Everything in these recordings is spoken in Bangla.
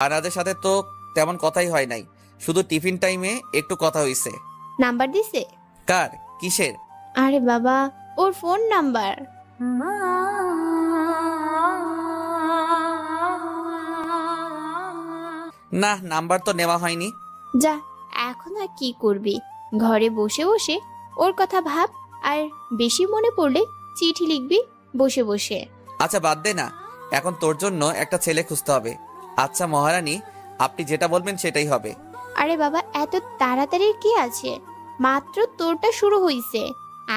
আনাদের সাথে তো তেমন কথাই হয় নাই, শুধু টিফিন টাইমে একটু কথা হইছে। নাম্বার দিছে? কার? কিসের? আরে বাবা, ওর ফোন নাম্বার। না, নাম্বার তো নেওয়া হয়নি। যা, এখন আর কি করবি? ঘরে বসে বসে ওর কথা ভাব, আর বেশি মনে পড়লে চিঠি লিখবি বসে বসে। আচ্ছা বাদ দে না, এখন তোর জন্য একটা ছেলে খুঁজতে হবে। আচ্ছা মহারানী, আপনি যেটা বলবেন সেটাই হবে। আরে বাবা, এত তাড়াতাড়ি কি আছে? মাত্র তোরটা শুরু হইছে।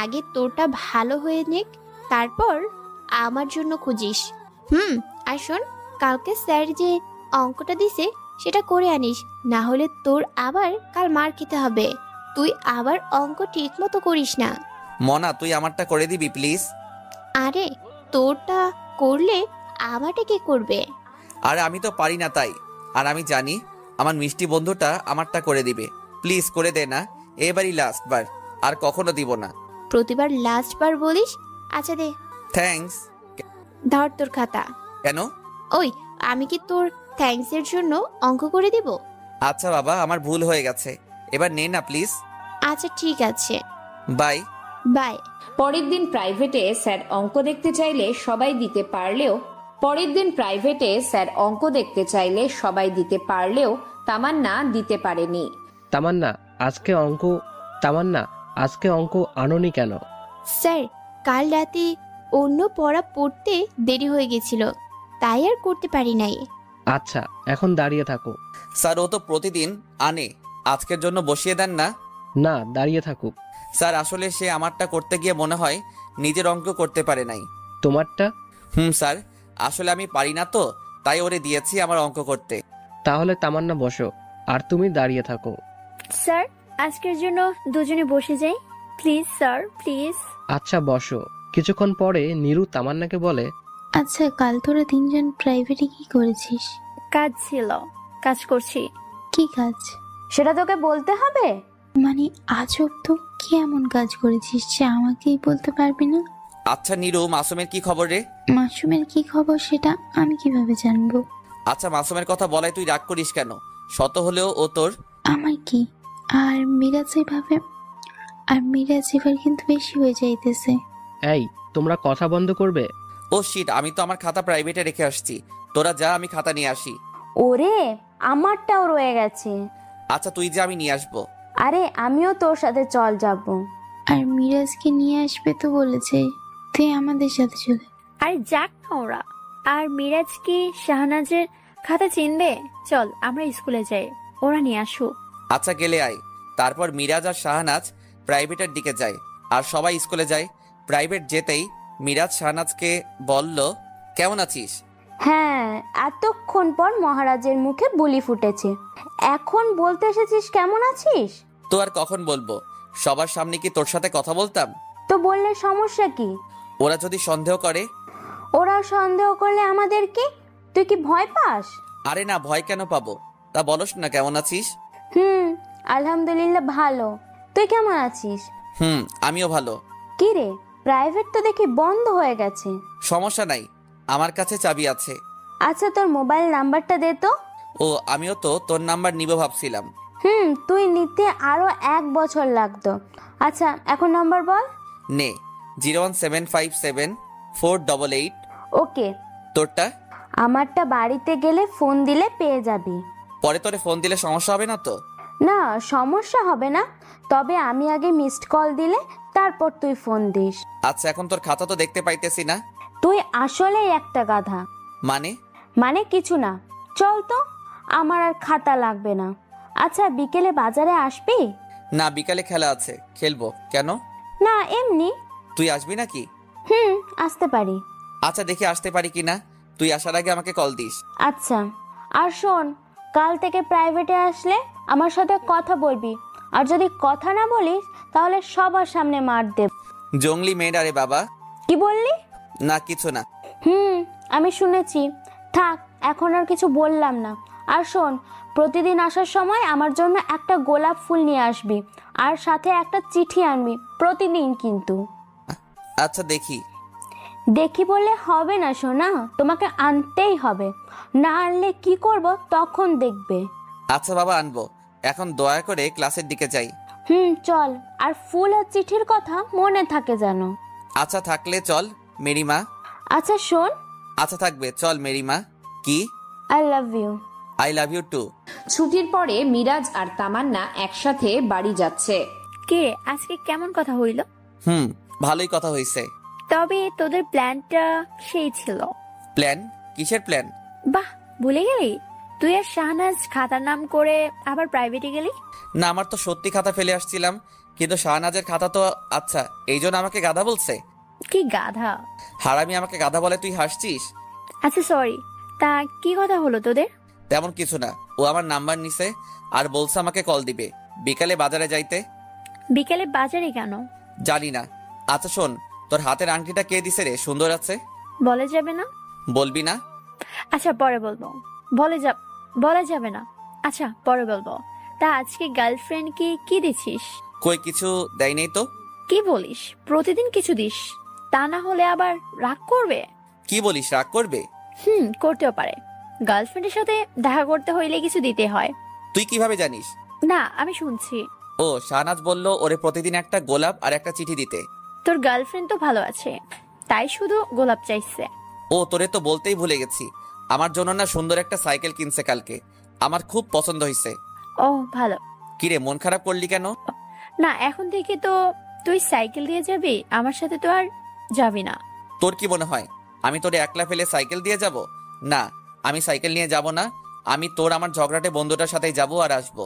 আগে তোরটা ভালো হয়ে নেক, তারপর আমার জন্য খুঁজিস। আর শোন, কালকে স্যার যে অঙ্কটা দিছে সেটা করে আনিস, না হলে তোর আবার কাল মার খেতে হবে। তুই আবার অঙ্ক ঠিক মতো করিস না। মনা, তুই আমারটা করে দিবি প্লিজ? আরে, তোরটা করলে আমারটা কে করবে? আর আমি তো পারি না তাই। আর আমি জানি আমার মিষ্টি বন্ধুটা আমারটা করে দিবে। প্লিজ করে দে না, এবারই লাস্ট বার, আর কখনো দিব না। প্রতিবার লাস্ট বার বলিস? আচ্ছা দে, থ্যাঙ্কস। ধর তোর খাতা। কেন? ওই, আমি কি তোর থ্যাঙ্কস এর জন্য অঙ্ক করে দিব? আচ্ছা বাবা, আমার ভুল হয়ে গেছে, এবার নে না প্লিজ। আচ্ছা ঠিক আছে, বাই। বাই। পরের দিন প্রাইভেটে স্যার অঙ্ক দেখতে চাইলে সবাই দিতে পারলেও তামান্না দিতে পারেনি। তামান্না, আজকে অঙ্ক আনোনি কেন? স্যার, কাল রাতে অন্য পড়া পড়তে দেরি হয়ে গেছিল, তাই আর করতে পারি নাই। আচ্ছা, এখন দাঁড়িয়ে থাকো। স্যার, ও তো প্রতিদিন আনে, আজকের জন্য বসিয়ে দেন না। না, দাঁড়িয়ে থাকুক। স্যার, আসলে সে আমারটা করতে গিয়ে মনে হয় নিজের অঙ্ক করতে পারে নাই। তোমারটা? স্যার, আসলে আমি পারি না তো, তাই ওরে দিয়েছি আমার অঙ্ক করতে। তাহলে তামান্না বসো, আর তুমি দাঁড়িয়ে থাকো। স্যার, আজকের জন্য দুজনে বসে যাই প্লিজ স্যার, প্লিজ। আচ্ছা বসো। কিছুক্ষণ পরে নীরু তামান্নাকে বলে, আচ্ছা, কাল তোরা তিনজন প্রাইভেটে কি করেছিস? কাজ ছিল, কাজ করছি। কি কাজ? সেটা তোকে বলতে হবে? মানে আজব তো, কি এমন কাজ করেছিস যে আমাকেই বলতে পারবি না? আচ্ছা নীরু, মাসুমের কি খবর রে? মাসুমের কি খবর সেটা আমি কিভাবে জানবো? আচ্ছা, মাসুমের কথা বলাই তুই রাগ করিস কেন? শত হলেও ও তোর। আমার কি? আর মিরাজ এবার কিন্তু বেশি হয়ে যাইতেছে। এই, তোমরা কথা বন্ধ করবে? ও শিট, আমি তো আমার খাতা প্রাইভেটে রেখে আসছি, তোরা যা, আমি খাতা নিয়ে আসি। ওরে, আমারটাও রয়ে গেছে। আচ্ছা তুই যা, আমি নিয়ে আসবো। আরে, আমিও তোর সাথে চল যাব। আর মিরাজকে নিয়ে আসবে তো বলেছে, তুই আমাদের সাথে চলে। আরে যাক না ওরা। আর মিরাজ কি শাহনাজের খাতা চিনবে? চল আমরা স্কুলে যাই, ওরা নিয়ে আসুক। আচ্ছা গেলে আয়। তারপর মিরাজ আর শাহনাজ প্রাইভেটের দিকে যায়, আর সবাই স্কুলে যায়। প্রাইভেট যেতেই মিরাজ শাহনাজকে বলল, কেমন আছিস? হ্যাঁ, এতক্ষণ পর মহারাজের মুখে বুলি ফুটেছে, এখন বলতে এসেছিস কেমন আছিস? তো আর কখন বলবো, সবার সামনে কি তোর সাথে কথা বলতাম? তো বললে সমস্যা কি? ওরা যদি সন্দেহ করে? ওরা সন্দেহ করলে আমাদের কি? তুই কি ভয় পাস? আরে না, ভয় কেন পাবো? তা বলস না কেমন আছিস। আলহামদুলিল্লাহ ভালো। তুই কেমন আছিস? আমিও ভালো। কি রে, প্রাইভেট তো দেখি বন্ধ হয়ে গেছে। সমস্যা নাই, আমার কাছে চাবি আছে। আচ্ছা, তোর মোবাইল নাম্বারটা দে তো। ও, আমিও তো তোর নাম্বার নিব ভাবছিলাম। তুই নিতে আরো 1 বছর লাগতো। আচ্ছা, এখন নাম্বার বল। নে, 017574888। ওকে। তোরটা? আমারটা বাড়িতে গেলে ফোন দিলে পেয়ে যাবি। পরে তোরে ফোন দিলে সমস্যা হবে না তো? না, সমস্যা হবে না, তবে আমি আগে মিসড কল দিলে তারপর তুই ফোন দিস। আচ্ছা, এখন তোর খাতা তো দেখতে পাইতেছি না। তুই আসলেই একটা গাধা। মানে কিছু না, চল তো, আমার আর খাতা লাগবে না। আচ্ছা, বিকেলে বাজারে আসবি? না, বিকালে খেলা আছে, খেলবো। কেন? না, এমনি। তুই আসবি নাকি? আসতে পারি। আচ্ছা, দেখি আসতে পারি কিনা, তুই আসার আগে আমাকে কল দিস। আচ্ছা, আর শোন, কাল থেকে প্রাইভেটে আসলে আমার সাথে কথা বলবি, আর যদি কথা না বলিস তাহলে সবার সামনে মার দেব। জঙ্গলি মেয়েটা রে বাবা। কি বললি? না, কিছু না। আমি শুনেছি। থাক, এখন আর কিছু বললাম না। আর শোন, প্রতিদিন আসার সময় আমার জন্য একটা গোলাপ ফুল নিয়ে আসবি, আর সাথে একটা চিঠি আনবি প্রতিদিন কিন্তু। আচ্ছা দেখি। দেখি বললে হবে না সোনা, তোমাকে আনতেই হবে। না আনলে কি করব তখন দেখবে। আচ্ছা বাবা, আনবো। এখন দয়া করে ক্লাসের দিকে যাই। চল। আর ফুল আর চিঠির কথা মনে থাকে যেন। আচ্ছা থাকলে চল মেরিমা। আচ্ছা শোন। আচ্ছা থাকবে, চল মেরিমা। কি? I love you. I love you too. ছুটির পরে মিরাজ আর তামান্না একসাথে বাড়ি যাচ্ছে। কে আজকে কেমন কথা হইল? ভালোই কথা হয়েছে। তবে তোদের প্ল্যানটা সেই ছিল। প্ল্যান? কিসের প্ল্যান? বাহ, ভুলে গেলি? তুই আর শাহনাজ খাতার নাম করে আবার প্রাইভেটে গেলি। না, আমার তো সত্যি খাতা ফেলে আসছিলাম, কিন্তু শাহনাজের খাতা তো। আচ্ছা, এই জন্য আমাকে গাধা বলছে? কি গাধা? হারামি আমাকে গাধা বলে, তুই হাসছিস? আচ্ছা সরি, তা কি কথা হলো তোদের? তেমন কিছু না, ও আমার নাম্বার নিছে আর বলছে আমাকে কল দিবে বিকালে বাজারে যাইতে। বিকেলে বাজারে কেন? জানি না। আচ্ছা শোন, তোর হাতের আংটিটা কে দিছে রে? সুন্দর আছে। বলে যাবে না? বলবি না? আচ্ছা পরে বলবো। বলে যাবে না। আচ্ছা পরে বলবো। তা আজকে গার্লফ্রেন্ড কি দিছিস? কই কিছু দেয় নেই তো। কি বলিস? প্রতিদিন কিছু দিস, তা না হলে আবার রাগ করবে। কি বলিস, রাগ করবে? করতেও পারে। গার্লফ্রেন্ডের সাথে দেখা করতে হইলে কিছু দিতে হয়। তুই কিভাবে জানিস? না, আমি শুনছি। ও, শাহনাজ বলল ওরে প্রতিদিন একটা গোলাপ আর একটা চিঠি দিতে। তোর গার্লফ্রেন্ড তো ভালো আছে, তাই শুধু গোলাপ চাইছে। ও, তোরে তো বলতেই ভুলে গেছি, আমার জন্য না সুন্দর একটা সাইকেল কিনছে কালকে। আমার খুব পছন্দ হয়েছে। ও ভালো। কিরে, মন খারাপ করলি কেন? না, এখন থেকে তো তুই সাইকেল দিয়ে যাবি, আমার সাথে তো আর যাবি না। তোর কি মনে হয় আমি তোরে একলা ফেলে সাইকেল দিয়ে যাব? না, আমি সাইকেল নিয়ে যাব না। আমি তোর আমার ঝগড়াটে বন্ধুটার সাথেই যাব আর আসবো।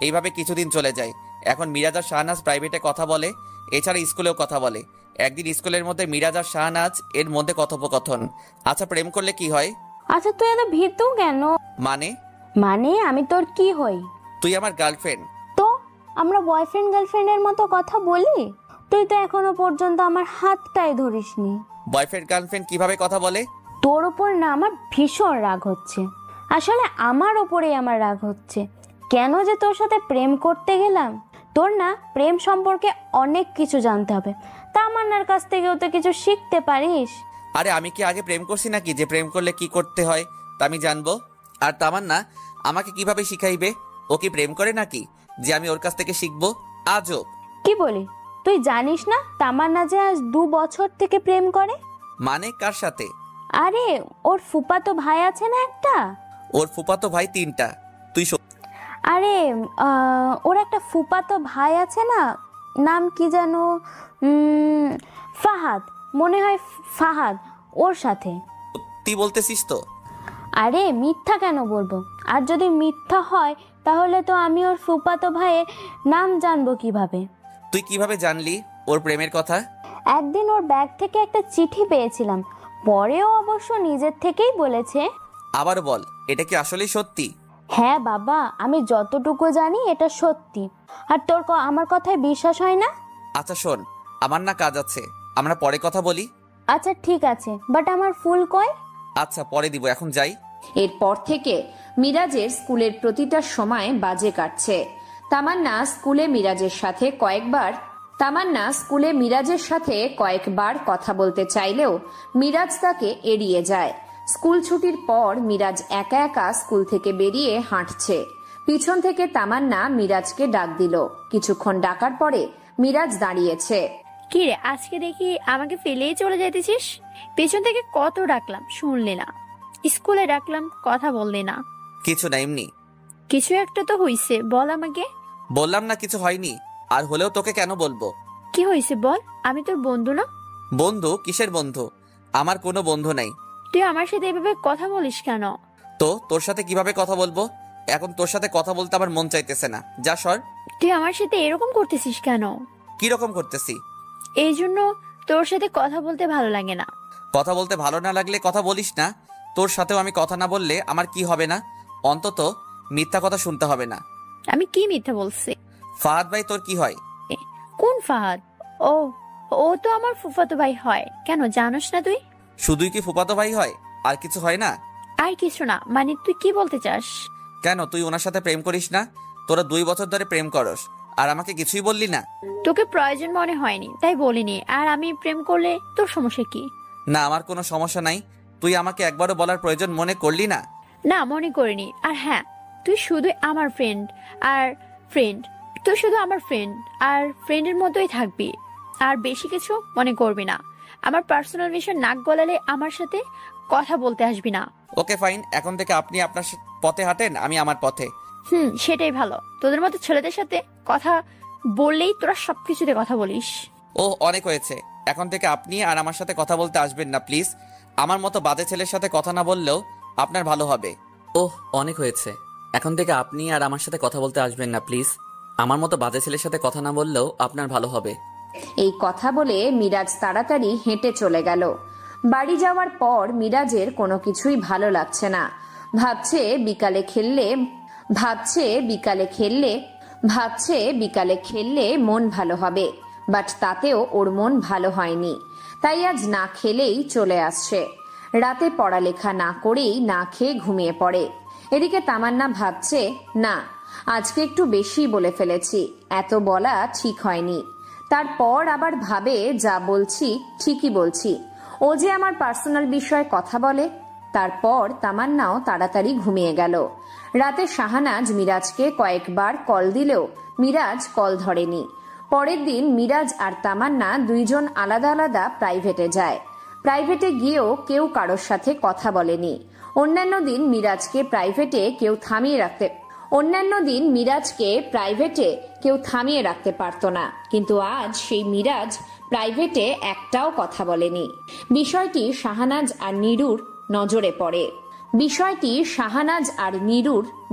এইভাবে কিছুদিন চলে যায়। এখন মিরাজ আর শাহনাজ প্রাইভেটে কথা বলে, এছাড়া স্কুলেও কথা বলে। একদিন স্কুলের মধ্যে মিরাজ আর শাহনাজ এর মধ্যে কথোপকথন। আচ্ছা, প্রেম করলে কি হয়? আচ্ছা তুই এত ভীতু কেন? মানে আমি তোর কি হই? তুই আমার গার্লফ্রেন্ড। তো আমরা বয়ফ্রেন্ড গার্লফ্রেন্ডের মতো কথা বলি? তুই তো এখনো পর্যন্ত আমার হাতটাই ধরিসনি। বয়ফ্রেন্ড গার্লফ্রেন্ড কিভাবে কথা বলে? তোর ওপর না আমার ভীষণ রাগ হচ্ছে। আসলে আমার ওপরেই আমার রাগ হচ্ছে। কেন যে তোর সাথে প্রেম করতে গেলাম? তোর না প্রেম সম্পর্কে অনেক কিছু জানতে হবে। তামান্নার কাছ থেকেও তো কিছু শিখতে পারিস। আরে আমি কি আগে প্রেম করছি নাকি যে প্রেম করলে কি করতে হয় তা আমি জানবো? আর তামান্না আমাকে কিভাবে শিখাইবে? ও কি প্রেম করে নাকি যে আমি ওর কাছ থেকে শিখবো? আজব। কি বলি? তুই জানিস না তামান্না যে আজ 2 বছর থেকে প্রেম করে? মানে কার সাথে? আরে ওর ফুফাতো ভাই আছে না একটা। ওর ফুফাতো ভাই 3টা। তুই আরে ওর একটা ফুফাতো ভাই আছে না, নাম কি জানো? ফাহাদ, মনে হয় ফাহাদ। ওর সাথে। তুই বলতেছিস তো? আরে মিথ্যা কেন বলবো? আর যদি মিথ্যা হয় তাহলে তো আমি ওর ফুফাতো ভাইয়ের নাম জানবো কিভাবে? তুই কিভাবে জানলি ওর প্রেমের কথা? একদিন ওর ব্যাগ থেকে একটা চিঠি পেয়েছিলাম, পরেও অবশ্য নিজের থেকেই বলেছে। আবার বল, এটা কি আসলেই সত্যি? হ্যাঁ বাবা, আমি যতটুকু জানি এটা সত্যি। আর তোর আমার কথায় বিশ্বাস হয় না? আচ্ছা শোন, আমার না কাজ আছে, আমরা পরে কথা বলি। আচ্ছা ঠিক আছে, বাট আমার ফুল কই? আচ্ছা পরে দিব, এখন যাই। এরপর থেকে মিরাজের স্কুলের প্রতিটা সময় বাজে কাটছে। তামান্না স্কুলে মিরাজের সাথে কয়েকবার কথা বলতে চাইলেও মিরাজ তাকে এড়িয়ে যায়। স্কুল ছুটির পর মিরাজ একা একা স্কুল থেকে বেরিয়ে হাঁটছে। পিছন থেকে তামান্না মিরাজকে ডাক দিল। কিছুক্ষণ ডাকার পরে মিরাজ দাঁড়িয়েছে। কি রে, আজকে দেখি আমাকে ফেলেই চলে যেতেছিস? পেছন থেকে কত ডাকলাম, শুনলি না? স্কুলে ডাকলাম, কথা বললি না। কিছু না, এমনি। কিছু একটা তো হইছে, বল আমাকে। বললাম না কিছু হয়নি, আর হলেও তোকে কেন বলবো? কি হয়েছে বল, আমি তোর বন্ধু না? বন্ধু? কিসের বন্ধু? আমার কোনো বন্ধু নাই। তুই আমার সাথে এভাবে কথা বলিস কেন? তো তোর সাথে কিভাবে কথা বলবো? এখন তোর সাথে কথা বলতে আমার মন চাইতেছে না, যা সর। তুই আমার সাথে এরকম করতেছিস কেন? কি রকম করতেছি? এই জন্য তোর সাথে কথা বলতে ভালো লাগে না। কথা বলতে ভালো না লাগলে কথা বলিস না। তোর সাথেও আমি কথা না বললে আমার কি হবে না? অন্তত মিথ্যা কথা শুনতে হবে না। আমি কি মিথ্যা বলছি? ফাহাদ ভাই তোর কি হয়? কোন ফাহাদ? ও ও তো আমার ফুফাতো ভাই হয়। কেন, জানোস না তুই? শুধুই কি ফুফাতো ভাই হয়, আর কিছু হয় না? আর কিছু না মানে তুই কি বলতে চাস? কেন, তুই ওনার সাথে প্রেম করিস না? তোরা 2 বছর ধরে প্রেম করস, আর আমাকে কিছুই বললি না? তোকে প্রয়োজন মনে হয়নি তাই বলিনি। আর আমি প্রেম করলে তোর সমস্যা কি? না, আমার কোনো সমস্যা নাই। তুই আমাকে একবারও বলার প্রয়োজন মনে করলি না? না, মনে করিনি। আর হ্যাঁ, তুই শুধু আমার ফ্রেন্ড আর ফ্রেন্ড। তুই শুধু আমার ফ্রেন্ড আর ফ্রেন্ডের মতোই থাকবি, আর বেশি কিছু মনে করবি না। আমার পার্সোনাল বিষয় নাক গলালে আমার সাথে কথা বলতে আসবি না। ওকে ফাইন, এখন থেকে আপনি আপনার পথে হাঁটেন, আমি আমার পথে। সেটাই ভালো। তোদের মতো ছেলেদের সাথে কথা বললেই তোরা সবকিছুতে কথা বলিস। ও অনেক হয়েছে, এখন থেকে আপনি আর আমার সাথে কথা বলতে আসবেন না প্লিজ। আমার মতো বাজে ছেলের সাথে কথা না বললেও আপনার ভালো হবে। ওহ, অনেক হয়েছে, এখন থেকে আপনি আর আমার সাথে কথা বলতে আসবেন না প্লিজ। আমার মতো বাজে ছেলের সাথে কথা না বললেও আপনার ভালো হবে। এই কথা বলে মিরাজ তাড়াতাড়ি হেঁটে চলে গেল। বাড়ি যাওয়ার পর মিরাজের কোনো কিছুই ভালো লাগছে না। ভাবছে বিকালে খেললে মন ভালো হবে, বাট তাতেও ওর মন ভালো হয়নি। তাই আজ না খেলেই চলে আসছে। রাতে পড়ালেখা না করেই না খেয়ে ঘুমিয়ে পড়ে। এদিকে তামান্না ভাবছে, না আজকে একটু বেশি বলে ফেলেছি, এত বলা ঠিক হয়নি। তারপর আবার ভাবে, যা বলছি ঠিকই বলছি, ও যে আমার পার্সোনাল বিষয়ে কথা বলে। তারপর তামান্নাও তাড়াতাড়ি ঘুমিয়ে গেল। রাতে শাহানাজ মিরাজকে কয়েকবার কল দিলেও মিরাজ কল ধরেনি। পরের দিন মিরাজ আর তামান্না দুইজন আলাদা আলাদা প্রাইভেটে যায়। প্রাইভেটে গিয়েও কেউ কারোর সাথে কথা বলেনি। অন্যান্য দিন মিরাজকে প্রাইভেটে কেউ থামিয়ে রাখতে পারতো না, কিন্তু আজ সেই মিরাজ প্রাইভেটে একটাও কথা বলেনি। বিষয়টি শাহানাজ আর নীরুর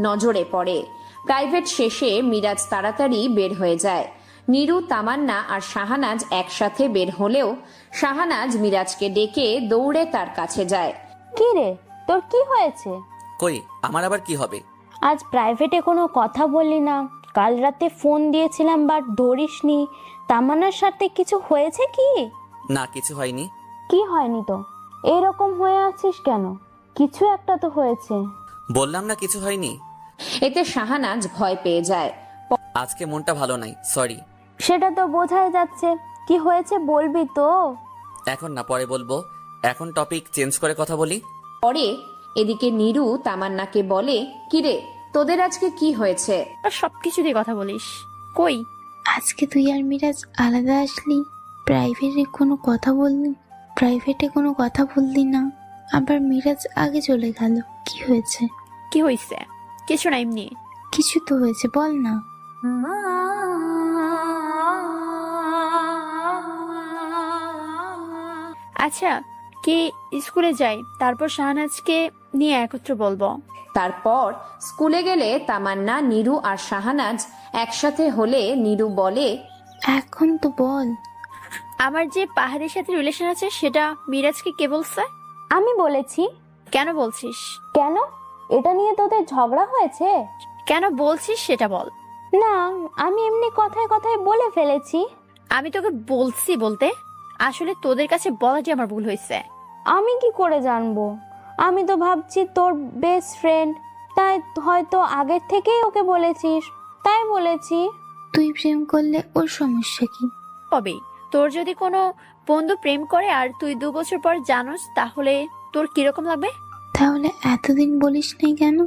নজরে পড়ে। প্রাইভেট শেষে মিরাজ তাড়াতাড়ি বের হয়ে যায়। নীরু, তামান্না আর শাহানাজ একসাথে বের হলেও শাহানাজ মিরাজকে ডেকে দৌড়ে তার কাছে যায়। কি রে, তোর কি হয়েছে? কই, আমার আবার কি হবে? আজ প্রাইভেটে কোনো কথা বললি না, কাল রাতে ফোন দিয়েছিলাম বাট ধরিসনি। তামান্নার সাথে কিছু হয়েছে কি? না, কিছু হয়নি। কি হয়নি তো? এরকম হয়ে আছিস কেন? কিছু একটা তো হয়েছে। বললাম না কিছু হয়নি। এতে শাহানাজ ভয় পেয়ে যায়। আজকে মনটা ভালো নাই, সরি। সেটা তো বোঝাই যাচ্ছে। কি হয়েছে বলবি তো? এখন না, পরে বলবো। এখন টপিক চেঞ্জ করে কথা বলি। পরে এদিকে নীরু তামান্নাকে বলে, কিরে তোদের আজকে কি হয়েছে? তোরা সবকিছুতে কথা বলিস। কই, আজকে তুই আর মিরাজ আলাদা আসলি, প্রাইভেটে কোনো কথা বললি না, আবার মিরাজ আগে চলে গেল। কি হয়েছে? কি হয়েছে? কিছু না, এমনি। কিছু তো হয়েছে, বল না। আচ্ছা, কি স্কুলে যাই, তারপর শাহানাজকে নিয়ে একত্র বলবো। তারপর স্কুলে গেলে তামান্না, নীরু আর শাহানাজ একসাথে হলে নীরু বলে, এখন তো বল। আমার যে পাহাড়ের সাথে রিলেশন আছে সেটা মিরাজকে কে বলছে? আমি বলেছি। কেন বলছিস? কেন? এটা নিয়ে তোদের ঝগড়া হয়েছে? কেন বলছিস সেটা বল। না, আমি এমনি কথায় কথায় বলে ফেলেছি। আমি তোকে বলছি বলতে, আসলে তোদের কাছে বলাটি আমার ভুল হয়েছে। আমি কি করে জানবো? আমি তো ভাবছি তোর বেস্ট ফ্রেন্ড, তাই হয়তো আগের থেকেই ওকে বলেছিস, তাই বলেছি। তুই প্রেম করলে ওর সমস্যা কি? কবে তোর যদি কোনো বন্ধু প্রেম করে আর তুই 2 বছর পর জানোস, তাহলে তোর কিরকম লাগবে? তাহলে এতদিন বলিস নাই কেন?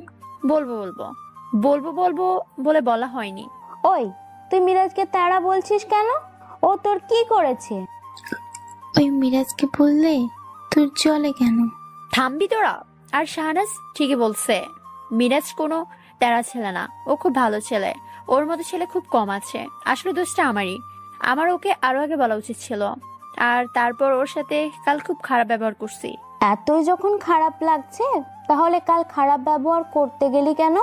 বলবো বলে বলা হয়নি। ওই, তুই মিরাজকে তাড়া বলছিস কেন? ও তোর কি করেছে? ওই মিরাজকে বললে তোর চলে কেন? থামবি তোরা? আর শাহানাজ ঠিকই বলছে, মিরাজ কোনো তেরা ছেলে না, ও খুব ভালো ছেলে। ওর মতো ছেলে খুব কম আছে। আসলে দোষটা আমারই। আমার ওকে আরো আগে বলা উচিত ছিল। আর তারপর ওর সাথে কাল খুব খারাপ ব্যবহার করছি। এতই যখন খারাপ লাগছে, তাহলে কাল খারাপ ব্যবহার করতে গেলি কেন?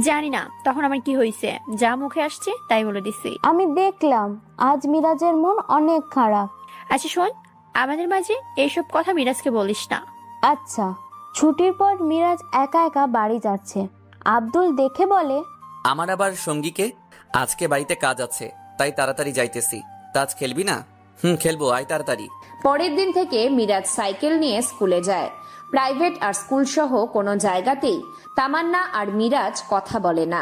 জানি না তখন আমার কি হয়েছে, যা মুখে আসছে তাই বলে দিছি। আমি দেখলাম আজ মিরাজের মন অনেক খারাপ। আচ্ছা শোন, আমাদের মাঝে এইসব কথা মিরাজকে বলিস না। আচ্ছা। ছুটির পর মিরাজ একা একা বাড়ি যাচ্ছে। আব্দুল দেখে বলে, আমার আবার সঙ্গীকে আজকে বাড়িতে কাজ আছে, তাই তাড়াতাড়ি যাইতেছি। তাজ খেলবি না? খেলবো, আয় তাড়াতাড়ি। পরের দিন থেকে মিরাজ সাইকেল নিয়ে স্কুলে যায়। প্রাইভেট আর স্কুল সহ কোনো জায়গাতেই তামান্না আর মিরাজ কথা বলে না,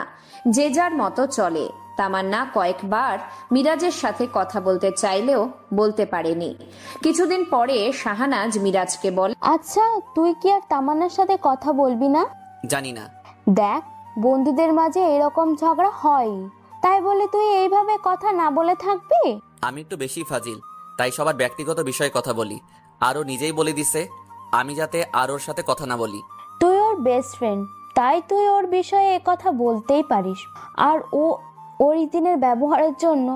যে যার মতো চলে। তামান্না কয়েকবার মিরাজের সাথে কথা বলতে চাইলেও বলতে পারেনি। কিছুদিন পরে শাহানাজ মিরাজকে বলে, আচ্ছা তুই কি আর তামান্নার সাথে কথা বলবি না? জানি না। দেখ, বন্ধুদের মাঝে এরকম ঝগড়া হয়, তাই বলে তুই এইভাবে কথা না বলে থাকবি? আমি একটু বেশি ফাজিল, তাই সবার ব্যক্তিগত বিষয়ে কথা বলি। আরও নিজেই বলে দিছে আমি যাতে আর ওর সাথে কথা না বলি। তুই ওর বেস্ট ফ্রেন্ড, তাই তুই ওর বিষয়ে কথা বলতেই পারিস। আর ও ওর দিনের ব্যবহারের জন্য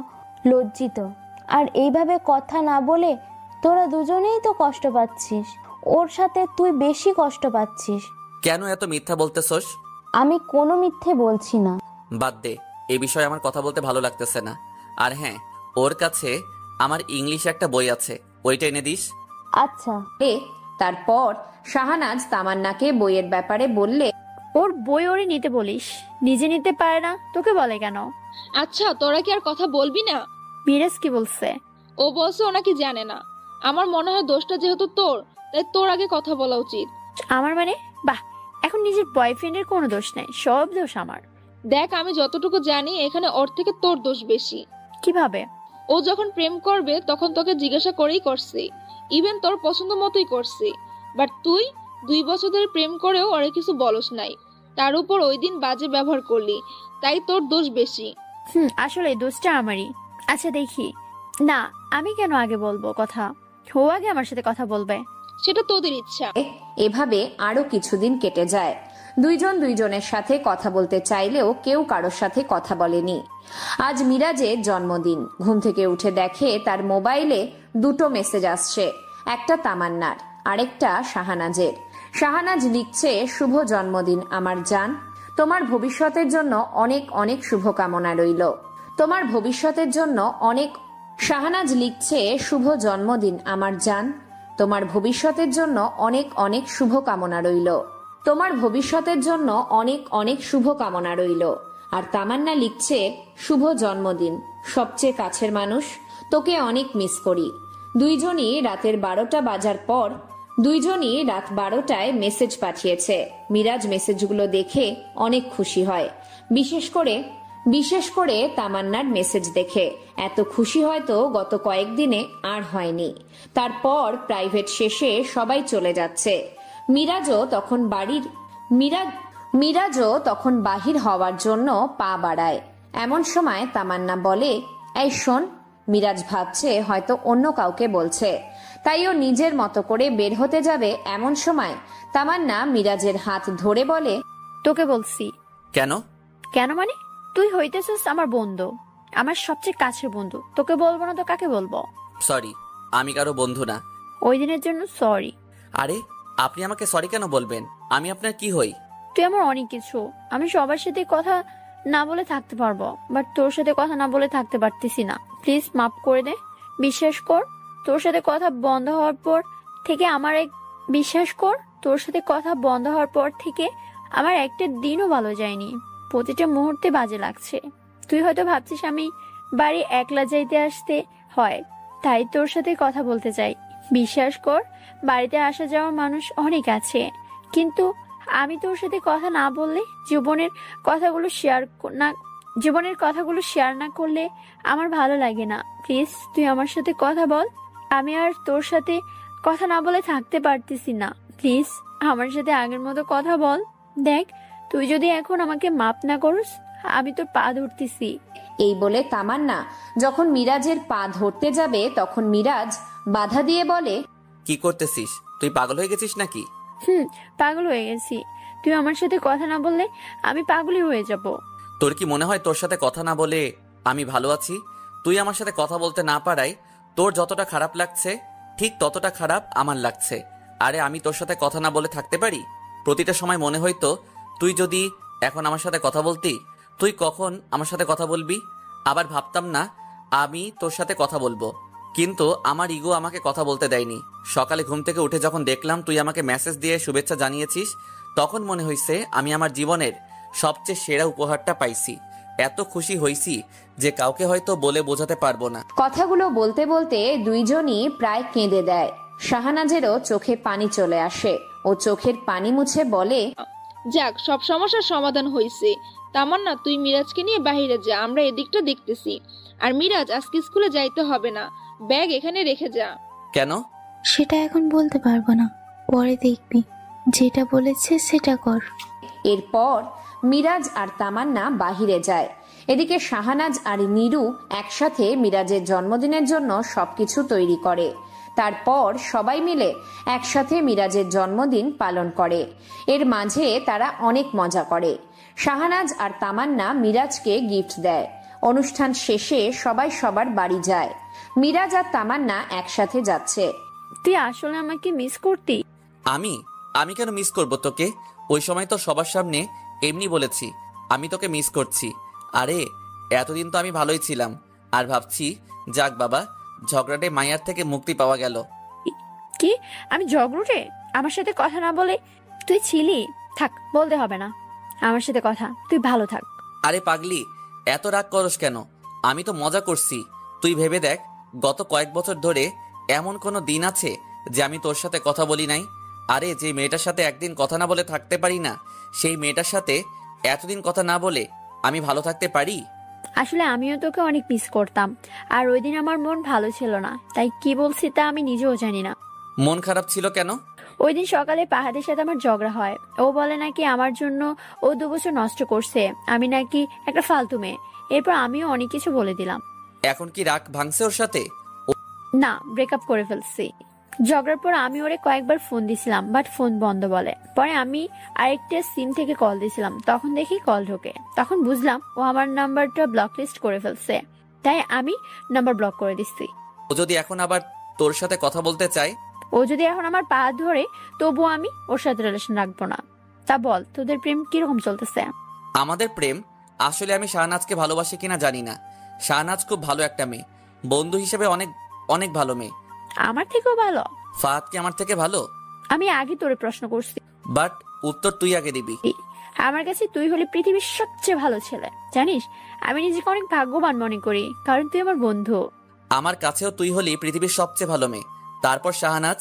লজ্জিত, আর এইভাবে কথা না বলে তোরা দুজনেই তো কষ্ট পাচ্ছিস, ওর সাথে তুই বেশি কষ্ট পাচ্ছিস। কেন এত মিথ্যা বলতেছস? আমি কোনো মিথ্যে বলছি না। বাদ দে, এই বিষয়ে আমার কথা বলতে ভালো লাগতেছে না। আর হ্যাঁ, ওর কাছে আমার ইংলিশে একটা বই আছে, ওইটা এনে দিস। আচ্ছা। তারপর শাহানাজ তামান্নাকে বইয়ের ব্যাপারে বললে, ওর বই ওরে নিতে বলিস, নিজে নিতে পারে না, তোকে বলে কেন? আচ্ছা তোরা কি আর কথা বলবি না? মিরাজ কি বলছে? ও বলছে ও নাকি জানে না। আমার মনে হয় দোষটা যেহেতু তোর, তাই তোর আগে কথা বলা উচিত। আমার মানে? বাহ, এখন নিজের বয়ফ্রেন্ডের কোনো দোষ নাই, সব দোষ আমার। দেখ, আমি যতটুকু জানি এখানে ওর থেকে তোর দোষ বেশি। কিভাবে? ও যখন প্রেম করবে তখন তোকে জিজ্ঞাসা করেই করছি, ইভেন তোর পছন্দ মতোই করছি। বাট তুই 2 বছর ধরে প্রেম করেও ওরে কিছু বলস নাই, তার উপর ওই দিন বাজে ব্যবহার করলি, তাই তোর দোষ বেশি। আসলে দোষটা আমারই। আচ্ছা দেখি না, আমি কেন আগে বলবো কথা? ও আগে আমার সাথে কথা বলবে। সেটা তোদের ইচ্ছা। এভাবে আরো কিছুদিন কেটে যায়। দুইজন দুইজনের সাথে কথা বলতে চাইলেও কেউ কারোর সাথে কথা বলেনি। আজ মিরাজের জন্মদিন। ঘুম থেকে উঠে দেখে তার মোবাইলে 2টো মেসেজ আসছে, একটা তামান্নার, আরেকটা শাহানাজের। শাহানাজ লিখছে, শুভ জন্মদিন আমার জান, তোমার ভবিষ্যতের জন্য অনেক অনেক শুভকামনা রইল। তোমার ভবিষ্যতের জন্য অনেক। শাহানাজ লিখছে, শুভ জন্মদিন আমার জান, তোমার ভবিষ্যতের জন্য অনেক অনেক শুভকামনা রইল। তোমার ভবিষ্যতের জন্য অনেক অনেক শুভকামনা রইল। আর তামান্না লিখছে, শুভ জন্মদিন সবচেয়ে কাছের মানুষ, তোকে অনেক মিস করি। দুইজনই রাতের 12টা বাজার পর দুইজনই রাত 12টায় মেসেজ পাঠিয়েছে। মিরাজ মেসেজগুলো দেখে অনেক খুশি হয়, বিশেষ করে তামান্নার মেসেজ দেখে। এত খুশি হয়তো গত কয়েকদিনে আর হয়নি। তারপর প্রাইভেট শেষে সবাই চলে যাচ্ছে। মিরাজও তখন বাহির হওয়ার জন্য পা বাড়ায়। এমন সময় তামান্না বলে, এই শোন। মিরাজ ভাবছে হয়তো অন্য কাউকে বলছে, তাই ও নিজের মতো করে বের হতে যাবে। এমন সময় তামান্না মিরাজের হাত ধরে বলে, তোকে বলছি। কেন? কেন মানে? তুই হইতেছিস আমার বন্ধু, আমার সবচেয়ে কাছের বন্ধু। তোকে বলবো না তো কাকে বলবো? সরি, আমি কারো বন্ধু না। ওই দিনের জন্য সরি। আরে আপনি আমাকে সরি কেন বলবেন? আমি আপনার কি হই? তুই আমার অনেক কিছু। আমি সবার সাথে কথা না বলে থাকতে পারবো, বাট তোর সাথে কথা না বলে থাকতে পারতেছি না। প্লিজ মাফ করে দে। বিশ্বাস কর, তোর সাথে কথা বন্ধ হওয়ার পর থেকে আমার একটা দিনও ভালো যায়নি। প্রতিটা মুহূর্তে বাজে লাগছে। তুই হয়তো ভাবছিস আমি বাড়ি একলা যাইতে আসতে হয়, তাই তোর সাথে কথা বলতে চাই। বিশ্বাস কর, বাড়িতে আসা যাওয়া মানুষ অনেক আছে, কিন্তু আমি তোর সাথে কথা না বললে, জীবনের কথাগুলো শেয়ার না করলে আমার ভালো লাগে না। প্লিজ তুই আমার সাথে কথা বল। আমি আর তোর সাথে কথা না বলে থাকতে পারতেছি না। প্লিজ আমার সাথে আগের মতো কথা বল। দেখ, তুই যদি এখন আমাকে মাপ না করিস, আমি তোর পা ধরতেছি। এই বলে তামান্না যখন মিরাজের পা ধরতে যাবে, তখন মিরাজ বাধা দিয়ে বলে, কি করতেছিস? তুই পাগল হয়ে গেছিস নাকি? পাগল হয়ে গেছি। তুই আমার সাথে কথা না বললে আমি পাগলই হয়ে যাব। তোর কি মনে হয় তোর সাথে কথা না বলে আমি ভালো আছি? তুই আমার সাথে কথা বলতে না পারায় তোর যতটা খারাপ লাগছে, ঠিক ততটা খারাপ আমার লাগছে। আরে আমি তোর সাথে কথা না বলে থাকতে পারি? প্রতিটা সময় মনে হইতো তুই যদি এখন আমার সাথে কথা বলতি, তুই কখন আমার সাথে কথা বলবি। আবার ভাবতাম না আমি তোর সাথে কথা বলবো, কিন্তু আমার ইগো আমাকে কথা বলতে দেয়নি। সকালে ঘুম থেকে উঠে যখন দেখলাম তুই আমাকে মেসেজ দিয়ে শুভেচ্ছা জানিয়েছিস, তখন মনে হয়েছে আমি আমার জীবনের সবচেয়ে সেরা উপহারটা পাইছি। এত খুশি হইছি যে কাউকে হয়তো বলে বোঝাতে পারবো না। কথাগুলো বলতে বলতে দুইজনই প্রায় কেঁদে দেয়। শাহানাজেরও চোখে পানি চলে আসে। ও চোখের পানি মুছে বলে, যাক, সব সমস্যার সমাধান হয়েছে। তামান্না, তুই মিরাজকে নিয়ে বাইরে যা, আমরা এদিকটা দেখতেছি। আর মিরাজ, আজকে স্কুলে যাইতে হবে না, ব্যাগ এখানে রেখে যা। কেন? সেটা এখন বলতে পারবো না, পরে দেখবি। যেটা বলেছে সেটা কর। এরপর মিরাজ আর তামান্না বাহিরে যায়। এদিকে শাহানাজ আর নীরু একসাথে মিরাজের জন্মদিনের জন্য সবকিছু তৈরি করে। তারপর সবাই মিলে একসাথে মিরাজের জন্মদিন পালন করে। এর মাঝে তারা অনেক মজা করে। শাহানাজ আর তামান্না মিরাজকে গিফট দেয়। অনুষ্ঠান শেষে সবাই সবার বাড়ি যায়। মিরাজ আর তামান্না একসাথে যাচ্ছে। তুই আসলে আমাকে মিস করতি? আমি কেন মিস করব তোকে? ওই সময় তো সবার সামনে এমনি বলেছি আমি তোকে মিস করছি। আরে এতদিন তো আমি ভালোই ছিলাম, আর ভাবছি যাক বাবা, ঝগড়াটে মাইয়ার থেকে মুক্তি পাওয়া গেল। কি? আমি ঝগড়ুটে? আমার সাথে কথা না বলে তুই ছিলি? থাক, বলতে হবে না আমার সাথে কথা, তুই ভালো থাক। আরে পাগলি, এত রাগ করস কেন? আমি তো মজা করছি। তুই ভেবে দেখ, গত কয়েক বছর ধরে এমন কোনো দিন আছে যে আমি তোর সাথে কথা বলি নাই? আরে যে মেয়েটার সাথে একদিন কথা না বলে থাকতে পারি না, সেই মেয়েটার সাথে এতদিন কথা না বলে আমি ভালো থাকতে পারি? আসলে আমিও তোকে অনেক মিস করতাম, আর ওই দিন আমার মন ভালো ছিল না, তাই কি বলছি তা আমি নিজেও জানি না। মন খারাপ ছিল কেন? ওই দিন সকালে পাহাদের সাথে আমার ঝগড়া হয়। ও বলে নাকি আমার জন্য ও 2 বছর নষ্ট করছে, আমি নাকি একটা ফালতু মেয়ে। এরপর আমিও অনেক কিছু বলে দিলাম। এখন কি রাগ ভাঙছে ওর সাথে? না, ব্রেকআপ করে ফেলছি। ঝগড়ার পর আমি ওরে কয়েকবার ফোন দিছিলাম, বাট ফোন বন্ধ বলে। পরে আমি আরেকটা সিম থেকে কল দিছিলাম, তখন দেখি কল ঢোকে। তখন বুঝলাম ও আমার নাম্বারটা ব্লক লিস্ট করে ফেলছে, তাই আমি নাম্বার ব্লক করে দিচ্ছি। ও যদি এখন আবার তোর সাথে কথা বলতে চায়? ও যদি এখন আমার পা ধরে, তবুও আমি ওর সাথে রিলেশন রাখবো না। তা বল, তোদের প্রেম কিরকম চলতেছে? আমাদের প্রেম? আসলে আমি শাহনাজকে ভালোবাসি কিনা জানি না। শাহনাজ খুব ভালো একটা মেয়ে, বন্ধু হিসেবে অনেক অনেক ভালো মেয়ে। আমার থেকেও ভালো? ফাহাদ কি আমার থেকে ভালো? আমি আগে তোরে প্রশ্ন করছি, বাট উত্তর তুই আগে দিবি। আমার কাছে তুই হলি পৃথিবীর সবচেয়ে ভালো ছেলে, জানিস? আমি নিজেকে অনেক ভাগ্যবান মনে করি, কারণ তুই আমার বন্ধু। আমার কাছেও তুই হলি পৃথিবীর সবচেয়ে ভালো মেয়ে, তারপর শাহনাজ।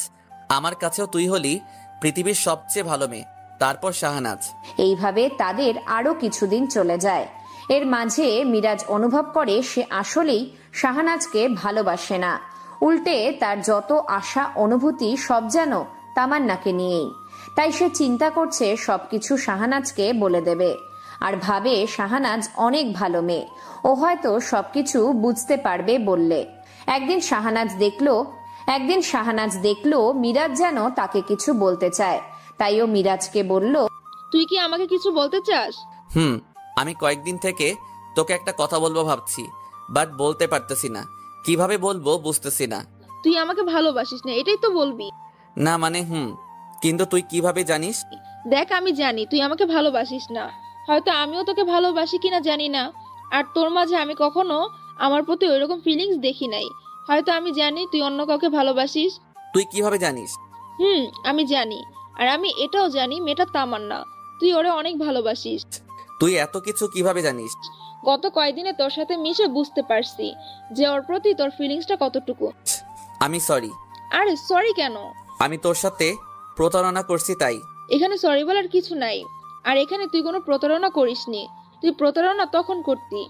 আমার কাছেও তুই হলি পৃথিবীর সবচেয়ে ভালো মেয়ে, তারপর শাহনাজ। এইভাবে তাদের আরো কিছুদিন চলে যায়। এর মাঝে মিরাজ অনুভব করে সে আসলেই শাহনাজকে ভালোবাসে না। উল্টে তার যত আশা অনুভূতি সব যেন তামান্নাকে নিয়েই। তাই সে চিন্তা করছে সবকিছু শাহনাজকে বলে দেবে। আর ভাবে শাহনাজ অনেক ভালো মেয়ে, ও হয়তো সবকিছু বুঝতে পারবে বললে। একদিন শাহনাজ দেখলো মিরাজ যেন তাকে কিছু বলতে চায়, তাই ও মিরাজকে বলল, তুই কি আমাকে কিছু বলতে চাস? আমি কয়েকদিন থেকে তোকে একটা কথা বলবো ভাবছি, বাট বলতে পারতেছি না। কিভাবে বলবো বুঝতেছি না। তুই আমাকে ভালোবাসিস না, এটাই তো বলবি। না মানে কিন্তু তুই কিভাবে জানিস? দেখ, আমি জানি তুই আমাকে ভালোবাসিস না, হয়তো আমিও তোকে ভালোবাসি কিনা জানি না। আর তোর মাঝে আমি কখনো আমার প্রতি ওইরকম ফিলিংস দেখি নাই। হয়তো আমি জানি তুই অন্য কাউকে ভালোবাসিস। তুই কিভাবে জানিস? আমি জানি, আর আমি এটাও জানি মেয়েটা তামান্না, তুই ওরে অনেক ভালোবাসিস। তুই এত কিছু কিভাবে জানিস? গত কয়েকদিনে তোর সাথে মিশে বুঝতে পারছি যে ওর প্রতি তোর ফিলিংসটা কতটুকু। আমি সরি। আরে সরি কেন? আমি তোর সাথে প্রতারণা করছি তাই। এখানে সরি বলার কিছু নাই। আর এখানে তুই কোনো প্রতারণা করিসনি। তুই প্রতারণা তখন করতি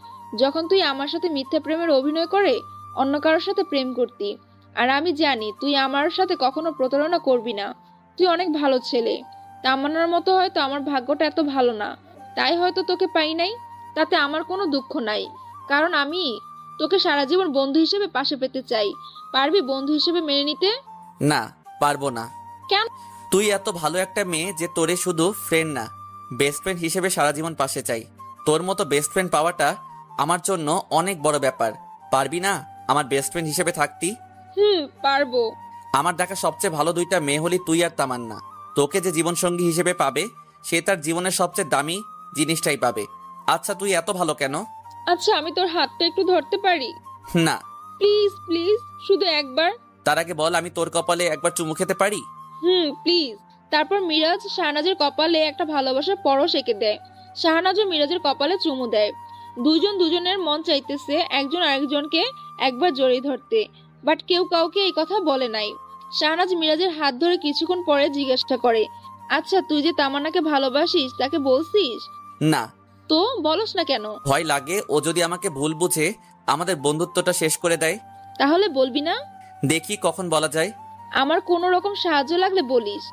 যখন তুই আমার সাথে মিথ্যা প্রেমের অভিনয় করে অন্য কারোর সাথে প্রেম করতি। আর আমি জানি তুই আমার সাথে কখনো প্রতারণা করবি না। তুই অনেক ভালো ছেলে। তামান্নার মতো হয়তো আমার ভাগ্যটা এত ভালো না, তাই হয়তো তোকে পাই নাই। তাতে আমার কোনো দুঃখ নাই, কারণ আমি তোকে সারা জীবন বন্ধু হিসেবে পাশে পেতে চাই। পারবি বন্ধু হিসেবে মেনে নিতে? না, পারবো না। কেন? তুই এত ভালো একটা মেয়ে যে তোরে শুধু ফ্রেন্ড না, বেস্ট ফ্রেন্ড হিসেবে সারা জীবন পাশে চাই। তোর মতো বেস্ট ফ্রেন্ড পাওয়াটা আমার জন্য অনেক বড় ব্যাপার। পারবি না আমার বেস্ট ফ্রেন্ড হিসেবে থাকতি? পারবো। আমার দেখা সবচেয়ে ভালো 2টা মেয়ে হলি তুই আর তামান্না। তোকে যে জীবনসঙ্গী হিসেবে পাবে সে তার জীবনের সবচেয়ে দামি জিনিসটাই পাবে। আচ্ছা তুই এত ভালো কেন? আচ্ছা, আমি তোর হাতটা একটু ধরতে পারি? না। প্লিজ প্লিজ, শুধু একবার। তার আগে বল, আমি তোর কপালে একবার চুমু খেতে পারি? প্লিজ। তারপর মিরাজ শাহনাজের কপালে একটা ভালোবাসার পরশ এঁকে দেয়। শাহনাজও মিরাজের কপালে চুমু দেয়। দুজন দুজনের মন চাইতেছে একজন আরেকজনকে একবার জড়িয়ে ধরতে, বাট কেউ কাউকে এই কথা বলে নাই। শাহনাজ মিরাজের হাত ধরে কিছুক্ষণ পরে জিজ্ঞাসা করে, আচ্ছা তুই যে তামান্নাকে ভালোবাসিস তাকে বলছিস? না। তো বলস না কেন? ভয় লাগে ও যদি আমাকে ভুল বুঝে আমাদের বন্ধুত্বটা শেষ করে দেয়। তাহলে বলবি না? দেখি কখন বলা যায়। আমার কোনো রকম সাহায্য লাগলে বলিস।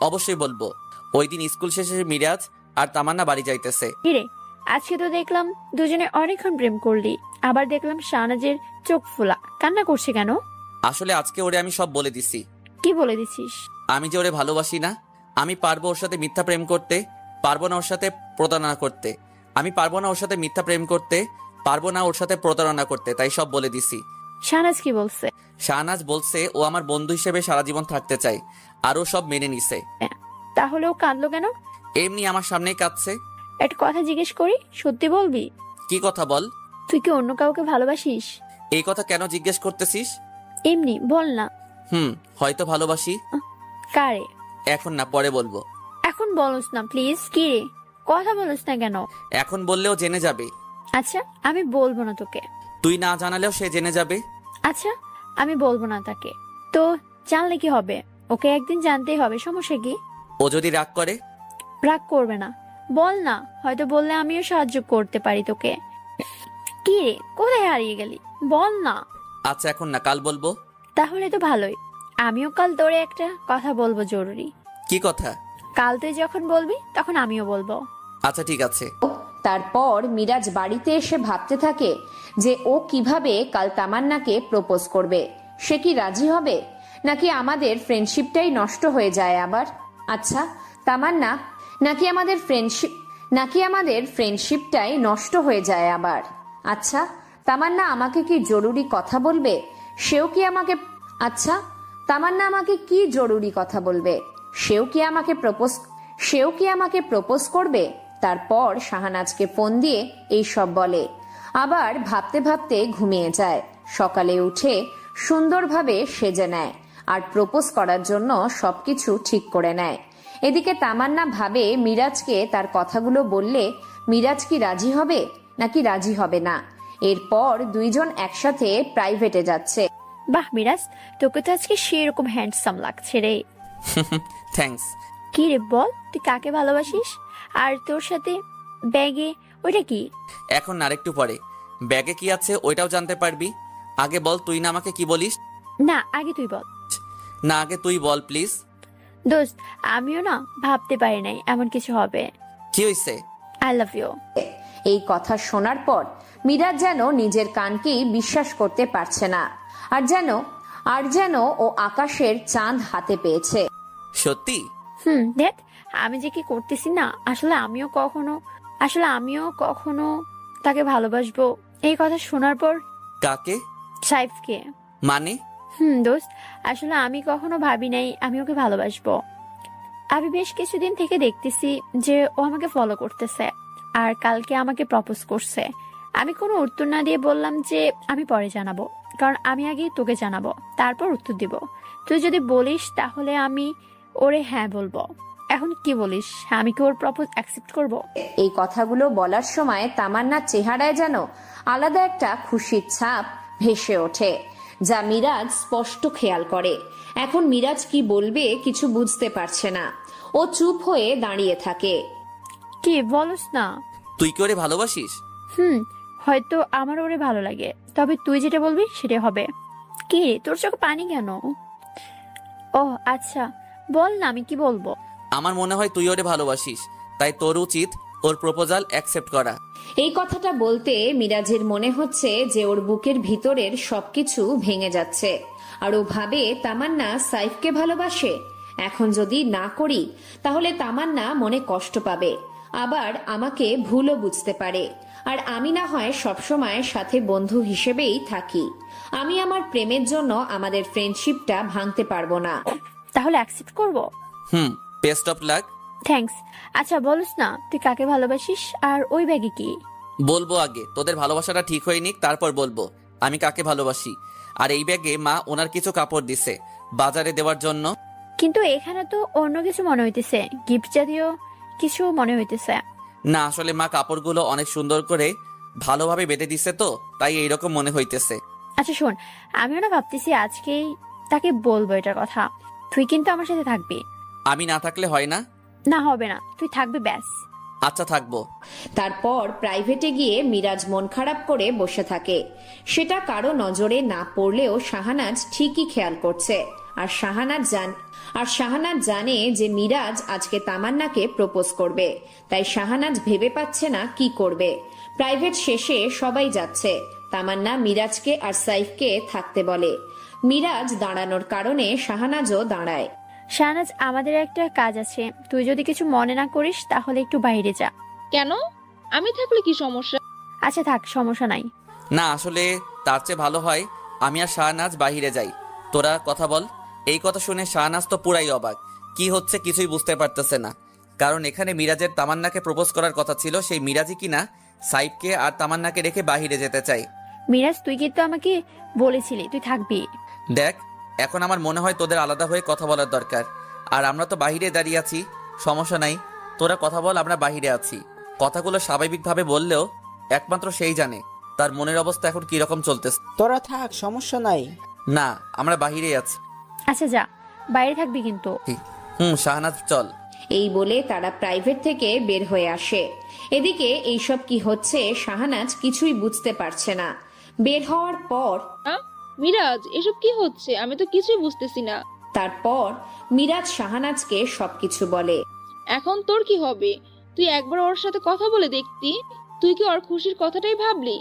অবশ্যই বলবো। ওই দিন স্কুল শেষে মিরাজ আর তামান্না বাড়ি যাইতেছে। কিরে, আজকে তো দেখলাম দুজনে অনেকক্ষণ প্রেম করলি, আবার দেখলাম শাহনাজের চোখ ফোলা, কান্না করছে কেন? আসলে আজকে ওরে আমি সব বলে দিছি। কি বলে দিছিস? আমি যে ওরে ভালোবাসি না, আমি পারবো ওর সাথে মিথ্যা প্রেম করতে, পারবো না ওর সাথে প্রতারণা করতে। আমি পারবো না ওর সাথে মিথ্যা প্রেম করতে, পারবো না ওর সাথে প্রতারণা করতে, তাই সব বলে দিছি। শাহনাজ কি বলছে? শাহনাজ বলছে ও আমার বন্ধু হিসেবে সারা জীবন থাকতে চায়, আর ও সব মেনে নিছে। তাহলে ও কাঁদলো কেন? এমনি আমার সামনেই কাঁদছে। একটা কথা জিজ্ঞেস করি, সত্যি বলবি? কি কথা বল। তুই কি অন্য কাউকে ভালোবাসিস? এই কথা কেন জিজ্ঞেস করতেছিস? এমনি বল না। হয়তো ভালোবাসি। কারে? এখন না, পরে বলবো। এখন বলস না প্লিজ। কি রে, কথা বলস না কেন? এখন বললেও জেনে যাবে। আচ্ছা, আমি বলবো না তোকে। তুই না জানালেও সে জেনে যাবে। আচ্ছা, আমি বলবো না তাকে। তো জানলে কি হবে? ওকে একদিন জানতেই হবে, সমস্যা কি? ও যদি রাগ করে? রাগ করবে না, বল না, হয়তো বললে আমিও সাহায্য করতে পারি তোকে। কি রে, কোথায় হারিয়ে গেলি? বল না। আচ্ছা এখন না, কাল বলবো। তাহলে তো ভালোই, আমিও কাল তোরে একটা কথা বলবো জরুরি। কি কথা? কাল তুই যখন বলবি তখন আমিও বলবো। আচ্ছা ঠিক আছে। তারপর মিরাজ বাড়িতে এসে ভাবতে থাকে যে ও কিভাবে কাল তামান্নাকে প্রপোজ করবে। সে কি রাজি হবে, নাকি আমাদের ফ্রেন্ডশিপটাই নষ্ট হয়ে যায় আবার? আচ্ছা তামান্না, নাকি আমাদের ফ্রেন্ডশিপটাই নষ্ট হয়ে যায় আবার? আচ্ছা তামান্না আমাকে কি জরুরি কথা বলবে? সেও কি আমাকে তামান্না আমাকে কি জরুরি কথা বলবে? সেও কি আমাকে প্রপোজ করবে? তারপর শাহনাজকে ফোন দিয়ে এই সব বলে, আবার ভাবতে ভাবতে ঘুমিয়ে যায়। সকালে উঠে সুন্দরভাবে সেজে নেয় আর প্রপোজ করার জন্য সবকিছু ঠিক করে নেয়। এদিকে তামান্না ভাবে মিরাজকে তার কথাগুলো বললে মিরাজ কি রাজি হবে নাকি রাজি হবে না। এরপর দুইজন একসাথে প্রাইভেটে যাচ্ছে। বাহ মিরাজ, তোকে তো আজকে সেরকম হ্যান্ডসাম লাগছে রে। থ্যাঙ্কস। কি রে বল, তুই কাকে ভালোবাসিস? আর তোর সাথে ব্যাগে ওইটা কি? এখন আরেকটু পরে ব্যাগে কি আছে ওইটাও জানতে পারবি। আগে বল, তুই না আমাকে কি বলিস? না, আগে তুই বল। না, আগে তুই বল প্লিজ। দোস্ত, আমিও না ভাবতে পারি নাই এমন কিছু হবে। কি হইছে? I love you. এই কথা শোনার পর মিরাজ যেন নিজের কানকেই বিশ্বাস করতে পারছে না, আর যেন ও আকাশের চাঁদ হাতে পেয়েছে। সত্যি? দেখ আমি যে কি করতেছি না, আসলে আমিও কখনো তাকে ভালোবাসবো এই কথা শোনার পর। কাকে? সাইফকে। মানে? দোস্ত, আসলে আমি কখনো ভাবি নাই আমি ওকে ভালোবাসবো। আমি বেশ কিছুদিন থেকে দেখতেছি যে ও আমাকে ফলো করতেছে আর কালকে আমাকে প্রপোজ করছে। আমি কোনো উত্তর না দিয়ে বললাম যে আমি পরে জানাবো, কারণ আমি আগে তোকে জানাবো, তারপর উত্তর দিব। তুই যদি বলিস তাহলে আমি ওরে হ্যাঁ বলবো। এখন কি বলিস, আমি কি ওর প্রপোজ অ্যাকসেপ্ট করব? এই কথাগুলো বলার সময় তামান্নার চেহারায় যেন আলাদা একটা খুশির ছাপ ভেসে ওঠে, যা মিরাজ স্পষ্ট খেয়াল করে। এখন মিরাজ কি বলবে কিছু বুঝতে পারছে না। ও চুপ হয়ে দাঁড়িয়ে থাকে। কি বলস না? তুই কি ওরে ভালোবাসিস? হয়তো আমার ওরে ভালো লাগে, তবে তুই যেটা বলবি সেটা হবে। কি তোর চোখে পানি কেন? ও আচ্ছা, বল না, আমি কি বলবো? আমার মনে হয় তুই ওরে ভালোবাসিস, তাই তোর উচিত ওর প্রপোজাল অ্যাকসেপ্ট করা। এই কথাটা বলতে মিরাজের মনে হচ্ছে যে ওর বুকের ভিতরের সবকিছু ভেঙে যাচ্ছে। আর ও ভাবে তামান্না সাইফকে ভালোবাসে। এখন যদি না করি তাহলে তামান্না মনে কষ্ট পাবে, আবার আমাকে ভুলও বুঝতে পারে। আর আমি না হয় সবসময় সাথে বন্ধু হিসেবেই থাকি। আমি আমার প্রেমের জন্য আমাদের ফ্রেন্ডশিপটা ভাঙতে পারবো না। তাহলে অ্যাকসেপ্ট করব। Best of luck. থ্যাঙ্কস। আচ্ছা বলিস না, তুই কাকে ভালোবাসিস আর ওই ব্যাগে কি? বলবো আগে, তোদের ভালোবাসাটা ঠিক হয়ে নিক, তারপর বলবো আমি কাকে ভালোবাসি। আর এই ব্যাগে মা ওনার কিছু কাপড় দিছে বাজারে দেওয়ার জন্য। কিন্তু এখানে তো অন্য কিছু মনে হইতেছে, গিফট জাতীয় কিছু মনে হইতেছে। না, আসলে মা কাপড়গুলো অনেক সুন্দর করে ভালোভাবে বেঁধে দিছে, তো তাই এইরকম মনে হইতেছে। আচ্ছা শোন, আমিও না ভাবতেছি আজকেই তাকে বলবো এটার কথা। তুই কিন্তু আমার সাথে থাকবি। আমি না থাকলে হয় না? না হবে না, তুই থাকবি ব্যাস। আচ্ছা থাকবো। তারপর প্রাইভেটে গিয়ে মিরাজ মন খারাপ করে বসে থাকে। সেটা কারো নজরে না পড়লেও শাহানাজ ঠিকই খেয়াল করছে। আর শাহানাজ জানে যে মিরাজ আজকে তামান্নাকে প্রপোজ করবে, তাই শাহানাজ ভেবে পাচ্ছে না কি করবে। প্রাইভেট শেষে সবাই যাচ্ছে। তামান্না মিরাজকে আর সাইফকে থাকতে বলে। মিরাজ দাঁড়ানোর কারণে শাহানাজও দাঁড়ায়। শাহনাজ, আমাদের একটা কাজ আছে, তুই যদি কিছু মনে না করিস তাহলে একটু বাইরে যা। কেন? আমি থাকলে কি সমস্যা? আচ্ছা থাক, সমস্যা নাই। না আসলে তার চেয়ে ভালো হয় আমি আর শাহনাজ বাহিরে যাই, তোরা কথা বল। এই কথা শুনে শাহনাজ তো পুরাই অবাক, কি হচ্ছে কিছুই বুঝতে পারতেছে না। কারণ এখানে মিরাজের তামান্নাকে প্রপোজ করার কথা ছিল, সেই মিরাজই কিনা সাইফকে আর তামান্নাকে রেখে বাহিরে যেতে চাই। মিরাজ, তুই কিন্তু আমাকে বলেছিলি তুই থাকবি। দেখ, এখন আমার মনে হয় তোদের আলাদা হয়ে কথা বলার দরকার। আর আমরা তো বাহিরে দাঁড়িয়ে আছি, সমস্যা নাই, তোরা কথা বল, আমরা বাহিরে আছি। কথাগুলো স্বাভাবিকভাবে বললেও একমাত্র সেই জানে তার মনের অবস্থা এখন কিরকম চলতেছে। তোরা থাক, সমস্যা নাই। না, আমরা বাহিরেই আছি। আচ্ছা যা, বাইরে থাকবি কিন্তু। শাহনাজ চল। এই বলে তারা প্রাইভেট থেকে বের হয়ে আসে। এদিকে এইসব কি হচ্ছে শাহানাজ কিছুই বুঝতে পারছে না। বের হওয়ার পর মিরাজ, এসব কি হচ্ছে? আমি তো কিছুই বুঝতেছি না। তারপর মিরাজ শাহানাজকে সবকিছু বলে। এখন তোর কি হবে? তুই একবার ওর সাথে কথা বলে দেখতি। তুই কি ওর খুশির কথাটাই ভাবলি?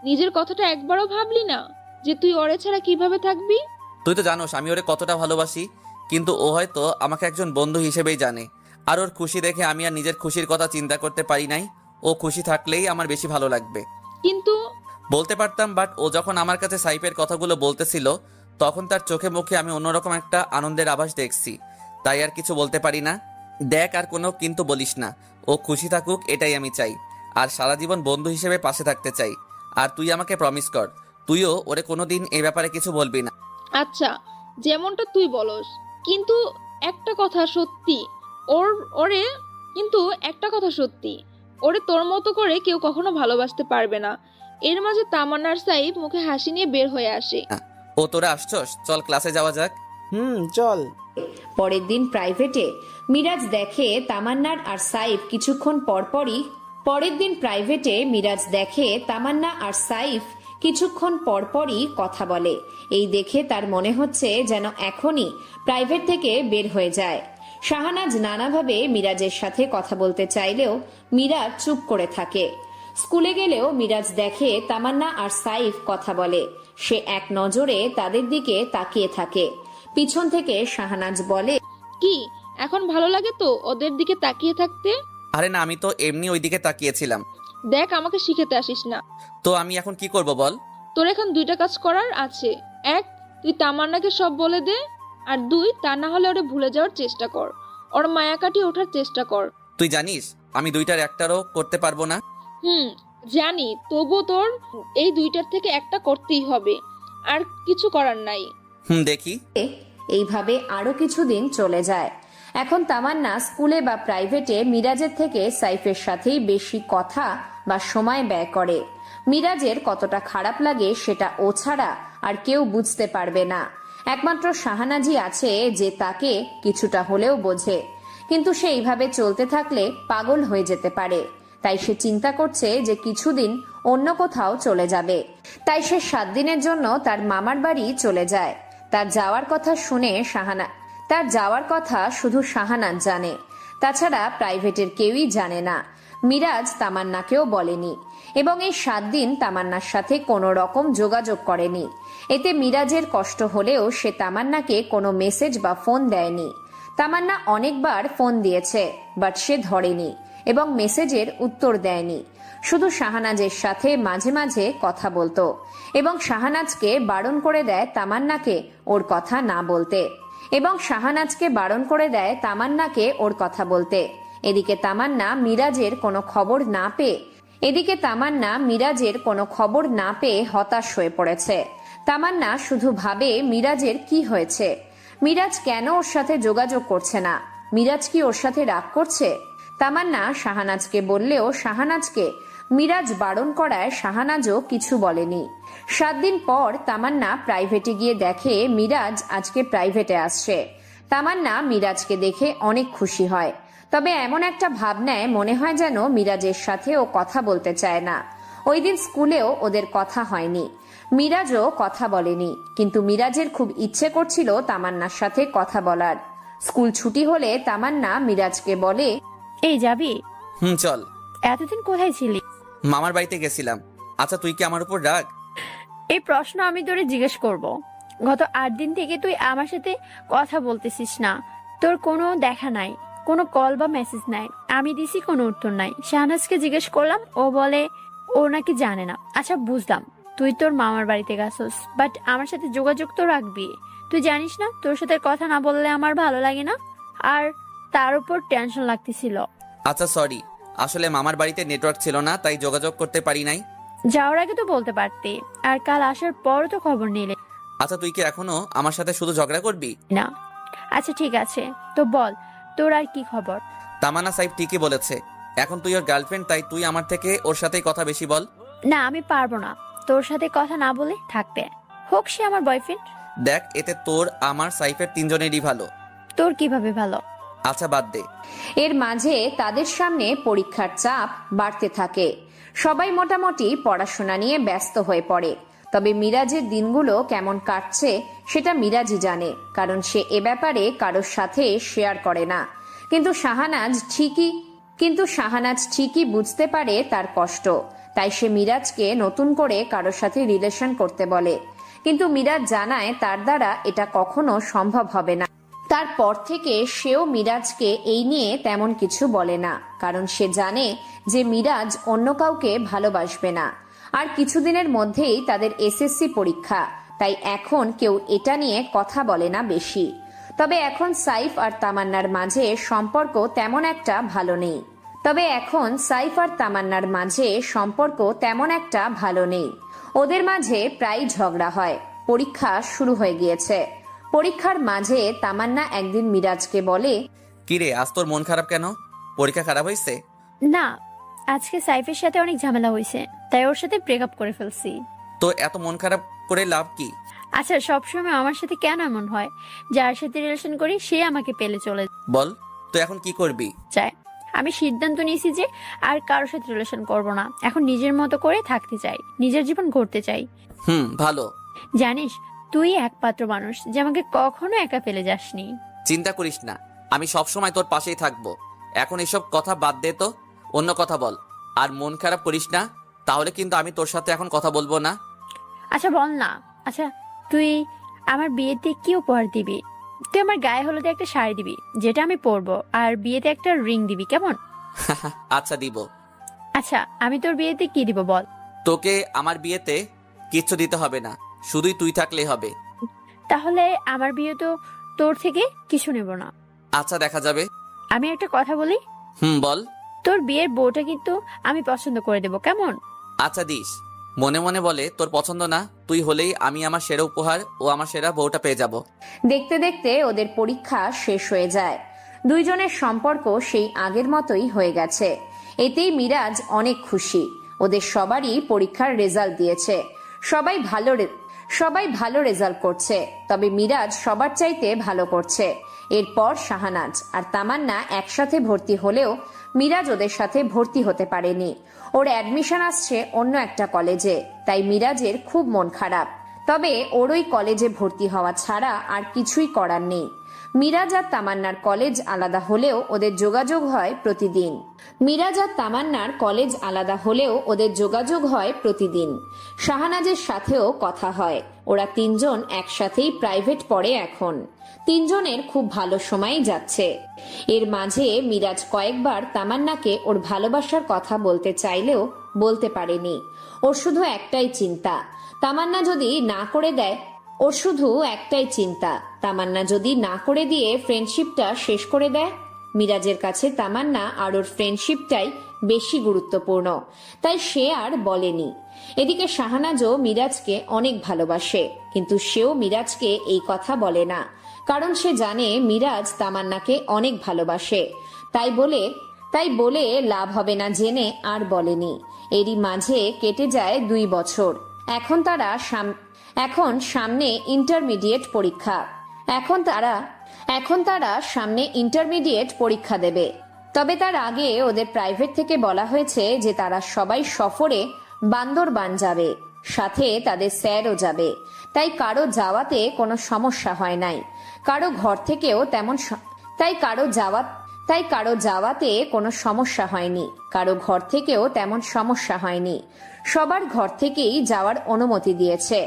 নিজের কথাটা একবারও ভাবলি না যে তুই ওরে ছাড়া কিভাবে থাকবি? তুই তো জানোস আমি ওরে কতটা ভালোবাসি, কিন্তু ও হয়তো আমাকে একজন বন্ধু হিসেবেই জানে। আর ওর খুশি দেখে আমি আর নিজের খুশির কথা চিন্তা করতে পারি নাই। ও খুশি থাকলেই আমার বেশি ভালো লাগবে। কিন্তু বলতে পারতাম, বাট ও যখন আমার কাছে সাইফের কথাগুলো বলতেছিল তখন তার চোখে মুখে আমি অন্যরকম একটা আনন্দের আভাস দেখছি, তাই আর কিছু বলতে পারি না। দেখ, আর কোনো কিন্তু বলিস না, ও খুশি থাকুক এটাই আমি চাই। আর সারা জীবন বন্ধু হিসেবে পাশে থাকতে চাই। আর তুই আমাকে প্রমিস কর, তুইও ওরে কোনোদিন এই ব্যাপারে কিছু বলবি না। আচ্ছা, যেমনটা তুই বলস, কিন্তু একটা কথা সত্যি, ওরে তোর মতো করে কেউ কখনো ভালোবাসতে পারবে না। এর মাঝে তামান্নার সাইফ মুখে হাসি নিয়ে বের হয়ে আসে। ও তোরা আসছস, চল ক্লাসে যাওয়া যাক। চল। পরের দিন প্রাইভেটে মিরাজ দেখে তামান্নার আর সাইফ কিছুক্ষণ পরপরই কথা বলে। এই দেখে তার মনে হচ্ছে যেন এখনই প্রাইভেট থেকে বের হয়ে যায়। শাহানাজ নানাভাবে মিরাজের সাথে কথা বলতে চাইলেও মিরাজ চুপ করে থাকে। স্কুলে গেলেও মিরাজ দেখে তামান্না আর সাইফ কথা বলে। সে এক নজরে তাদের দিকে তাকিয়ে থাকে। পিছন থেকে শাহানাজ বলে, কি এখন ভালো লাগে তো ওদের দিকে তাকিয়ে থাকতে? আরে না, আমি তো এমনি ওই দিকে তাকিয়েছিলাম। দেখ, আমাকে শিখাতে আসিস না। তো আমি এখন কি করব বল? তোর এখন দুইটা কাজ করার আছে। এক, তুই তামান্নাকে সব বলে দে। আর দুই, তা না হলে ওরে ভুলে যাওয়ার চেষ্টা কর, ওর মায়া কাটিয়ে ওঠার চেষ্টা কর। তুই জানিস আমি দুইটার একটারও করতে পারবো না। জানি, তবু তোর এই দুইটার থেকে একটা করতেই হবে, আর কিছু করার নাই। দেখি। এইভাবে আরো কিছুদিন চলে যায়। এখন তামান্না স্কুলে বা প্রাইভেটে মিরাজের থেকে সাইফের সাথেই বেশি কথা বা সময় ব্যয় করে। মিরাজের কতটা খারাপ লাগে সেটা ও ছাড়া আর কেউ বুঝতে পারবে না। একমাত্র শাহানাজই আছে যে তাকে কিছুটা হলেও বোঝে, কিন্তু সে এইভাবে চলতে থাকলে পাগল হয়ে যেতে পারে। তাই সে চিন্তা করছে যে কিছুদিন অন্য কোথাও চলে যাবে। তাই সে 7 দিনের জন্য তার মামার বাড়ি চলে যায়। তার যাওয়ার কথা শুধু শাহানাজ জানে, তাছাড়া প্রাইভেটের কেউই জানে না। মিরাজ তামান্নাকেও বলেনি এবং এই 7 দিন তামান্নার সাথে কোনো রকম যোগাযোগ করেনি। এতে মিরাজের কষ্ট হলেও সে তামান্নাকে কোনো মেসেজ বা ফোন দেয়নি। তামান্না অনেকবার ফোন দিয়েছে, বাট সে ধরেনি এবং মেসেজের উত্তর দেয়নি। শুধু শাহানাজের সাথে মাঝে মাঝে কথা বলতো এবং শাহানাজকে বারণ করে দেয় তামান্নাকে ওর কথা না বলতে। এদিকে তামান্না মিরাজের কোনো খবর না পেয়ে হতাশ হয়ে পড়েছে। তামান্না শুধু ভাবে মিরাজের কি হয়েছে, মিরাজ কেন ওর সাথে যোগাযোগ করছে না, মিরাজ কি ওর সাথে রাগ করছে। তামান্না শাহানাজকে বললেও শাহানাজকে মিরাজ বারণ করায় শাহানাজও কিছু বলেনি। 7 দিন পর তামান্না প্রাইভেটে গিয়ে দেখে মিরাজ আজকে প্রাইভেটে আসছে। তামান্না মিরাজকে দেখে অনেক খুশি হয়। তবে এমন একটা ভাব নেয় মনে হয় যেন মিরাজের সাথে ও কথা বলতে চায় না। ওই দিন স্কুলেও ওদের কথা হয়নি, মিরাজও কথা বলেনি, কিন্তু মিরাজের খুব ইচ্ছে করছিল তামান্নার সাথে কথা বলার। স্কুল ছুটি হলে তামান্না মিরাজকে বলে, এই যাবি? চল। এতদিন কোথায় ছিলি? মামার বাড়িতে গেছিলাম। আচ্ছা তুই কি আমার উপর রাগ? এই প্রশ্ন আমি তোরে জিজ্ঞেস করব। গত 8 দিন থেকে তুই আমার সাথে কথা বলতেছিস না, তোর কোনো দেখা নাই, কোনো কল বা মেসেজ নাই, আমি দিছি কোনো উত্তর নাই। শাহনাজকে জিজ্ঞেস করলাম, ও বলে ও নাকি জানে না। আচ্ছা বুঝলাম তুই তোর মামার বাড়িতে গেছস, বাট আমার সাথে যোগাযোগ তো রাখবি। তুই জানিস না তোর সাথে কথা না বললে আমার ভালো লাগে না, আর তার উপর টেনশন লাগতেছিল। আচ্ছা সরি, আসলে মামার বাড়িতে নেটওয়ার্ক ছিল না, তাই যোগাযোগ করতে পারি নাই। যাওয়ার আগে তো বলতে পারতি, আর কাল আসার পর তো খবর নিলে আচ্ছা তুই কি এখনো আমার সাথে শুধু ঝগড়া করবি? না। আচ্ছা ঠিক আছে, তো বল তোর আর কি খবর? তামান্না সাহেব ঠিকই বলেছে, এখন তুই ওর গার্লফ্রেন্ড, তাই তুই আমার থেকে ওর সাথেই কথা বেশি বল। না আমি পারবো না তোর সাথে কথা না বলে থাকতে, হোক সে আমার বয়ফ্রেন্ড। দেখ এতে তোর আমার সাইফের তিনজনেরই ভালো। তোর কিভাবে ভালো? আচ্ছা বাদ দে। এর মাঝে তাদের সামনে পরীক্ষার চাপ বাড়তে থাকে। সবাই মোটামুটি পড়াশোনা নিয়ে ব্যস্ত হয়ে পড়ে। তবে মিরাজের দিনগুলো কেমন কাটছে সেটা মিরাজই জানে, কারণ সে এ ব্যাপারে কারোর সাথে শেয়ার করে না। কিন্তু শাহানাজ ঠিকই বুঝতে পারে তার কষ্ট, তাই সে মিরাজকে নতুন করে কারোর সাথে রিলেশন করতে বলে। কিন্তু মিরাজ জানায় তার দ্বারা এটা কখনো সম্ভব হবে না। তারপর থেকে সেও মিরাজকে এই নিয়ে তেমন কিছু বলে না, কারণ সে জানে যে মিরাজ অন্য কাউকে ভালোবাসবে না। আর কিছুদিনের মধ্যেই তাদের এসএসসি পরীক্ষা, তাই এখন কেউ এটা নিয়ে কথা বলে না বেশি। তবে এখন সাইফ আর তামান্নার মাঝে সম্পর্ক তেমন একটা ভালো নেই। ওদের মাঝে প্রায় ঝগড়া হয়। পরীক্ষা শুরু হয়ে গিয়েছে। পরীক্ষার মাঝে তামান্না একদিন মিরাজকে বলে, কিরে আজ তোর মন খারাপ কেন? পরীক্ষা খারাপ হয়েছে? না, আজকে সাইফের সাথে অনেক ঝামেলা হয়েছে, তাই ওর সাথে ব্রেকআপ করে ফেলছি। তো এত মন খারাপ করে লাভ কি? আচ্ছা সবসময় আমার সাথে কেন এমন হয়? যার সাথে রিলেশন করি সে আমাকে পেলে চলে বল তো এখন কি করবি? যায়। আমি সিদ্ধান্ত নিয়েছি যে আর কারোর সাথে রিলেশন করব না। এখন নিজের মতো করে থাকতে চাই, নিজের জীবন গড়তে চাই। ভালো। জানিস তুই একমাত্র মানুষ যে আমাকে কখনো একা ফেলে যাসনি। চিন্তা করিস না, আমি সব সময় তোর পাশেই থাকবো। এখন এসব কথা বাদ দে তো, অন্য কথা বল। আর মন খারাপ করিস না, তাহলে কিন্তু আমি তোর সাথে এখন কথা বলবো না। আচ্ছা বল না। আচ্ছা তুই আমার বিয়েতে কি উপহার দিবি? তুই আমার গায়ে হলুদে একটা শাড়ি দিবি যেটা আমি পরবো, আর বিয়েতে একটা রিং দিবি, কেমন? আচ্ছা দিব। আচ্ছা আমি তোর বিয়েতে কি দিব বল? তোকে আমার বিয়েতে কিচ্ছু দিতে হবে না, শুধুই তুই থাকলেই হবে। তাহলে আমার বিয়ে তো তোর থেকে কিছু নেব না। আচ্ছা দেখা যাবে। আমি একটা কথা বলি। বল। তোর বিয়ের বউটা কিন্তু আমি পছন্দ করে দেব, কেমন? আচ্ছা দিস। মনে মনে বলে তোর পছন্দ না, তুই হলেই আমি আমার সেরা উপহার ও আমার সেরা বউটা পেয়ে যাব। দেখতে দেখতে ওদের পরীক্ষা শেষ হয়ে যায়। দুইজনের সম্পর্ক সেই আগের মতোই হয়ে গেছে। এতেই মিরাজ অনেক খুশি। ওদের সবারই পরীক্ষার রেজাল্ট দিয়েছে। সবাই ভালো রেজাল্ট করছে, তবে মিরাজ সবার চাইতে ভালো করছে। এরপর শাহানাজ আর তামান্না একসাথে ভর্তি হলেও মিরাজ ওদের সাথে ভর্তি হতে পারেনি। ওর অ্যাডমিশন আসছে অন্য একটা কলেজে, তাই মিরাজের খুব মন খারাপ। তবে ওর ওই কলেজে ভর্তি হওয়া ছাড়া আর কিছুই করার নেই। মিরাজ আর তামান্নার কলেজ আলাদা হলেও ওদের যোগাযোগ হয় প্রতিদিন। শাহানাজের সাথেও কথা হয়। ওরা তিনজন একসাথেই প্রাইভেট পড়ে এখন। তিনজনের খুব ভালো সময় যাচ্ছে। এর মাঝে মিরাজ কয়েকবার তামান্নাকে ওর ভালোবাসার কথা বলতে চাইলেও বলতে পারেনি। ওর শুধু একটাই চিন্তা, তামান্না যদি না করে দিয়ে ফ্রেন্ডশিপটা শেষ করে দেয়। মিরাজের কাছে তামান্না আর ওর ফ্রেন্ডশিপটাই বেশি গুরুত্বপূর্ণ, তাই সে আর বলেনি। এদিকে শাহানাজও মিরাজকে অনেক ভালোবাসে, কিন্তু সেও মিরাজকে এই কথা বলে না, কারণ সে জানে মিরাজ তামান্নাকে অনেক ভালোবাসে। তাই বলে লাভ হবে না জেনে আর বলেনি। এরই মাঝে কেটে যায় 2 বছর। এখন সামনে ইন্টারমিডিয়েট পরীক্ষা দেবে। তবে তার আগে ওদের প্রাইভেট থেকে বলা হয়েছে যে তারা সবাই সফরে বান্দরবান যাবে, সাথে তাদের স্যারও যাবে। তাই কারো যাওয়াতে কোনো সমস্যা হয় নাই। কারো ঘর থেকেও তেমন তাই কারো যাওয়াতে কোনো সমস্যা হয়নি। কারো ঘর থেকেও তেমন সমস্যা হয়নি। সবার ঘর থেকেই যাওয়ার অনুমতি দিয়েছে।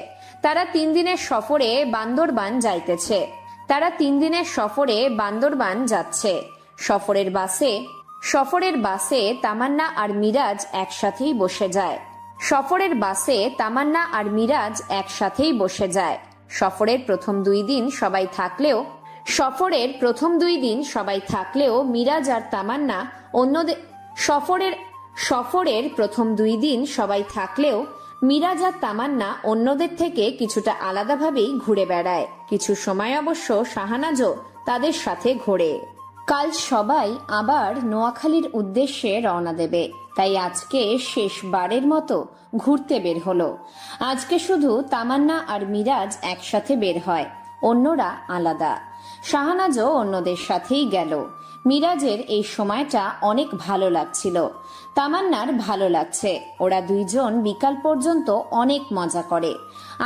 তারা 3 দিনের সফরে বান্দরবান যাইতেছে। তারা 3 দিনের সফরে বান্দরবান যাচ্ছে। সফরের বাসে তামান্না আর মিরাজ একসাথেই বসে যায়। সফরের প্রথম 2 দিন সবাই থাকলেও মিরাজ আর তামান্না অন্যদের থেকে কিছুটা আলাদাভাবেই ঘুরে বেড়ায়। কিছু সময় অবশ্য শাহানাজও তাদের সাথে ঘোরে। কাল সবাই আবার নোয়াখালীর উদ্দেশ্যে রওনা দেবে, তাই আজকে শেষবারের মতো ঘুরতে বের হলো। আজকে শুধু তামান্না আর মিরাজ একসাথে বের হয়, অন্যরা আলাদা। শাহানাজও অন্যদের সাথেই গেল। মিরাজের এই সময়টা অনেক ভালো লাগছিল, তামান্নার ভালো লাগছে। ওরা দুইজন বিকাল পর্যন্ত অনেক মজা করে।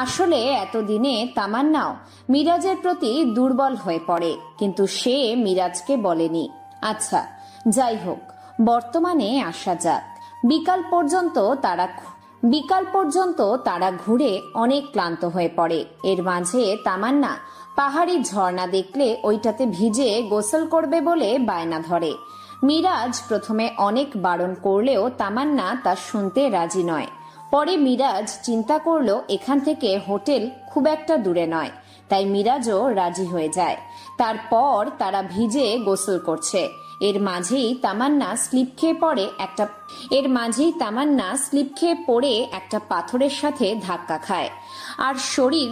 আসলে এতদিনে তামান্নাও মিরাজের প্রতি দুর্বল হয়ে পড়ে, কিন্তু সে মিরাজকে বলেনি। আচ্ছা যাই হোক, বর্তমানে আসা যাক। বিকাল পর্যন্ত তারা ঘুরে অনেক ক্লান্ত হয়ে পড়ে। এর মাঝে তামান্না পাহাড়ি ঝর্ণা দেখলে ওইটাতে ভিজে গোসল করবে বলে বায়না ধরে। মিরাজ প্রথমে অনেক বারণ করলেও তামান্না তা শুনতে রাজি নয়। পরে মিরাজ চিন্তা করলো এখান থেকে হোটেল খুব একটা দূরে নয়, তাই মিরাজও রাজি হয়ে যায়। তারপর তারা ভিজে গোসল করছে। এর মাঝেই তামান্না স্লিপ খেয়ে পড়ে একটা পাথরের সাথে ধাক্কা খায় আর শরীর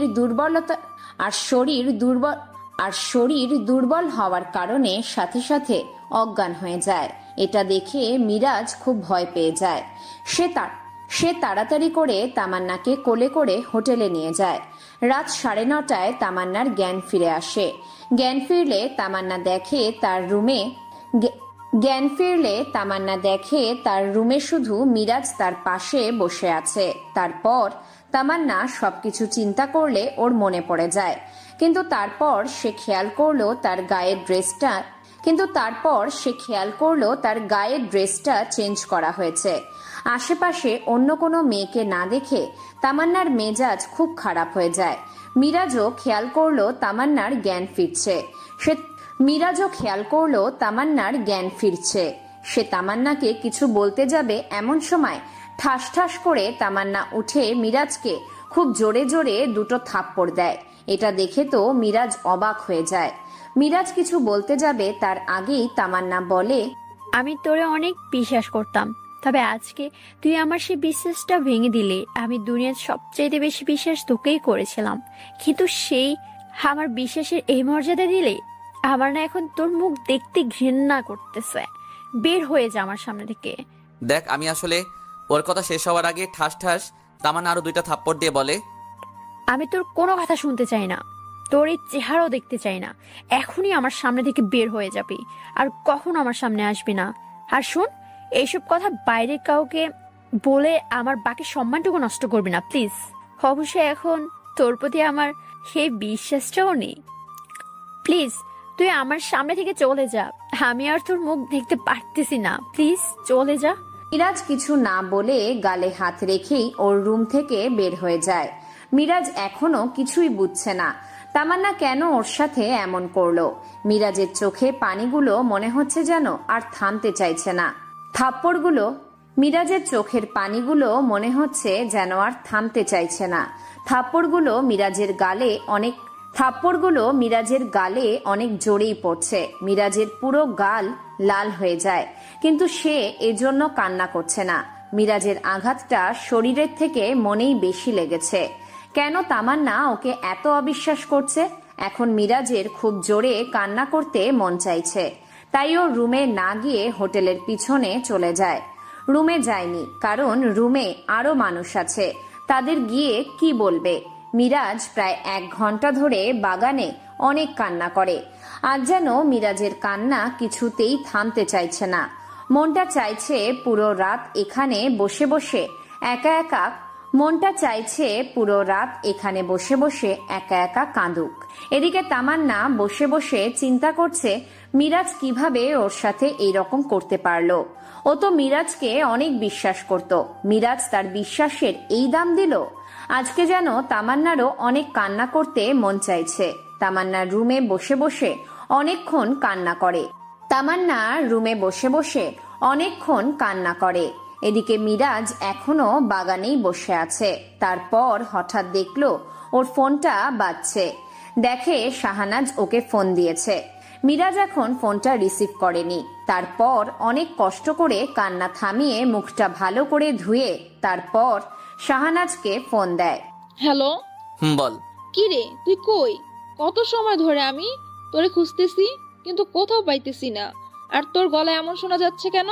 দুর্বল হওয়ার কারণে সাথে সাথে অজ্ঞান হয়ে যায়। এটা দেখে মিরাজ খুব ভয় পেয়ে যায়। সে তাড়াতাড়ি করে তামান্নাকে কোলে করে হোটেলে নিয়ে যায়। রাত 9:30টায় তামান্নার জ্ঞান ফিরে আসে। জ্ঞান ফিরলে তামান্না দেখে তার রুমে শুধু মিরাজ তার পাশে বসে আছে। তারপর তামান্না সবকিছু চিন্তা করলে ওর মনে পড়ে যায়, কিন্তু তারপর সে খেয়াল করলো তার গায়ের ড্রেসটা চেঞ্জ করা হয়েছে। আশেপাশে অন্য কোনো মেয়েকে না দেখে তামান্নার মেজাজ খুব খারাপ হয়ে যায়। মিরাজও খেয়াল করলো তামান্নার জ্ঞান ফিরছে। সে তামান্নাকে কিছু বলতে যাবে, এমন সময় ঠাস ঠাস করে তামান্না উঠে মিরাজকে খুব জোরে জোরে 2টো থাপ্পড় দেয়। এটা দেখে তো মিরাজ অবাক হয়ে যায়। মিরাজ কিছু বলতে যাবে তার আগেই তামান্না বলে, আমি তোরে অনেক বিশ্বাস করতাম, তবে আজকে তুই আমার সেই বিশ্বাসটা ভেঙে দিলে। আমি দুনিয়ার সবচেয়ে বেশি বিশ্বাস তোকেই করেছিলাম, কিন্তু সেই আমার বিশ্বাসের এই মর্যাদা দিলে আমার না এখন তোর মুখ দেখতে ঘৃণা করতেছে। বের হয়ে যা আমার সামনে থেকে। দেখ, আমি আসলে ওর কথা শেষ হওয়ার আগে ঠাস ঠাস তামান্না আরো 2টা থাপ্পড় দিয়ে বলে, আমি তোর কোনো কথা শুনতে চাই না, তোর এই চেহারাও দেখতে চাই না। এখনই আমার সামনে থেকে বের হয়ে যাবি, আর কখনো আমার সামনে আসবি না। আর শোন, এইসব কথা বাইরে কাউকে বলে আমার বাকি সম্মানটুকু নষ্ট করবি না প্লিজ। অবশ্যই এখন তোর প্রতি আমার সেই বিশ্বাসটাও নেই। প্লিজ তুই আমার সামনে থেকে চলে যা, আমি আর তোর মুখ দেখতে পারতেছি না, প্লিজ চলে যা। মিরাজ কিছু না বলে গালে হাত রেখেই ওর রুম থেকে বের হয়ে যায়। মিরাজ এখনো কিছুই বুঝছে না তামান্না কেন ওর সাথে এমন করলো। মিরাজের চোখে পানিগুলো মনে হচ্ছে যেন আর থামতে চাইছে না। থাপ্পড়গুলো মিরাজের গালে অনেক জোরেই পড়ছে। মিরাজের পুরো গাল লাল হয়ে যায়, কিন্তু সে এজন্য কান্না করছে না। মিরাজের আঘাতটা শরীরের থেকে মনেই বেশি লেগেছে। কেন তামান্না ওকে এত অবিশ্বাস করছে? এখন মিরাজের খুব জোরে কান্না করতে মন চাইছে, তাই ও রুমে না গিয়ে হোটেলের পিছনে চলে যায়। রুমে যায়নি, কারণ রুমে আরো মানুষ আছে, তাদের গিয়ে কি বলবে। মিরাজ প্রায় 1 ঘন্টা ধরে বাগানে অনেক কান্না করে। আজ যেন মিরাজের কান্না কিছুতেই থামতে চাইছে না। মনটা চাইছে পুরো রাত এখানে বসে বসে একা একা কাঁদুক। এদিকে তামান্না বসে বসে চিন্তা করছে মিরাজ কিভাবে ওর সাথে এইরকম করতে পারলো। ও তো মিরাজকে অনেক বিশ্বাস করত, মিরাজ তার বিশ্বাসের এই দাম দিল। আজকে যেন তামান্নারও অনেক কান্না করতে মন চাইছে। তামান্নার রুমে বসে বসে অনেকক্ষণ কান্না করে। এদিকে মিরাজ এখনো বাগানেই বসে আছে। তারপর হঠাৎ দেখলো ওর ফোনটা বাজছে। দেখে শাহানাজ ওকে ফোন দিয়েছে। মিরাজ এখন ফোনটা রিসিভ করেনি। তারপর অনেক কষ্ট করে কান্না থামিয়ে মুখটা ভালো করে ধুয়ে তারপর শাহানাজকে ফোন দেয়। হ্যালো, বল। কি রে, তুই কই? কত সময় ধরে আমি তোরে খুঁজতেছি, কিন্তু কোথাও পাইতেছি না। আর তোর গলায় এমন শোনা যাচ্ছে কেন?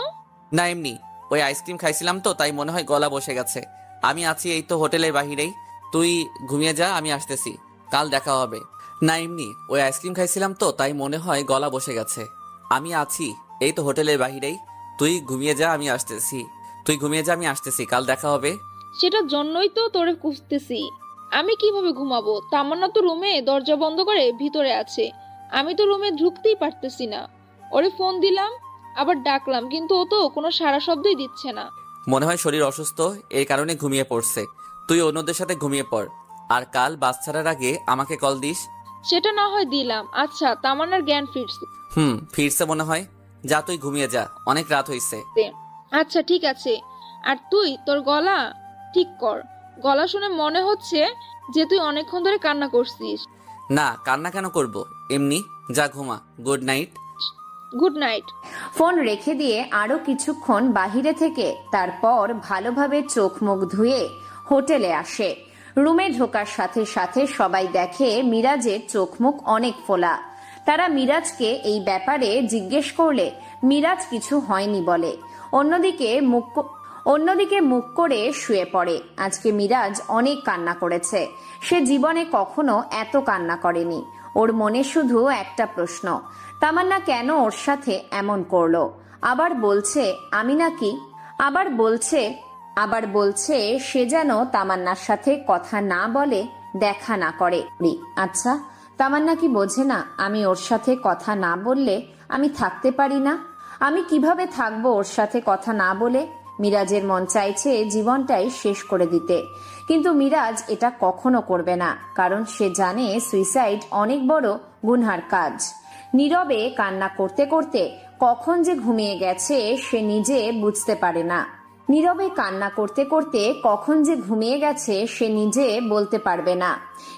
না এমনি, ওই আইসক্রিম খাইছিলাম তো, তাই মনে হয় গলা বসে গেছে। আমি আছি এই তো হোটেলের বাহিরেই, তুই ঘুমিয়ে যা, আমি আসতেছি, কাল দেখা হবে। না এমনি, ওই আইসক্রিম খাইছিলাম তো, তাই মনে হয় গলা বসে গেছে। আমি আছি এই তো হোটেলের বাহিরেই, তুই ঘুমিয়ে যা, আমি আসতেছি, কাল দেখা হবে। সেটার জন্যই তো তোরে খুঁজতেছি। আমি কিভাবে ঘুমাবো? তামান্না তো রুমে দরজা বন্ধ করে ভিতরে আছে, আমি তো রুমে ঢুকতেই পারতেছি না। ওরে ফোন দিলাম, আবার ডাকলাম, কিন্তু ও তো কোনো সাড়া শব্দই দিচ্ছে না। মনে হয় শরীর অসুস্থ, এই কারণে ঘুমিয়ে পড়ছে। তুই অন্যদের সাথে ঘুমিয়ে পড়, আর কাল বাস ছাড়ার আগে আমাকে কল দিস। সেটা না হয় দিলাম। আচ্ছা, তামান্নার জ্ঞান ফিরছে? ফিরছে মনে হয়। যা তুই ঘুমিয়ে যা, অনেক রাত হয়েছে। আচ্ছা ঠিক আছে। আর তুই তোর গলা ঠিক কর। গলা শুনে মনে হচ্ছে যে তুই অনেকক্ষণ ধরে কান্না করছিস। না, কান্না কেন করব, এমনি। যা ঘুমা, good night. Good night. Phone রেখে দিয়ে আরো কিছুক্ষণ বাহিরে থেকে তারপর ভালোভাবে চোখ মুখ ধুয়ে হোটেলে আসে। রুমে ঢোকার সাথে সাথে সবাই দেখে মিরাজের চোখ মুখ অনেক ফোলা। তারা মিরাজকে এই ব্যাপারে জিজ্ঞেস করলে মিরাজ কিছু হয়নি বলে। অন্যদিকে মুখ করে শুয়ে পড়ে। আজকে মিরাজ অনেক কান্না করেছে। সে জীবনে কখনো এত কান্না করেনি। ওর মনে শুধু একটা প্রশ্ন, তামান্না কেন ওর সাথে এমন করলো? আবার বলছে সে যেন তামান্নার সাথে কথা না বলে, দেখা না করে। আচ্ছা, তামান্না কি বোঝে না আমি ওর সাথে কথা না বললে আমি থাকতে পারি না? আমি কিভাবে থাকবো ওর সাথে কথা না বলে? মিরাজের মন চাইছে জীবনটাই শেষ করে দিতে, কিন্তু মিরাজ এটা কখনো করবে না, কারণ সে জানে সুইসাইড অনেক বড় গুনহার কাজ। নীরবে কান্না করতে করতে কখন যে ঘুমিয়ে গেছে সে নিজে বুঝতে পারে না। বলতে পারবে না।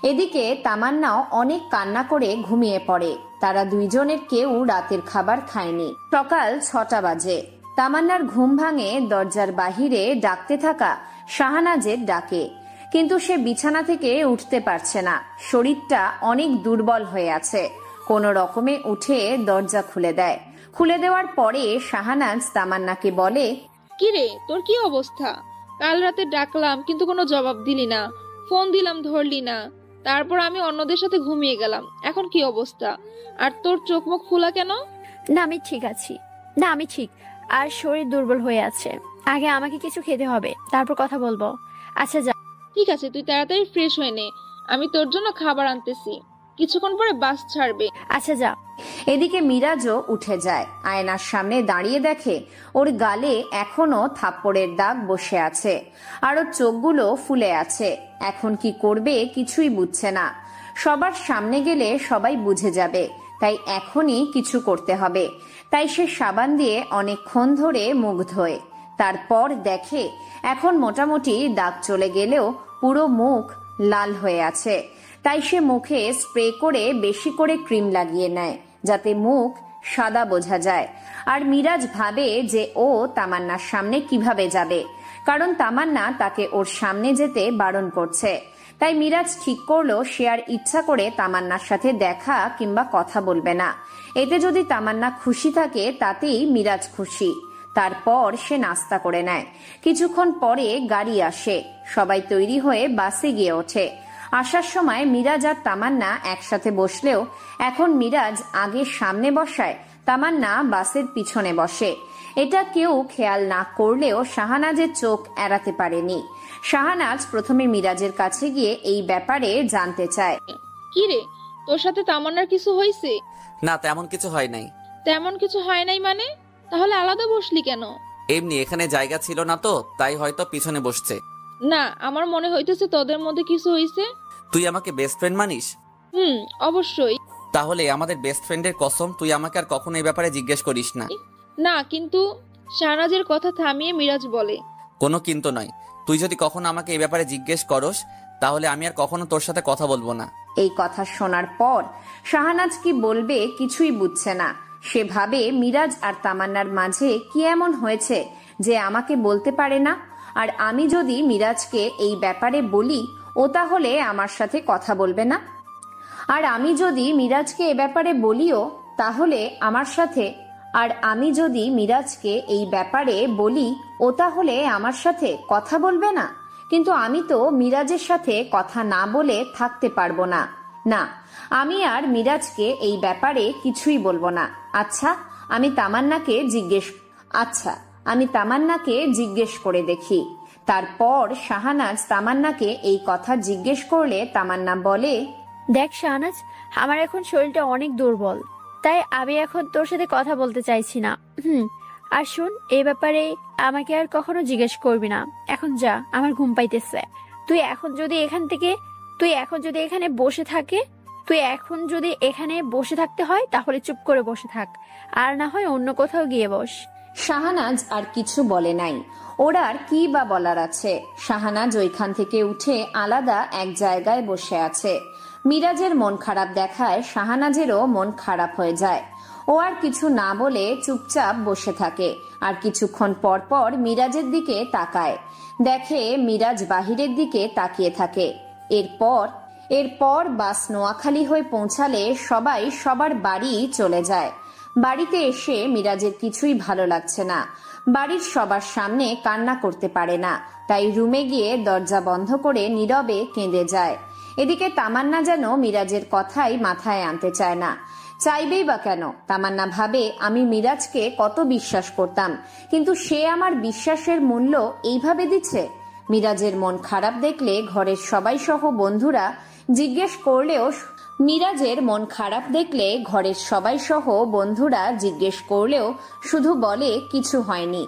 এদিকে তামান্নাও অনেক কান্না করে ঘুমিয়ে পড়ে। তারা দুইজনের কেউ রাতের খাবার খায়নি। সকাল 6টা বাজে। তামান্নার ঘুম ভাঙে দরজার বাহিরে ডাকতে থাকা শাহানাজের ডাকে, কিন্তু সে বিছানা থেকে উঠতে পারছে না। শরীরটা অনেক দুর্বল হয়ে আছে। কোনো রকমে উঠে দরজা খুলে দেওয়ার পরে শাহানাজ তামান্নাকে বলে, কি রে, তোর কি অবস্থা? কাল রাতে ডাকলাম, কিন্তু কোনো জবাব দিলি না। ফোন দিলাম, ধরলি না। তারপর আমি অন্যদের সাথে ঘুমিয়ে গেলাম। এখন কি অবস্থা? আর তোর চোখ মুখ খোলা কেন? না আমি ঠিক আছি। না আমি ঠিক, আর শরীর দুর্বল হয়ে আছে। আগে আমাকে কিছু খেতে হবে, তারপর কথা বলবো। আচ্ছা যা। ঠিক আছে, তুই তাড়াতাড়ি ফ্রেশ হয়ে নে, আমি তোর জন্য খাবার আনতেছি। কিছুক্ষণ পরে বাস ছাড়বে। আচ্ছা যা। এদিকে মিরাজও উঠে যায়। আয়নার সামনে দাঁড়িয়ে দেখে ওর গালে এখনো থাপ্পড়ের দাগ বসে আছে, আর ওর চোখগুলো ফুলে আছে। এখন কি করবে কিছুই বুঝছে না। সবার সামনে গেলে সবাই বুঝে যাবে, তাই এখনই কিছু করতে হবে। তাই সে সাবান দিয়ে অনেকক্ষণ ধরে মুখ ধোয়। তারপর দেখে এখন মোটামুটি দাগ চলে গেলেও পুরো মুখ লাল হয়ে আছে। তাই সে মুখে স্প্রে করে বেশি করে ক্রিম লাগিয়ে নেয়, যাতে মুখ সাদা বোঝা যায়। আর মিরাজ ভাবে যে ও তামান্নার সামনে কিভাবে যাবে, কারণ তামান্না তাকে ওর সামনে যেতে বারণ করছে। তাই মিরাজ ঠিক করলো সে আর ইচ্ছা করে তামান্নার সাথে দেখা কিংবা কথা বলবে না। এতে যদি তামান্না খুশি থাকে তাতেই মিরাজ খুশি। তারপর সে নাস্তা করে নেয়। কিছুক্ষণ পরে গাড়ি আসে। সবাই তৈরি হয়ে বাসে গিয়ে ওঠে। আসার সময় মিরাজ আর তামান্না একসাথে বসলেও এখন মিরাজ আগের সামনে বসায়, তামান্না বাসের পিছনে বসে। এটা কেউ খেয়াল না করলেও শাহানাজের চোখ এড়াতে পারেনি। শাহানাজ প্রথমে মিরাজের কাছে গিয়ে এই ব্যাপারে জানতে চায়। কি রে, তোর সাথে তামান্নার কিছু হয়েছে? না, তেমন কিছু হয় নাই। তেমন কিছু হয় নাই মানে? তাহলে আলাদা বসলি কেন? এমনি, এখানে জায়গা ছিল না তো, তাই হয়তো পিছনে বসছে। না, আমার মনে হইতেছে তোদের মধ্যে কিছু হয়েছে। তুই আমাকে বেস্ট ফ্রেন্ড মানিস? অবশ্যই। তাহলে আমাদের বেস্ট ফ্রেন্ডের কসম, তুই আমাকে আর কখনো এই ব্যাপারে জিজ্ঞেস করিস না। না, কিন্তু শাহনাজের কথা থামিয়ে মিরাজ বলে। কোনো কিন্তু নয়, তুই যদি কখনো আমাকে এই ব্যাপারে জিজ্ঞেস করস তাহলে আমি আর কখনো তোর সাথে কথা বলবো না। এই কথা শোনার পর শাহানাজ কি বলবে কিছুই বুঝছে না। সে ভাবে মিরাজ আর তামান্নার মাঝে কি এমন হয়েছে যে আমাকে বলতে পারে না, আর আমি যদি মিরাজকে এই ব্যাপারে বলি ও তাহলে আমার সাথে কথা বলবে না, আর আমি যদি মিরাজকে এ ব্যাপারে বলিও তাহলে আমার সাথে ও তাহলে আমার সাথে কথা বলবে না। কিন্তু আমি তো মিরাজের সাথে কথা না বলে থাকতে পারবো না। না, আমি আর মিরাজকে এই ব্যাপারে কিছুই বলবো না। আচ্ছা, আমি তামান্নাকে জিজ্ঞেস করে দেখি। তারপর শাহানাজ তামান্নাকে এই কথা জিজ্ঞেস করলে তামান্না বলে, দেখ শাহনাজ, আমার এখন শরীরটা অনেক দুর্বল, তাই আমি এখন তোর সাথে কথা বলতে চাইছি না। আর শোন, এই ব্যাপারে আমাকে আর কখনো জিজ্ঞেস করবি না। এখন যা, আমার ঘুম পাইতেছে। তুই এখন যদি এখানে বসে থাকতে হয় তাহলে চুপ করে বসে থাক, আর না হয় অন্য কোথাও গিয়ে বস। শাহানাজ আর কিছু বলে নাই। ওর আর কি বা বলার আছে। শাহানাজ ওইখান থেকে উঠে আলাদা এক জায়গায় বসে আছে। মিরাজের মন খারাপ দেখায় শাহানাজেরও মন খারাপ হয়ে যায়। ও আর কিছু না বলে চুপচাপ বসে থাকে, আর কিছুক্ষণ পর পর মিরাজের দিকে তাকায়। দেখে মিরাজ বাহিরের দিকে তাকিয়ে থাকে। এরপর বাস নোয়াখালী হয়ে পৌঁছালে সবাই সবার বাড়ি চলে যায়। বাড়িতে এসে মিরাজের কিছুই ভালো লাগছে না। বাড়ির সবার সামনে কান্না করতে পারে না, তাই রুমে গিয়ে দরজা বন্ধ করে নীরবে কেঁদে যায়। এদিকে তামান্না যেন মিরাজের কথাই মাথায় আনতে চায় না। চাইবেই বা কেন? তামান্না ভাবে, আমি মিরাজকে কত বিশ্বাস করতাম, কিন্তু সে আমার বিশ্বাসের মূল্য এইভাবে দিচ্ছে। মিরাজের মন খারাপ দেখলে ঘরের সবাই সহ বন্ধুরা জিজ্ঞেস করলেও শুধু বলে কিছু হয়নি।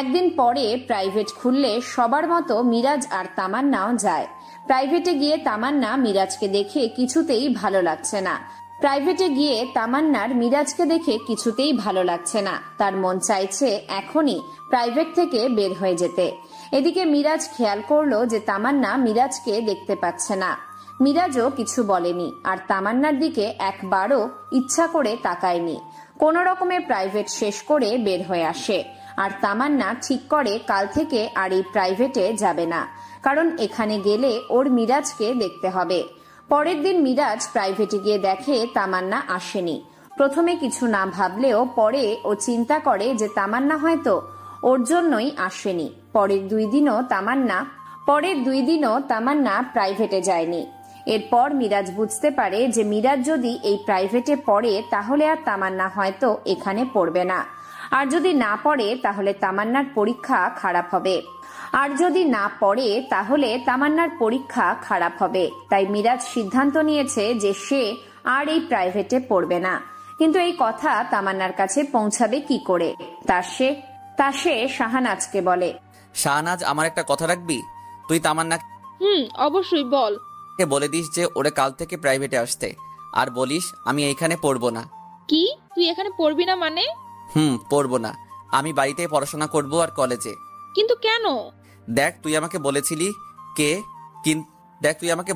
একদিন পরে প্রাইভেট খুললে সবার মতো মিরাজ আর তামান্নাও যায়। প্রাইভেটে গিয়ে তামান্না মিরাজকে দেখে কিছুতেই ভালো লাগছে না। তার মন চাইছে এখনই প্রাইভেট থেকে বের হয়ে যেতে। এদিকে মিরাজ খেয়াল করলো যে তামান্না মিরাজকে দেখতে পাচ্ছে না। মিরাজও কিছু বলেনি, আর তামান্নার দিকে একবারও ইচ্ছা করে তাকায়নি। কোন রকমে প্রাইভেট শেষ করে বের হয়ে আসে, আর তামান্না ঠিক করে কাল থেকে আর এই প্রাইভেটে যাবে না, কারণ এখানে গেলে ওর মিরাজকে দেখতে হবে। পরের দিন মিরাজ প্রাইভেটে গিয়ে দেখে তামান্না আসেনি। প্রথমে কিছু না ভাবলেও পরে ও চিন্তা করে যে তামান্না হয়তো ওর জন্যই আসেনি। পরের দুই দিনও তামান্না প্রাইভেটে যায়নি। এরপর মিরাজ বুঝতে পারে যে মিরাজ যদি এই প্রাইভেটে পড়ে তাহলে আর তামান্না হয়তো এখানে পড়বে না, আর যদি না পড়ে তাহলে তামান্নার পরীক্ষা খারাপ হবে। তাই মিরাজ সিদ্ধান্ত নিয়েছে যে সে আর এই প্রাইভেটে পড়বে না। কিন্তু এই কথা তামান্নার কাছে পৌঁছাবে কি করে তা সে শাহানাজকে বলে। শাহনাজ, আমার একটা কথা রাখবি? তুই তামান্না অবশ্যই বল। বলে দিস যে ওরে কাল থেকে প্রাইভেটে আসতে, আর বলিস আমি এইখানে পড়বো না। কি, তুই এখানে পড়বি না মানে? পড়বো না, আমি বাড়িতে পড়াশোনা করব আর কলেজে। কিন্তু কেন? দেখ তুই আমাকে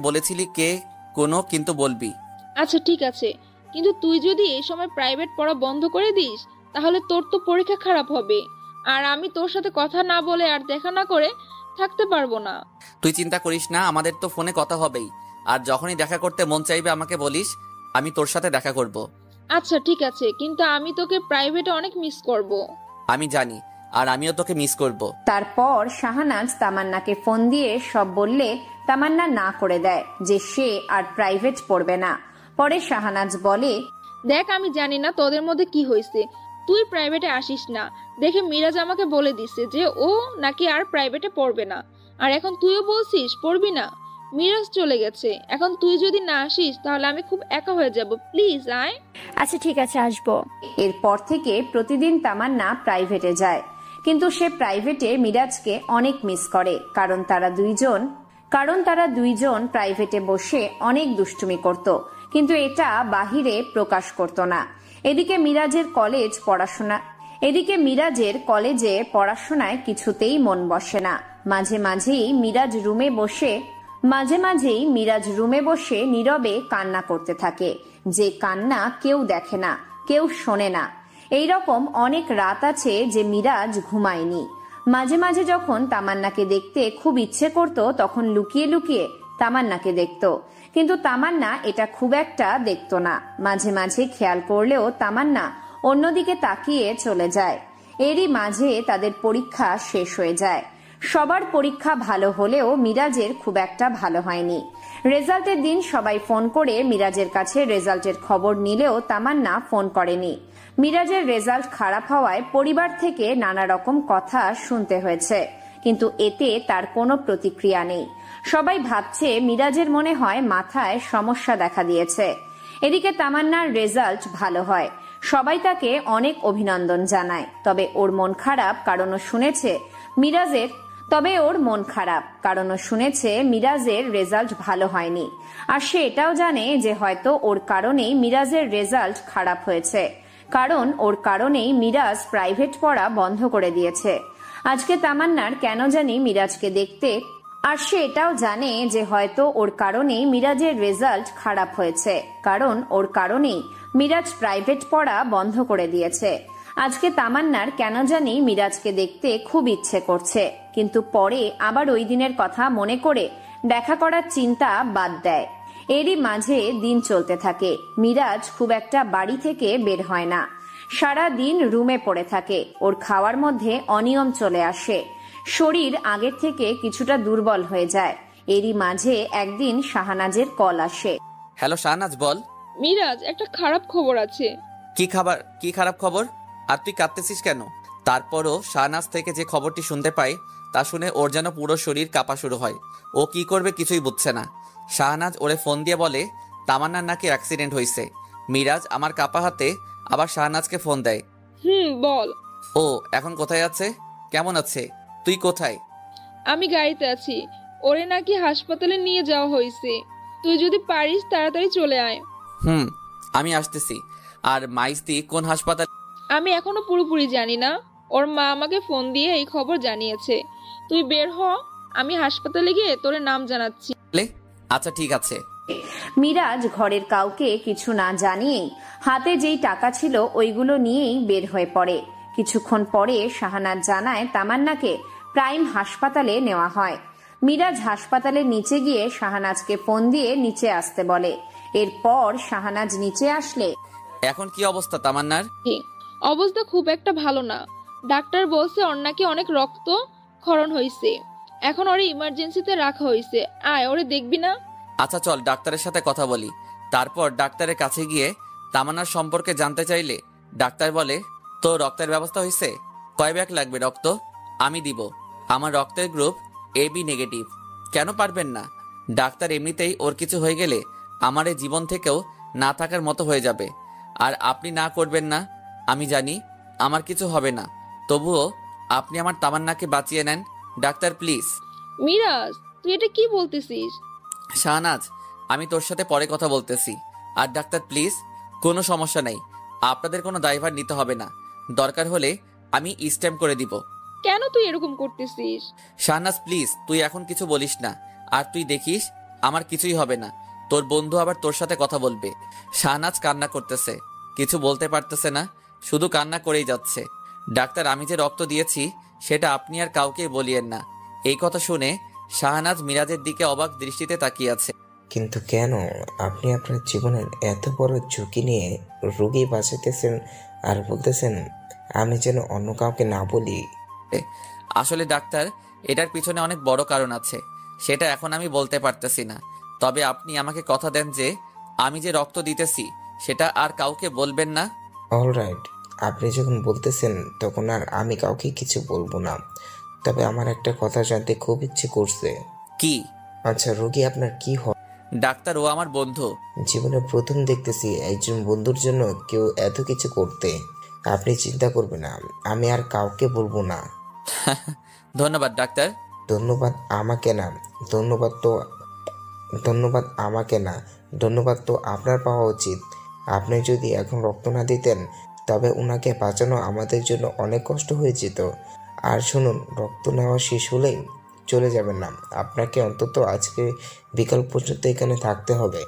বলেছিলি কে কোনো কিন্তু বলবি। আচ্ছা ঠিক আছে, কিন্তু তুই যদি এই সময় প্রাইভেট পড়া বন্ধ করে দিস তাহলে তোর তো পরীক্ষা খারাপ হবে, আর আমি তোর সাথে কথা না বলে আর দেখা না করে থাকতে পারবো না। তুই চিন্তা করিস না, আমাদের তো ফোনে কথা হবেই, আর যখনই দেখা করতে মন চাইবে আমাকে বলিস, আমি তোর সাথে দেখা করব। আচ্ছা ঠিক আছে, কিন্তু আমি তোকে প্রাইভেটে অনেক মিস করব। আমি জানি, আর আমিও তোকে মিস করব। তারপর শাহানাজ তামান্নাকে ফোন দিয়ে সব বললে তামান্না না করে দেয় যে সে আর প্রাইভেট পড়বে না। পরে শাহানাজ বলে, দেখ আমি জানি না তোদের মধ্যে কি হয়েছে, তুই প্রাইভেটে আসিস না দেখে মিরাজ আমাকে বলে দিছে যে ও নাকি আর প্রাইভেটে পড়বে না, আর এখন তুইও বলছিস পড়বি না। মিরাজ চলে গেছে, এখন তুই যদি না আসিস তাহলে আমি খুব একা হয়ে যাব, প্লিজ আয়। আচ্ছা ঠিক আছে, আসবো। এরপর থেকে প্রতিদিন তামান্না প্রাইভেটে যায়, কিন্তু সে প্রাইভেটে মিরাজকে অনেক মিস করে, কারণ তারা দুইজন প্রাইভেটে বসে অনেক দুষ্টুমি করত, কিন্তু এটা বাহিরে প্রকাশ করত না। এদিকে মিরাজের কলেজে পড়াশোনায় কিছুতেই মন বসে না। মাঝে মাঝেই মিরাজ রুমে বসে নীরবে কান্না করতে থাকে, যে কান্না কেউ দেখে না, কেউ শোনে না। এইরকম অনেক রাত আছে যে মিরাজ ঘুমায়নি। মাঝে মাঝে যখন তামান্নাকে দেখতে খুব ইচ্ছে করত তখন লুকিয়ে লুকিয়ে তামান্নাকে দেখত, কিন্তু তামান্না এটা খুব একটা দেখত না। মাঝে মাঝে খেয়াল করলেও তামান্না অন্যদিকে তাকিয়ে চলে যায়। এরই মাঝে তাদের পরীক্ষা শেষ হয়ে যায়। সবার পরীক্ষা ভালো হলেও মিরাজের খুব একটা ভালো হয়নি। রেজাল্টের দিন সবাই ফোন করে মিরাজের কাছে রেজাল্টের খবর নিলেও তামান্না ফোন করেনি। মিরাজের রেজাল্ট খারাপ হওয়ায় পরিবার থেকে নানা রকম কথা শুনতে হয়েছে, কিন্তু এতে তার কোনো প্রতিক্রিয়া নেই। সবাই ভাবছে মিরাজের মনে হয় মাথায় সমস্যা দেখা দিয়েছে। এদিকে তামান্নার রেজাল্ট ভালো হয়, সবাই তাকে অনেক অভিনন্দন জানায়। তবে ওর মন খারাপ, কারণও শুনেছে মিরাজের রেজাল্ট ভালো হয়নি। আর সে এটাও জানে যে হয়তো ওর কারণেই মিরাজের রেজাল্ট খারাপ হয়েছে, কারণ ওর কারণেই মিরাজ প্রাইভেট পড়া বন্ধ করে দিয়েছে। আজকে তামান্নার কেন জানি মিরাজকে দেখতে, আর সে এটাও জানে যে হয়তো ওর কারণেই মিরাজের রেজাল্ট খারাপ হয়েছে, কারণ ওর কারণেই মিরাজ প্রাইভেট পড়া বন্ধ করে দিয়েছে। আজকে তামান্নার কেন জানি মিরাজকে দেখতে খুব ইচ্ছে করছে, কিন্তু পরে আবার ওই দিনের কথা মনে করে দেখা করার চিন্তা বাদ দেয়। এরই মাঝে দিন চলতে থাকে। মিরাজ খুব একটা বাড়ি থেকে বের হয় না, সারা দিন রুমে পড়ে থাকে। ওর খাওয়ার মধ্যে অনিয়ম চলে আসে, শরীর আগের থেকে কিছুটা দুর্বল হয়ে যায়। এরই মাঝে একদিন শাহানাজের কল আসে। হ্যালো শাহনাজ, বল। মিরাজ, একটা খারাপ খবর আছে। কি খারাপ খবর? আর তুই কাঁদতেছিস কেন? তারপরও শাহনাজ থেকে যে খবরটি শুনতে পাই তা শুনে ওর যেন পুরো শরীর কাঁপা শুরু হয়। ও কি করবে কিছুই বুঝছে না। শাহনাজ ওরে ফোন দিয়ে বলে তামান্নার নাকি অ্যাক্সিডেন্ট হয়েছে। মিরাজ আমার কাপা হাতে আবার শাহনাজকে ফোন দেয়। বল। ও এখন কোথায় আছে? কেমন আছে? তুই কোথায়? আমি গাড়িতে আছি, ওরে নাকি হাসপাতালে নিয়ে যাওয়া হয়েছে। তুই যদি পারিস তাড়াতাড়ি চলে আয়। আমি আসতেছি। আর মাইস্তি কোন হাসপাতাল? আমি এখনো পুরোপুরি জানি না, ওর মা আমাকে ফোন দিয়ে এই খবর জানিয়েছে। তুই বের হ, আমি হাসপাতালে গিয়ে তোরে নাম জানাচ্ছি। আচ্ছা ঠিক আছে। মিরাজ ঘরের কাউকে কিছু না জানিয়েই হাতে যেই টাকা ছিল ওইগুলো নিয়েই বের হয়ে পড়ে। কিছুক্ষণ পরে শাহানাজ জানায় তামান্নাকে প্রাইম হাসপাতালে নেওয়া হয়। মিরাজ হাসপাতালের নিচে গিয়ে শাহানাজকে ফোন দিয়ে নিচে আসতে বলে। এরপর শাহানাজ নিচে আসলে, এখন কি অবস্থা তামান্নার? অবস্থা খুব একটা ভালো না, ডাক্তার বলছে ওর নাকি অনেক রক্ত ক্ষরণ হয়েছে, এখন ওরে ইমার্জেন্সিতে রাখা হয়েছে। আয়, ওরে দেখবি না? আচ্ছা চল ডাক্তারের সাথে কথা বলি। তারপর ডাক্তারের কাছে গিয়ে তামান্নার সম্পর্কে জানতে চাইলে ডাক্তার বলে, তো রক্তের ব্যবস্থা হয়েছে? কয় ব্যাগ লাগবে রক্ত? আমি দিব। আমার রক্তের গ্রুপ AB নেগেটিভ। কেন পারবেন না? ডাক্তার এমনিতেই ওর কিছু হয়ে গেলে আমার এই জীবন থেকেও না থাকার মতো হয়ে যাবে। আর আপনি না করবেন না, আমি জানি আমার কিছু হবে না, তবুও আপনি আমার তামান্নাকে বাঁচিয়ে নেন ডাক্তার, প্লিজ। মিরাজ, তুই এটা কি বলতেছিস? শাহনাজ, আমি তোর সাথে পরে কথা বলতেছি। আর ডাক্তার প্লিজ, কোনো সমস্যা নেই, আপনাদের কোনো দায়ভার নিতে হবে না। দরকার হলে আমি স্ট্যাম্প করে দিব। কেন তুই এরকম করতেছিস? শাহনাজ প্লিজ, তুই এখন কিছু বলিস না। আর তুই দেখিস আমার কিছুই হবে না। তোর বন্ধু আবার তোর সাথে কথা বলবে। শাহনাজ কান্না করতেছে, কিছু বলতে পারতেছে না, শুধু কান্না করেই যাচ্ছে। ডাক্তার, আমি যে রক্ত দিয়েছি সেটা আপনি আর কাউকে বলিয়েন না। এই কথা শুনে শাহনাজ মিরাজের দিকে অবাক দৃষ্টিতে তাকিয়ে আছে। কিন্তু কেন? আপনি আপনার জীবনের এত বড় ঝুঁকি নিয়ে রোগী বাঁচাতেছেন আর বলতেছেন আমি যেন অন্য কাউকে না বলি। আসলে ডাক্তার, এটার পিছনে অনেক বড় কারণ আছে, সেটা এখন আমি বলতে পারতেছি না। তবে আপনি আমাকে কথা দেন যে আমি যে রক্ত দিতেছি সেটা আর কাউকে বলবেন না। অলরাইট, আপনি যখন বলতেছেন তখন আর আমি কাউকে কিছু বলবো না। তবে আমার একটা কথা জানতে খুব ইচ্ছে করছে। কি? আচ্ছা, রোগী আপনার কি হয়? ডাক্তার, ও আমার বন্ধু। জীবনে প্রথম দেখতেছি একজন বন্ধুর জন্য কেউ এত কিছু করতে। আপনি চিন্তা করবেন না, আমি আর কাউকে বলবো না। ধন্যবাদ ডাক্তার। ধন্যবাদ আমাকে না, ধন্যবাদ তো ধন্যবাদ আমাকে না, ধন্যবাদ তো আপনার পাওয়া উচিত। আপনি যদি এখন রক্ত না দিতেন তবে ওনাকে বাঁচানো আমাদের জন্য অনেক কষ্ট হয়ে যেত। আর শুনুন, রক্ত নেওয়া শেষ হলেই চলে যাবেন না। আপনাকে অন্তত আজকে বিকাল পর্যন্ত এখানে থাকতে হবে।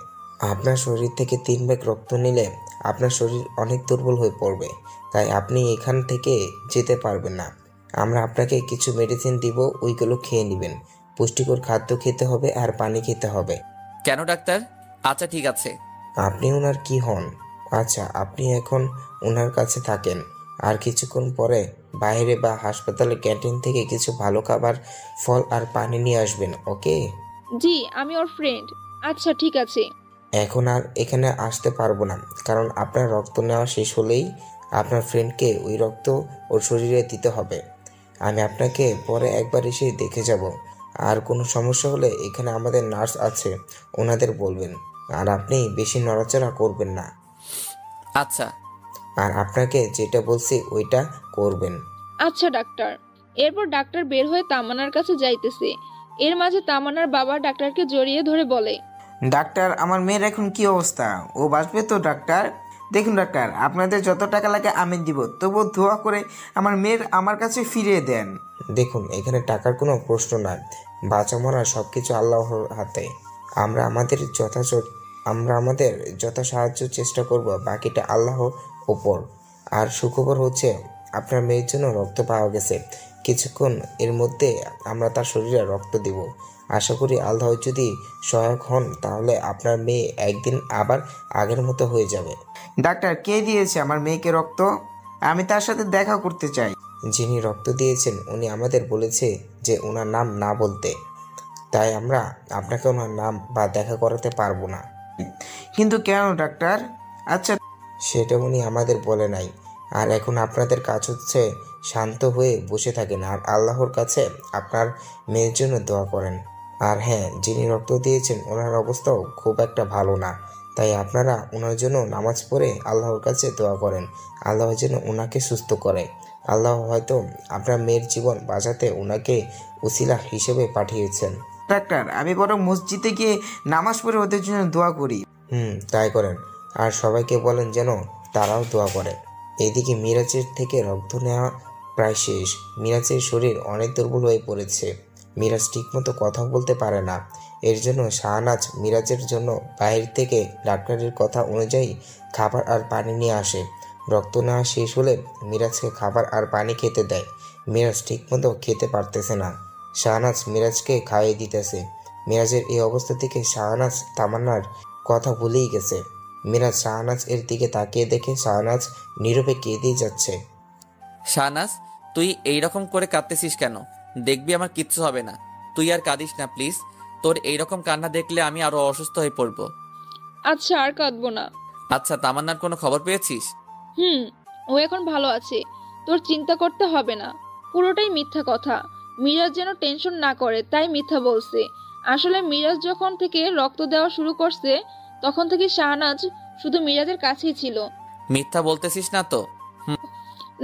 আপনার শরীর থেকে 3 ব্যাগ রক্ত নিলে আপনার শরীর অনেক দুর্বল হয়ে পড়বে, তাই আপনি এখান থেকে যেতে পারবেন না। আমরা আপনাকে কিছু মেডিসিন দিব, ওইগুলো খেয়ে নেবেন। পুষ্টিকর খাদ্য খেতে হবে আর পানি খেতে হবে। কেন ডাক্তার? আচ্ছা ঠিক আছে। আপনি ওনার কি হন? আচ্ছা, আপনি এখন ওনার কাছে থাকেন, আর কিছুক্ষণ পরে বাইরে বা হাসপাতালের ক্যান্টিন থেকে কিছু ভালো খাবার, ফল আর পানি নিয়ে আসবেন, ওকে? জি, আমি ওর ফ্রেন্ড। আচ্ছা ঠিক আছে। এখন আর এখানে আসতে পারবো না, কারণ আপনার রক্ত নেওয়া শেষ হলেই আপনার ফ্রেন্ডকে ওই রক্ত ওর শরীরে দিতে হবে। আমি আপনাকে পরে একবার এসে দেখে যাব। আর কোনো সমস্যা হলে এখানে আমাদের নার্স আছে, ওনাদের বলবেন। আর আপনি বেশি নড়াচড়া করবেন না। আচ্ছা। আর আপনাকে যেটা বলছি ওইটা করবেন। আচ্ছা ডাক্তার। এরপর ডাক্তার বের হয়ে তামান্নার কাছে যাইতেছে। এর মাঝে তামান্নার বাবা ডাক্তারকে জড়িয়ে ধরে বলে, ডাক্তার, আমার মেয়ের এখন কি অবস্থা? ও বাঁচবে তো ডাক্তার? দেখুন ডাক্তার, আপনাদের যত টাকা লাগে আমি দিব, তবুও দোয়া করে আমার মেয়ের আমার কাছে ফিরিয়ে দেন। দেখুন, এখানে টাকার কোনো প্রশ্ন নয়। বাঁচা মরা সব কিছু আল্লাহর হাতে। আমরা আমাদের যথা সাহায্য চেষ্টা করব, বাকিটা আল্লাহর ওপর। আর সুখবর হচ্ছে আপনার মেয়ের জন্য রক্ত পাওয়া গেছে। কিছুক্ষণ এর মধ্যে আমরা তার শরীরে রক্ত দিব। আশা করি আল্লাহ যদি সহায়ক হন তাহলে আপনার মেয়ে একদিন আবার আগের মতো হয়ে যাবে। ডাক্তার, কে দিয়েছে আমার মেয়েকে রক্ত? আমি তার সাথে দেখা করতে চাই। যিনি রক্ত দিয়েছেন উনি আমাদের বলেছে যে ওনার নাম না বলতে, তাই আমরা আপনাকে ওনার নাম বা দেখা করাতে পারবো না। কিন্তু কেন ডাক্তার? আচ্ছা, সেটা উনি আমাদের বলে নাই। আর এখন আপনাদের কাজ হচ্ছে শান্ত হয়ে বসে থাকেন আর আল্লাহর কাছে আপনার মেয়ের জন্য দোয়া করেন। আর হ্যাঁ, যিনি রক্ত দিয়েছেন ওনার অবস্থাও খুব একটা ভালো না, তাই আপনারা ওনার জন্য নামাজ পড়ে আল্লাহর কাছে দোয়া করেন, আল্লাহ যেন ওনাকে সুস্থ করে। আল্লাহ হয়তো আপনার মেয়ের জীবন বাঁচাতে ওনাকে উসিলা হিসেবে পাঠিয়েছেন। ডাক্তার, আমি বরং মসজিদে গিয়ে নামাজ পড়ে ওদের জন্য দোয়া করি। তাই করেন। আর সবাইকে বলেন যেন তারাও দোয়া করে। এদিকে মিরাজের থেকে রক্ত নেওয়া প্রায় শেষ। মিরাজের শরীর অনেক দুর্বল হয়ে পড়েছে। মিরাজ ঠিকমতো কথা বলতে পারে না। এর জন্য শাহনাজ মিরাজের জন্য বাইরে থেকে ডাক্তারের কথা অনুযায়ী খাবার আর পানি নিয়ে আসে। রক্ত নেওয়া শেষ হলে মিরাজকে খাবার আর পানি খেতে দেয়। মিরাজ ঠিকমতো খেতে পারতেছে না। শাহনাজ মিরাজকে খাইয়ে দিতেছে। মিরাজের এই অবস্থা থেকে শাহনাজ তামান্নার কথা ভুলেই গেছে। মিরাজ শাহনাজ এর দিকে তাকিয়ে দেখে শাহনাজ নীরবে কেঁদেই যাচ্ছে। শাহনাজ, তুই এইরকম করে কাঁদতেছিস কেন? দেখবি আমার কিচ্ছু হবে না। তুই আর কাঁদিস না প্লিজ। তোর এইরকম কান্না দেখলে আমি আরো অসুস্থ হয়ে পড়বো। আচ্ছা, আর কাঁদবো না। আচ্ছা, তামান্নার কোনো খবর পেয়েছিস? ও এখন ভালো আছে। তোর চিন্তা করতে হবে না। পুরোটাই মিথ্যা কথা। মিরাজ যেন টেনশন না করে তাই মিথ্যা বলছে। আসলে মিরাজ যখন থেকে রক্ত দেওয়া শুরু করছে তখন থেকে শাহনাজ শুধু মিরাজের কাছেই ছিল। মিথ্যা বলতেছিস না তো?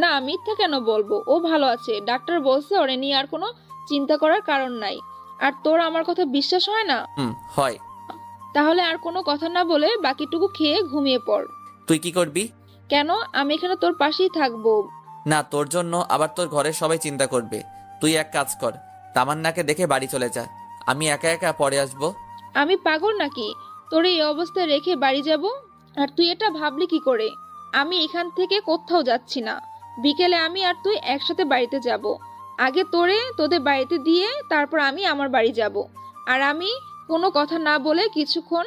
না, মিথ্যা কেন বলবো? ও ভালো আছে। ডাক্তার বলছে ওরে নিয়ে আর কোনো চিন্তা করার কারণ নাই। আর তোর আমার কথা বিশ্বাস হয় না? হয়। তাহলে আর কোনো কথা না বলে বাকিটুকু খেয়ে ঘুমিয়ে পড়। তুই কি করবি? কেন? আমি এখানে তোর পাশেই থাকবো। না, তোর জন্য আবার তোর ঘরের সবাই চিন্তা করবে। তুই এক কাজ কর, তামান্নাকে দেখে বাড়ি চলে যা। আমি একা একা পরে আসবো। আমি পাগল নাকি তোর এই অবস্থায় রেখে বাড়ি যাব? আর তুই এটা ভাবলি কি করে? আমি এখান থেকে কোথাও যাচ্ছি না। বিকেলে আমি আর তুই একসাথে বাড়িতে যাব। আগে তোদের বাড়িতে দিয়ে তারপর আমি আমার বাড়ি যাব। আর আমি কোনো কথা না বলে কিছুক্ষণ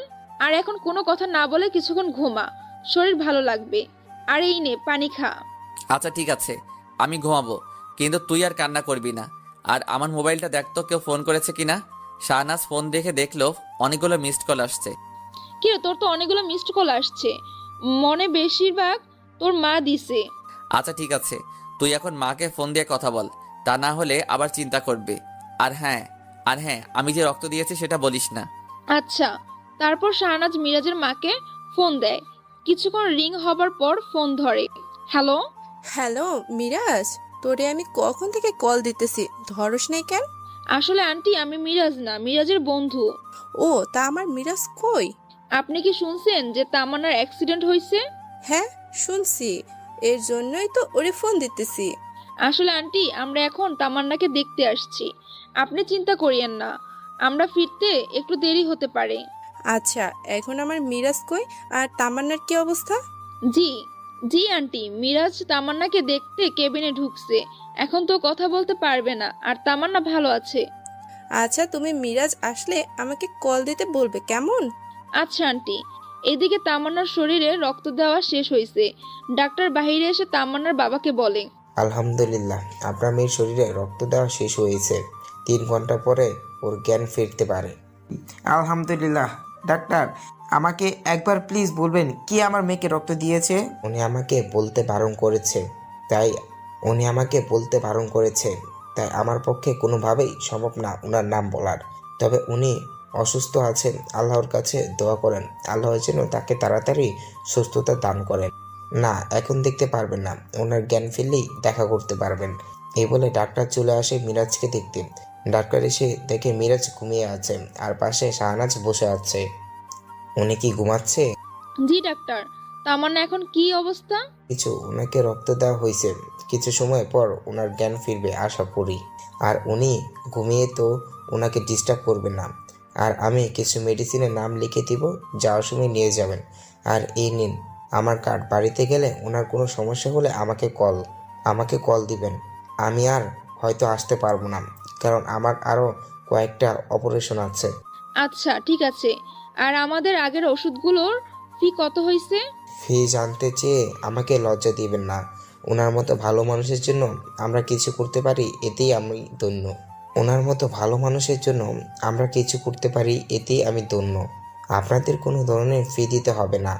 এখন কোনো কথা না বলে কিছুক্ষণ ঘুমা। শরীর ভালো লাগবে। আর এই নে পানি খা। আচ্ছা ঠিক আছে, আমি ঘুমাবো। কিন্তু তুই আর কান্না করবি না। আর আমার মোবাইলটা দেখ তো কেউ ফোন করেছে কিনা। শাহনাজ ফোন দেখলো অনেকগুলো মিসড কল আসছে। কিরে, তোর তো অনেকগুলো মিসড কল আসছে, মনে বেশিরভাগ তোর মা দিছে। আচ্ছা ঠিক আছে, তুই এখন মাকে ফোন দিয়ে কথা বল, তা না হলে আবার চিন্তা করবে। আর হ্যাঁ আমি যে রক্ত দিয়েছি সেটা বলিস না। আচ্ছা। তারপর শাহনাজ মিরাজের মাকে ফোন দেয়। কিছুক্ষণ রিং হবার পর ফোন ধরে। হ্যালো। হ্যালো মিরাজ, তোরে আমি কখন থেকে কল দিতেছি, ধরস নাই কেন? আসলে আন্টি, আমি মিরাজ না, মিরাজের বন্ধু। ও, তা আমার মিরাজ কই? আপনি কি শুনছেন যে তামান্নার অ্যাক্সিডেন্ট হয়েছে? হ্যাঁ শুনছি, এর জন্যই তো ওরে ফোন দিতেছি। আসলে আন্টি, আমরা এখন তামান্নাকে দেখতে আসছি। আপনি চিন্তা করিয়েন না, আমরা ফিরতে একটু দেরি হতে পারে। আচ্ছা, এখন আমার মিরাজ কই আর তামান্নার কি অবস্থা? জি জি আন্টি, মিরাজ তামান্নাকে দেখতে কেবিনে ঢুকছে। এখন তো কথা বলতে পারবে না, আর তামান্না ভালো আছে। আচ্ছা, তুমি মিরাজ আসলে আমাকে কল দিতে বলবে, কেমন? আচ্ছা আন্টি। এদিকে তামান্নার শরীরে রক্ত দেওয়া শেষ হয়েছে। ডাক্তার বাইরে এসে তামান্নার বাবাকে বলে, আলহামদুলিল্লাহ, আপনার মেয়ের শরীরে রক্ত দেওয়া শেষ হয়েছে। 3 ঘন্টা পরে ওর জ্ঞান ফিরতে পারে। আলহামদুলিল্লাহ। ডাক্তার, আমাকে একবার প্লিজ বলবেন কি আমার মেয়েকে রক্ত দিয়েছে? উনি আমাকে বলতে বারণ করেছে, তাই আমার পক্ষে কোনোভাবেই সম্ভব না ওনার নাম বলার। তবে উনি অসুস্থ আছেন, আল্লাহর কাছে দোয়া করেন আল্লাহ যেন তাকে তাড়াতাড়ি সুস্থতা দান করেন। না, এখন দেখতে পারবেন না, ওনার জ্ঞান ফিরলেই দেখা করতে পারবেন। এই বলে ডাক্তার চলে আসে মিরাজকে দেখতে। ডাক্তার এসে দেখে মিরাজ ঘুমিয়ে আছে আর পাশে শাহনাজ বসে আছে। উনি কি ঘুমাচ্ছে? জি ডাক্তার। তামান্না এখন কি অবস্থা? ওনাকে রক্ত দেওয়া হয়েছে, কিছু সময় পর ওনার জ্ঞান ফিরবে আশা করি। আর উনি ঘুমিয়ে তো ওনাকে ডিস্টার্ব করবে না। আর আমি কিছু মেডিসিনের নাম লিখে দিব, যাওয়ার সময় নিয়ে যাবেন। আর এই নিন আমার কার্ড, বাড়িতে গেলে ওনার কোনো সমস্যা হলে আমাকে কল দিবেন। আমি আর হয়তো আসতে পারবো না, কারণ আমার আরও কয়েকটা অপারেশন আছে। আচ্ছা ঠিক আছে। আর আমাদের আগের ওষুধগুলোর ফি কত হয়েছে? ফি জানতে চেয়ে আমাকে লজ্জা দিবেন না। ওনার মতো ভালো মানুষের জন্য আমরা কিছু করতে পারি, এতেই আমি ধন্য। আপনাদের কোনো ধরনের ফি দিতে হবে না।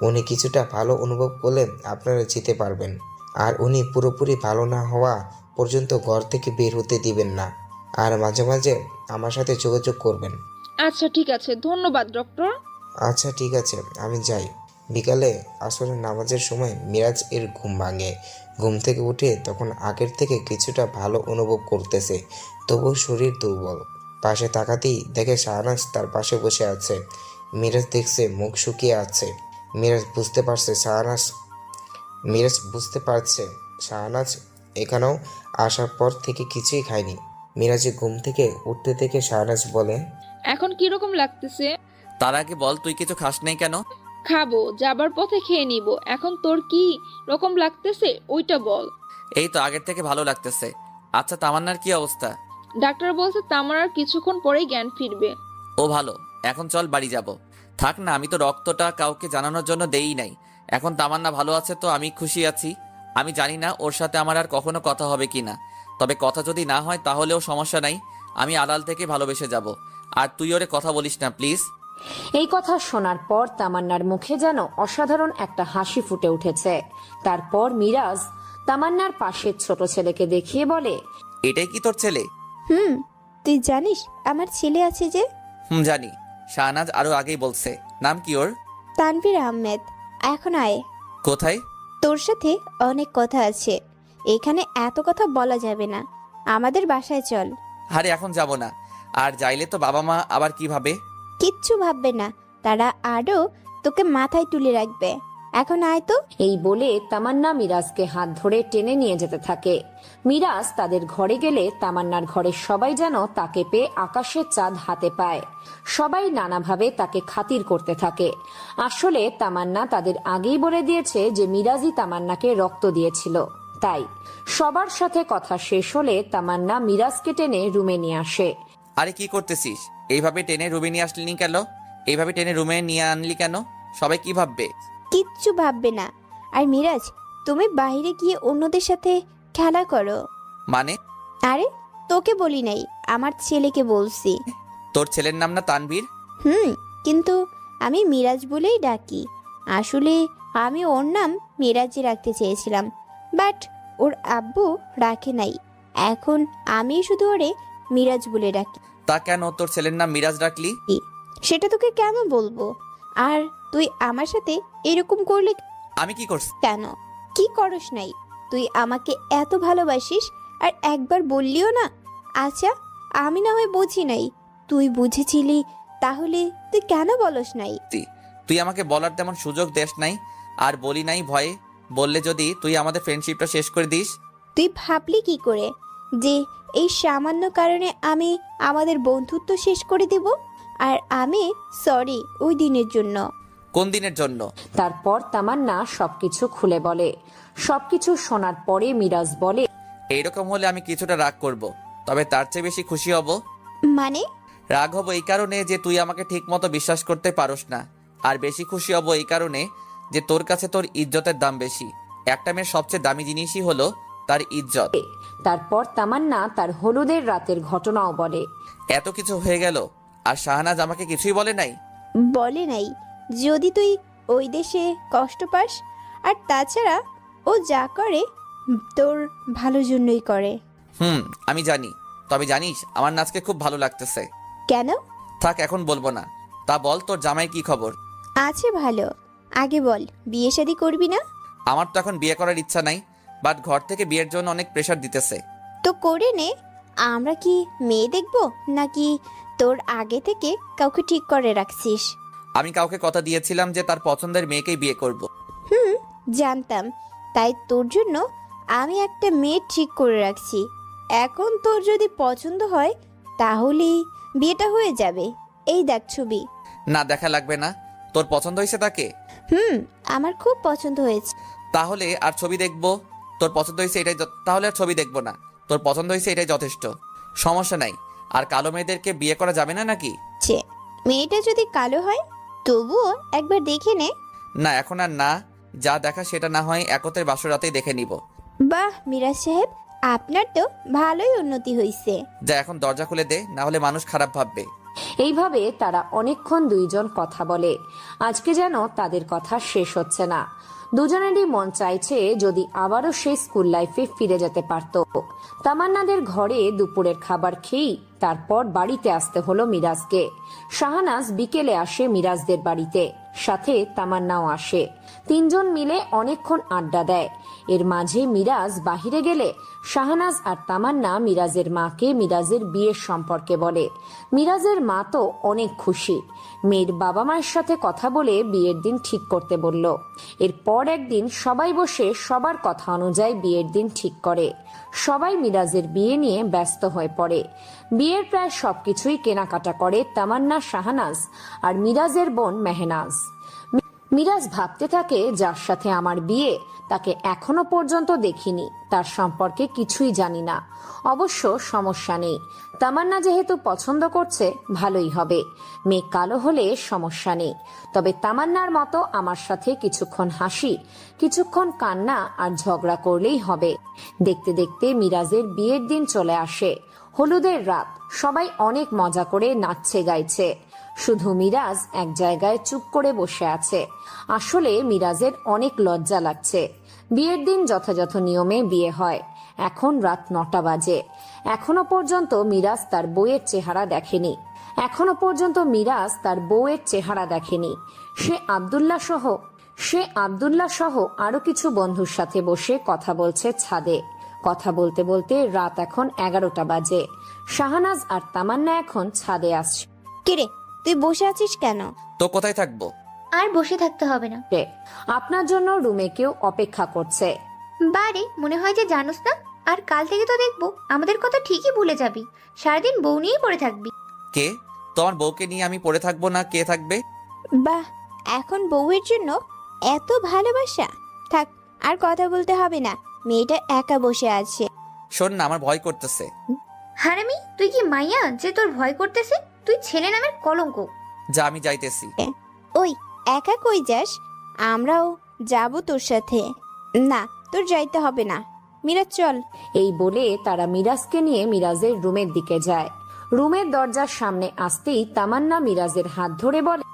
উনি কিছুটা ভালো অনুভব করলে আপনারা যেতে পারবেন। আর উনি পুরোপুরি ভালো না হওয়া পর্যন্ত ঘর থেকে বের হতে দিবেন না। আর মাঝে মাঝে আমার সাথে যোগাযোগ করবেন। আচ্ছা ঠিক আছে, ধন্যবাদ ডক্টর। আচ্ছা ঠিক আছে, আমি যাই। বিকালে আসরের নামাজের সময় মিরাজ এর ঘুম ভাঙে। ঘুম থেকে উঠে তখন আগের থেকে কিছুটা ভালো অনুভব করতেছে, তবুও শরীর দুর্বল। পাশে তাকাতেই দেখে শাহনাজ তার পাশে বসে আছে। মিরাজ দেখছে মুখ শুকিয়ে আছে। মিরাজ বুঝতে পারছে শাহনাজ এখানেও আসার পর থেকে কিছুই খায়নি। মিরাজে ঘুম থেকে উঠতে থেকে শাহনাজ বলে, এখন কি রকম লাগতেছে? তার আগে বল, তুই কিছু খাস নাই কেন? খাবো, যাবার পথে খেয়ে নিব। এখন তোর কি রকম লাগতেছে ওইটা বল। এই তো আগের থেকে ভালো লাগতেছে। আচ্ছা, তামান্নার কি অবস্থা? ডাক্তার বলছে তামান্নার কিছুক্ষণ পরেই জ্ঞান ফিরবে। ও ভালো, এখন চল বাড়ি যাব। থাক না, আমি তো রক্তটা কাউকে জানানোর জন্য দেই নাই। এখন তামান্না ভালো আছে তো আমি খুশি আছি। আমি জানি না ওর সাথে আমার আর কখনো কথা হবে কিনা, তবে কথা যদি না হয় তাহলেও সমস্যা নাই। আমি আড়াল থেকে ভালোবেসে যাব। আর তুই ওরে কথা বলিস না প্লিজ। এই কথা শোনার পর তামান্নার মুখে যেন অসাধারণ একটা হাসি ফুটে উঠেছে। তারপর মিরাজ তামান্নার পাশের ছোট ছেলেকে দেখিয়ে বলে, এটাই কি তোর ছেলে? তুই জানিস আমার ছেলে আছে যে? জানি, শাহনাজ আরো আগেই বলছে। নাম কি ওর? তানভীর আহমেদ। এখন আয়, কোথায়? তোর সাথে অনেক কথা আছে, এখানে এত কথা বলা যাবে না, আমাদের বাসায় চল। আরে এখন যাব না, আর যাইলে তো বাবা মা আবার কি ভাবে? কিচ্ছু ভাববে না, তারা আরো তোকে মাথায় তুলে রাখবে। এখন আয় তো। এই বলে তামান্না মিরাজকে হাত ধরে টেনে নিয়ে যেতে থাকে। মিরাজ তাদের ঘরে গেলে তামান্নার ঘরের সবাই যেন তাকে পেয়ে আকাশের চাঁদ হাতে পায়। সবাই নানাভাবে তাকে খাতির করতে থাকে। আসলে তামান্না তাদের আগেই বলে দিয়েছে যে মিরাজই তামান্নাকে রক্ত দিয়েছিল। তাই সবার সাথে কথা শেষ হলে তামান্না মিরাজকে টেনে রুমে নিয়ে আসে। আরে কি করতেছিস? এইভাবে টেনে রুমে নিয়ে আসলি কেন? এইভাবে টেনে রুমে নিয়ে আনলি কেন? সবাই কি ভাববে? কিচ্ছু ভাববে না। আর মিরাজ, তুমি বাইরে গিয়ে অন্যদের সাথে খেলা করো। মানে? আরে তোকে বলি নাই, আমার ছেলেকে বলছি। তোর ছেলের নাম না তানভীর? কিন্তু আমি মিরাজ বলেই ডাকি। আসলে আমি ওর নাম মিরাজই রাখতে চেয়েছিলাম, বাট ওর আব্বু রাখে নাই। এখন আমি শুধু ওরে মিরাজ বলে ডাকি। তা কেন তোর ছেলের নাম মিরাজ রাখলি? সেটা তোকে কেন বলবো? আর তুই আমার সাথে এরকম করলে আমি কি করছি? কেন? কি করস নাই? তুই আমাকে এত ভালোবাসিস আর একবার বললিও না? আচ্ছা, আমি না হয় বুঝি নাই, তুই বুঝেছিলি, তাহলে তুই কেন বলস নাই? তুই আমাকে বলার তেমন সুযোগ দেস নাই, আর বলি নাই ভয়ে। বললে যদি তুই আমাদের ফ্রেন্ডশিপটা শেষ করে দিস। তুই ভাবলি কি করে যে এই সামান্য কারণে আমি আমাদের বন্ধুত্ব শেষ করে দিব? আর আমি সরি ওই দিনের জন্য। কোন দিনের জন্য? তারপর তামান্না সবকিছু খুলে বলে। সবকিছু শোনার পরে মিরাজ বলে, এইরকম হলে আমি কিছুটা রাগ করব, তবে তার চেয়ে বেশি খুশি হব। মানে? রাগ হব এই কারণে যে তুই আমাকে ঠিক মতো বিশ্বাস করতে পারস না, আর বেশি খুশি হব এই কারণে যে তোর কাছে তোর ইজ্জতের দাম বেশি। একটা মেয়ের সবচেয়ে দামি জিনিসই হলো তার ইজ্জত। তারপর তামান্না তার হলুদের রাতের ঘটনাও বলে। এত কিছু হয়ে গেল আর শাহনাজ আমাকে কিছুই বলে নাই? বলে নাই। যদি তুই ওই দেশে কষ্ট পাস, আর তাছাড়া ও যা করে তোর ভালোর জন্যই করে। আমি জানি, তবে জানিস আমার নাচকে খুব ভালো লাগতেছে। কেন? থাক, এখন বলবো না। তা বল, তোর জামাই কি খবর? আছে ভালো। আগে বল, বিয়ে শাদী করবি না? আমার তো এখন বিয়ে করার ইচ্ছা নাই, বাট ঘর থেকে বিয়ের জন্য অনেক প্রেশার দিতেছে। তো করে নে। আমরা কি মেয়ে দেখবো, নাকি তোর আগে থেকে কাউকে ঠিক করে রাখছিস? আমি কাউকে কথা দিয়েছিলাম যে তার পছন্দের মেয়েকেই বিয়ে করব। জানতাম, তাই তোর জন্য আমি একটা মেয়ে ঠিক করে রাখছি। এখন তোর যদি পছন্দ হয় তাহলেই বিয়েটা হয়ে যাবে। এই দেখ ছবি। না, দেখা লাগবে না। তোর পছন্দ হয়েছে তাকে? আমার খুব পছন্দ হয়েছে। তাহলে আর ছবি দেখবো? তোর পছন্দ হয়েছে এটাই তাহলে আর ছবি দেখবো না। তোর পছন্দ হয়েছে এটাই যথেষ্ট। সমস্যা নাই। আর কালো মেয়েদেরকে বিয়ে করা যাবে না নাকি? মেয়েটা যদি কালো হয় তবুও একবার দেখে নে। না, এখন আর না। যা দেখা সেটা না হয় একতের বাসরাতেই দেখে নিব। বাহ মিরাজ সাহেব, আপনার তো ভালোই উন্নতি হয়েছে। যা এখন দরজা খুলে দে, না হলে মানুষ খারাপ ভাববে। এইভাবে তারা অনেকক্ষণ দুইজন কথা বলে। আজকে যেন তাদের কথা শেষ হচ্ছে না। দুজনেরই মন চাইছে যদি আবারও সেই স্কুল লাইফে ফিরে যেতে পারত। তামান্নাদের ঘরে দুপুরের খাবার খেয়েই তারপর বাড়িতে আসতে হলো মিরাজকে। শাহনাজ বিকেলে আসে মিরাজদের বাড়িতে, সাথে তামান্নাও আসে। তিনজন মিলে অনেকক্ষণ আড্ডা দেয়। এর মাঝে মিরাজ বাহিরে গেলে শাহনাজ আর তামান্না মিরাজের মাকে মিরাজের বিয়ের সম্পর্কে বলে। মিরাজের মা তো অনেক খুশি। মেয়ের বাবা মায়ের সাথে কথা বলে বিয়ের দিন ঠিক করতে বলল। এরপর একদিন সবাই বসে সবার কথা অনুযায়ী বিয়ের দিন ঠিক করে। সবাই মিরাজের বিয়ে নিয়ে ব্যস্ত হয়ে পড়ে। বিয়ের প্রায় সবকিছুই কেনাকাটা করে তামান্না, শাহনাজ আর মিরাজের বোন মেহনাজ। মিরাজ ভাবতে থাকে, যার সাথে আমার বিয়ে তাকে এখনো পর্যন্ত দেখিনি, তার সম্পর্কে কিছুই জানি না। অবশ্য সমস্যা নেই, তামান্না যেহেতু পছন্দ করছে ভালোই হবে। মেয়ে কালো হলে সমস্যা নেই, তবে তামান্নার মতো আমার সাথে কিছুক্ষণ হাসি, কিছুক্ষণ কান্না আর ঝগড়া করলেই হবে। দেখতে দেখতে মিরাজের বিয়ের দিন চলে আসে। হলুদের রাত, সবাই অনেক মজা করে নাচছে গাইছে। শুধু মিরাজ এক জায়গায় চুপ করে বসে আছে। আসলে মিরাজের অনেক লজ্জা লাগছে। বিয়ের দিন যথাযথ নিয়মে বিয়ে হয়। এখন রাত 9টা বাজে। এখনো পর্যন্ত মিরাজ তার বউয়ের চেহারা দেখেনি। সে আব্দুল্লাহ সহ আরো কিছু বন্ধুর সাথে বসে কথা বলছে ছাদে। কথা বলতে বলতে রাত এখন 11টা বাজে। শাহনাজ আর তামান্না এখন ছাদে আসছে। কিরে, তুই বসে আছিস কেন? তো কোথায় থাকবো? আর বসে থাকতে হবে না, আপনার জন্য রুমে কেউ অপেক্ষা করছে। বারে মনে হয় যে জানোস না, আর কাল থেকে তো দেখবো আমাদের কথা ঠিকই ভুলে যাবি, সারাদিন বউ নিয়েই পড়ে থাকবি। কে? তোমার বউকে নিয়ে আমি পড়ে থাকবো না, কে থাকবে? বাহ, এখন বউয়ের জন্য এত ভালোবাসা। থাক, আর কথা বলতে হবে না, মেয়েটা একা বসে আছে। শোন না, আমার ভয় করতেছে। হারামি, তুই কি মাইয়া যে তোর ভয় করতেছে? তুই ছেলে নামের কলঙ্ক। যা, আমি যাইতেছি। ওই একা কই যাস? আমরাও যাব তোর সাথে। না, তোর যাইতে হবে না, মিরাজ চল। এই বলে তারা মিরাজকে নিয়ে মিরাজের রুমের দিকে যায়। রুমের দরজার সামনে আসতেই তামান্না মিরাজের হাত ধরে বলে,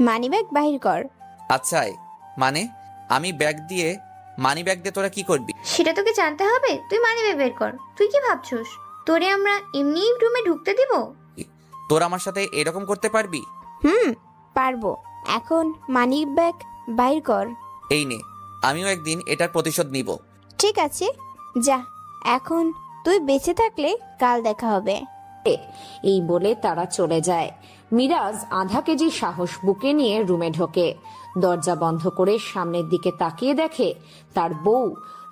মানিব্যাগ বাহির কর। আচ্ছা মানে আমি মানি ব্যাগ দিয়ে তোরা কি করবি? সেটা তোকে জানতে হবে? তুই মানিব্যাগ বের কর। তুই কি ভাবছস তোরে আমরা এমনিই রুমে ঢুকতে দিব? তোরা আমার সাথে এরকম করতে পারবি? পারবো। এখন মানিব্যাগ বাহির কর। এই নে, আমিও একদিন এটার প্রতিশোধ নিব। ঠিক আছে, যা। এখন তুই বেঁচে থাকলে কাল দেখা হবে। এই বলে তারা চলে যায়। মিরাজ আধা কেজি সাহস বুকে নিয়ে রুমে ঢোকে। দরজা বন্ধ করে সামনের দিকে তাকিয়ে দেখে তার বউ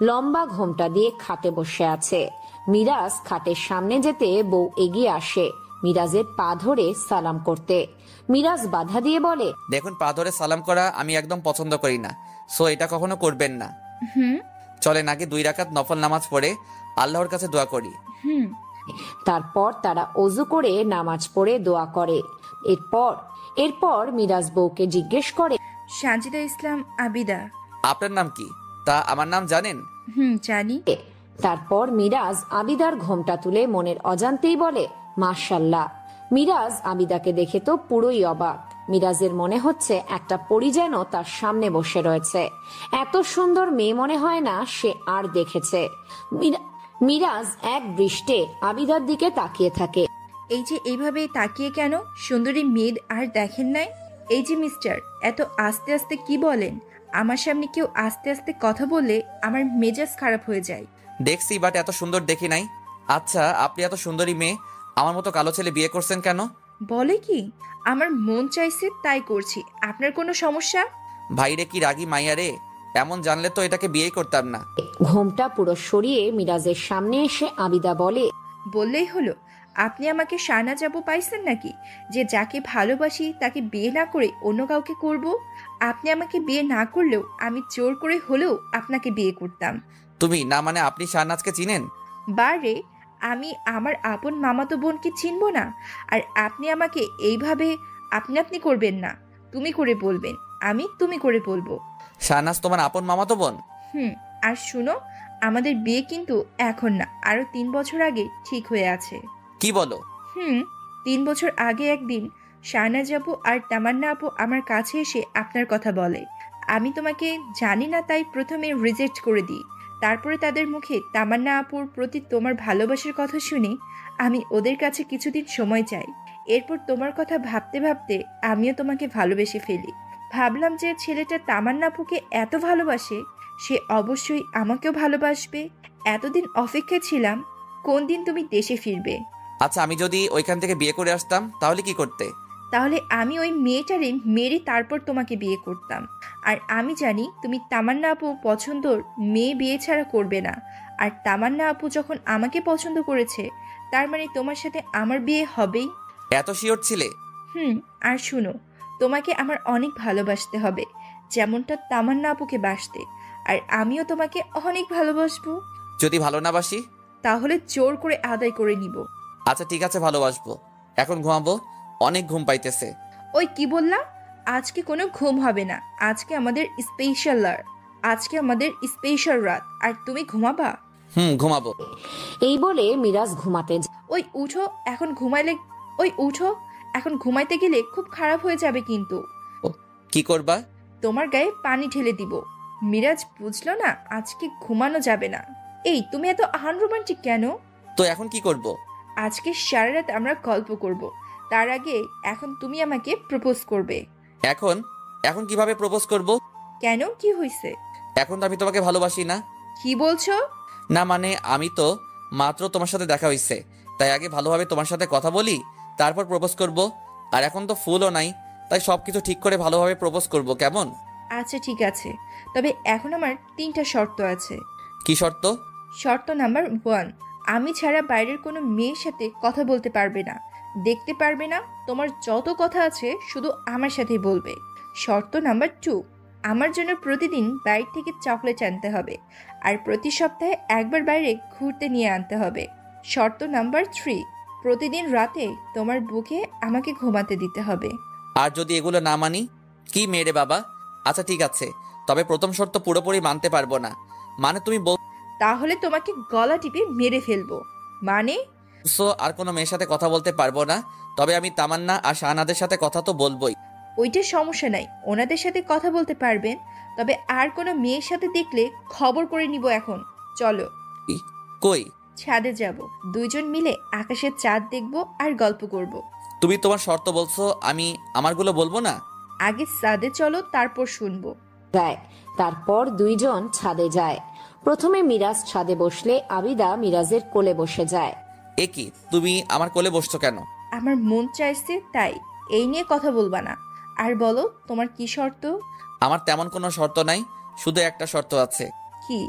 লম্বা ঘোমটা দিয়ে খাটে বসে আছে। মিরাজ খাটের সামনে যেতে বউ এগিয়ে আসে মিরাজের পা ধরে সালাম করতে। মিরাজ বাধা দিয়ে বলে, দেখুন, পা ধরে সালাম করা আমি একদম পছন্দ করি না, সো এটা কখনো করবেন না। চলেন আগে 2 রাকাত নফল নামাজ পড়ে আল্লাহর কাছে দোয়া করি। তারপর তারা অজু করে নামাজ পড়ে দোয়া করে। এরপর মিরাজ বউকে জিজ্ঞেস করে, সাজিদা ইসলাম আবিদা। আপনার নাম কি? তা আমার নাম জানেন? জানি। তারপর মিরাজ আবিদার ঘোমটা তুলে মনের অজান্তেই বলে, মাশাল্লাহ। মিরাজ আবিদাকে দেখে তো পুরোই অবাক। মিরাজের মনে হচ্ছে একটা পরী যেন তার সামনে বসে রয়েছে। এত সুন্দর মেয়ে মনে হয় না সে আর দেখেছে। মিরাজ এক দৃষ্টে আবিদার দিকে তাকিয়ে থাকে। এই যে এইভাবে তাকিয়ে কেন? সুন্দরী মেয়ে আর দেখেন নাই? এই যে মিস্টার, এত আস্তে আস্তে কি বলেন? আমার সামনে কেউ আস্তে আস্তে কথা বললে আমার মেজাজ খারাপ হয়ে যায়। দেখছি, বাট এত সুন্দর দেখি নাই। আচ্ছা, আপনি এত সুন্দরী মেয়ে আমার মতো কালো ছেলে বিয়ে করছেন কেন? বলে কি? আমার মন চাইছে তাই করছি। আপনার কোনো সমস্যা? ভাইরে কি রাগী মাইয়া রে, এমন জানলে তো এটাকে বিয়ে করতাম না। ঘোমটা পুরো সরিয়ে মিরাজের সামনে এসে আবিদা বলে, বললেই হলো। আপনি আমাকে শাহনাজ আপু পাইছেন নাকি, যে যাকে ভালোবাসি তাকে বিয়ে না করে অন্য কাউকে করব? আপনি আমাকে বিয়ে না করলেও আমি জোর করে হলেও আপনাকে বিয়ে করতাম। তুমি না মানে আপনি শাহনাজকে চিনেন? বারে, আমি আমার আপন মামাতো বোনকে চিনব না? আর আপনি আমাকে এইভাবে আপনি করবেন না, তুমি করে বলবেন। আমি তুমি করে বলবো। শাহনাজ তোমার আপন মামাতো বোন? আর শুনো, আমাদের বিয়ে কিন্তু এখন না, আরো 3 বছর আগে ঠিক হয়ে আছে। কি বলো? 3 বছর আগে একদিন শাহনাজ আপু আর তামান্না আপু আমার কাছে এসে আপনার কথা বলে। আমি তোমাকে জানি না তাই প্রথমে রিজেক্ট করে দিই। তারপরে তাদের মুখে তামান্না আপুর প্রতি তোমার ভালোবাসার কথা শুনে আমি ওদের কাছে কিছুদিন সময় চাই। এরপর তোমার কথা ভাবতে ভাবতে আমিও তোমাকে ভালোবেসে ফেলি। ভাবলাম যে ছেলেটা তামান্না আপুকে এত ভালোবাসে, সে অবশ্যই আমাকেও ভালোবাসবে। এতদিন অপেক্ষায় ছিলাম কোন দিন তুমি দেশে ফিরবে। আচ্ছা, আমি যদি ওইখান থেকে বিয়ে করে আসতাম তাহলে কি করতে? তাহলে আমি ওই মেয়েটারে মেরে তারপর তোমাকে বিয়ে করতাম। আর আমি জানি তুমি তামান্না আপু পছন্দর মেয়ে বিয়ে ছাড়া করবে না। আর তামান্না আপু যখন আমাকে পছন্দ করেছে, তার মানে তোমার সাথে আমার বিয়ে হবেই। এত শিওর ছিলে? আর শুনো, তোমাকে আমার অনেক ভালোবাসতে হবে, যেমনটা তামান্না আপুকে বাসতে। আর আমিও তোমাকে অনেক ভালোবাসবো। যদি ভালো না বাসি? তাহলে জোর করে আদায় করে নিব। আচ্ছা ঠিক আছে, ভালোবাসবো। এখন ঘুমাবো, অনেক ঘুম পাইতেছে। ওই কি বললা? আজকে কোনো ঘুম হবে না। আজকে আমাদের স্পেশাল রাত। আর তুমি ঘুমাবা? ঘুমাবো। এই বলে মিরাজ ঘুমাতে উঠো, এখন ঘুমাইতে গেলে খুব খারাপ হয়ে যাবে কিন্তু। কি করবা? তোমার গায়ে পানি ঢেলে দিব। মিরাজ বুঝলো না, আজকে ঘুমানো যাবে না। এই তুমি এত আনরোমান্টিক কেন? তো এখন কি করব? আজকে সারা রাত আমরা গল্প করব। তার আগে এখন তুমি আমাকে প্রপোজ করবে। এখন কিভাবে প্রপোজ করব? কেন, কি হয়েছে? এখন তো আমি তোমাকে ভালোবাসি না। কি বলছো? না মানে আমি তো মাত্র তোমার সাথে দেখা হইছে, তাই আগে ভালোভাবে তোমার সাথে কথা বলি, তারপর প্রপোজ করব। আর এখন তো ফুলও নাই, তাই সবকিছু ঠিক করে ভালোভাবে প্রপোজ করব, কেমন? আচ্ছা ঠিক আছে, তবে এখন আমার 3টা শর্ত আছে। কি শর্ত? শর্ত নাম্বার 1, আমি ছাড়া বাইরের কোনো মেয়ের সাথে কথা বলতে পারবে না, দেখতে পারবে না। তোমার যত কথা আছে শুধু আমার সাথেই বলবে। শর্ত নাম্বার 2, আমার জন্য প্রতিদিন বাইরে থেকে চকলেট আনতে হবে, আর প্রতি সপ্তাহে একবার বাইরে ঘুরতে নিয়ে আনতে হবে। শর্ত নাম্বার 3, প্রতিদিন রাতে তোমার বুকে আমাকে ঘুমাতে দিতে হবে। আর যদি এগুলো না মানি? কি মেরে বাবা! আচ্ছা ঠিক আছে, তবে প্রথম শর্ত পুরোপুরি মানতে পারবো না। মানে তুমি তাহলে তোমাকে গলা টিপে মেরে ফেলবো। মানে? সো আর কোনো মেয়ের সাথে কথা বলতে পারবো না, তবে আমি তামান্না আর শাহনাদের সাথে কথা তো বলবোই। ওইটা সমস্যা নাই, ওনাদের সাথে কথা বলতে পারবেন, তবে আর কোনো মেয়ের সাথে দেখলে খবর করে নিব। এখন চলো। কই? ছাদে যাব, দুইজন মিলে আকাশের চাঁদ দেখব আর গল্প করব। তুমি তোমার শর্ত বলছো, আমি আমারগুলো বলবো না? আগে ছাদে চলো, তারপর শুনবো। তারপর দুইজন ছাদে যায়। প্রথমে মিরাজ ছাদে বসলে আবিদা মিরাজের কোলে বসে যায়। এ কি, তুমি আমার কোলে বসছো কেন? আমার মন চাইছে তাই, এই নিয়ে কথা বলবা না। আর বলো, তোমার কি শর্ত? আমার তেমন কোনো শর্ত নাই, শুধু একটা শর্ত আছে। কি?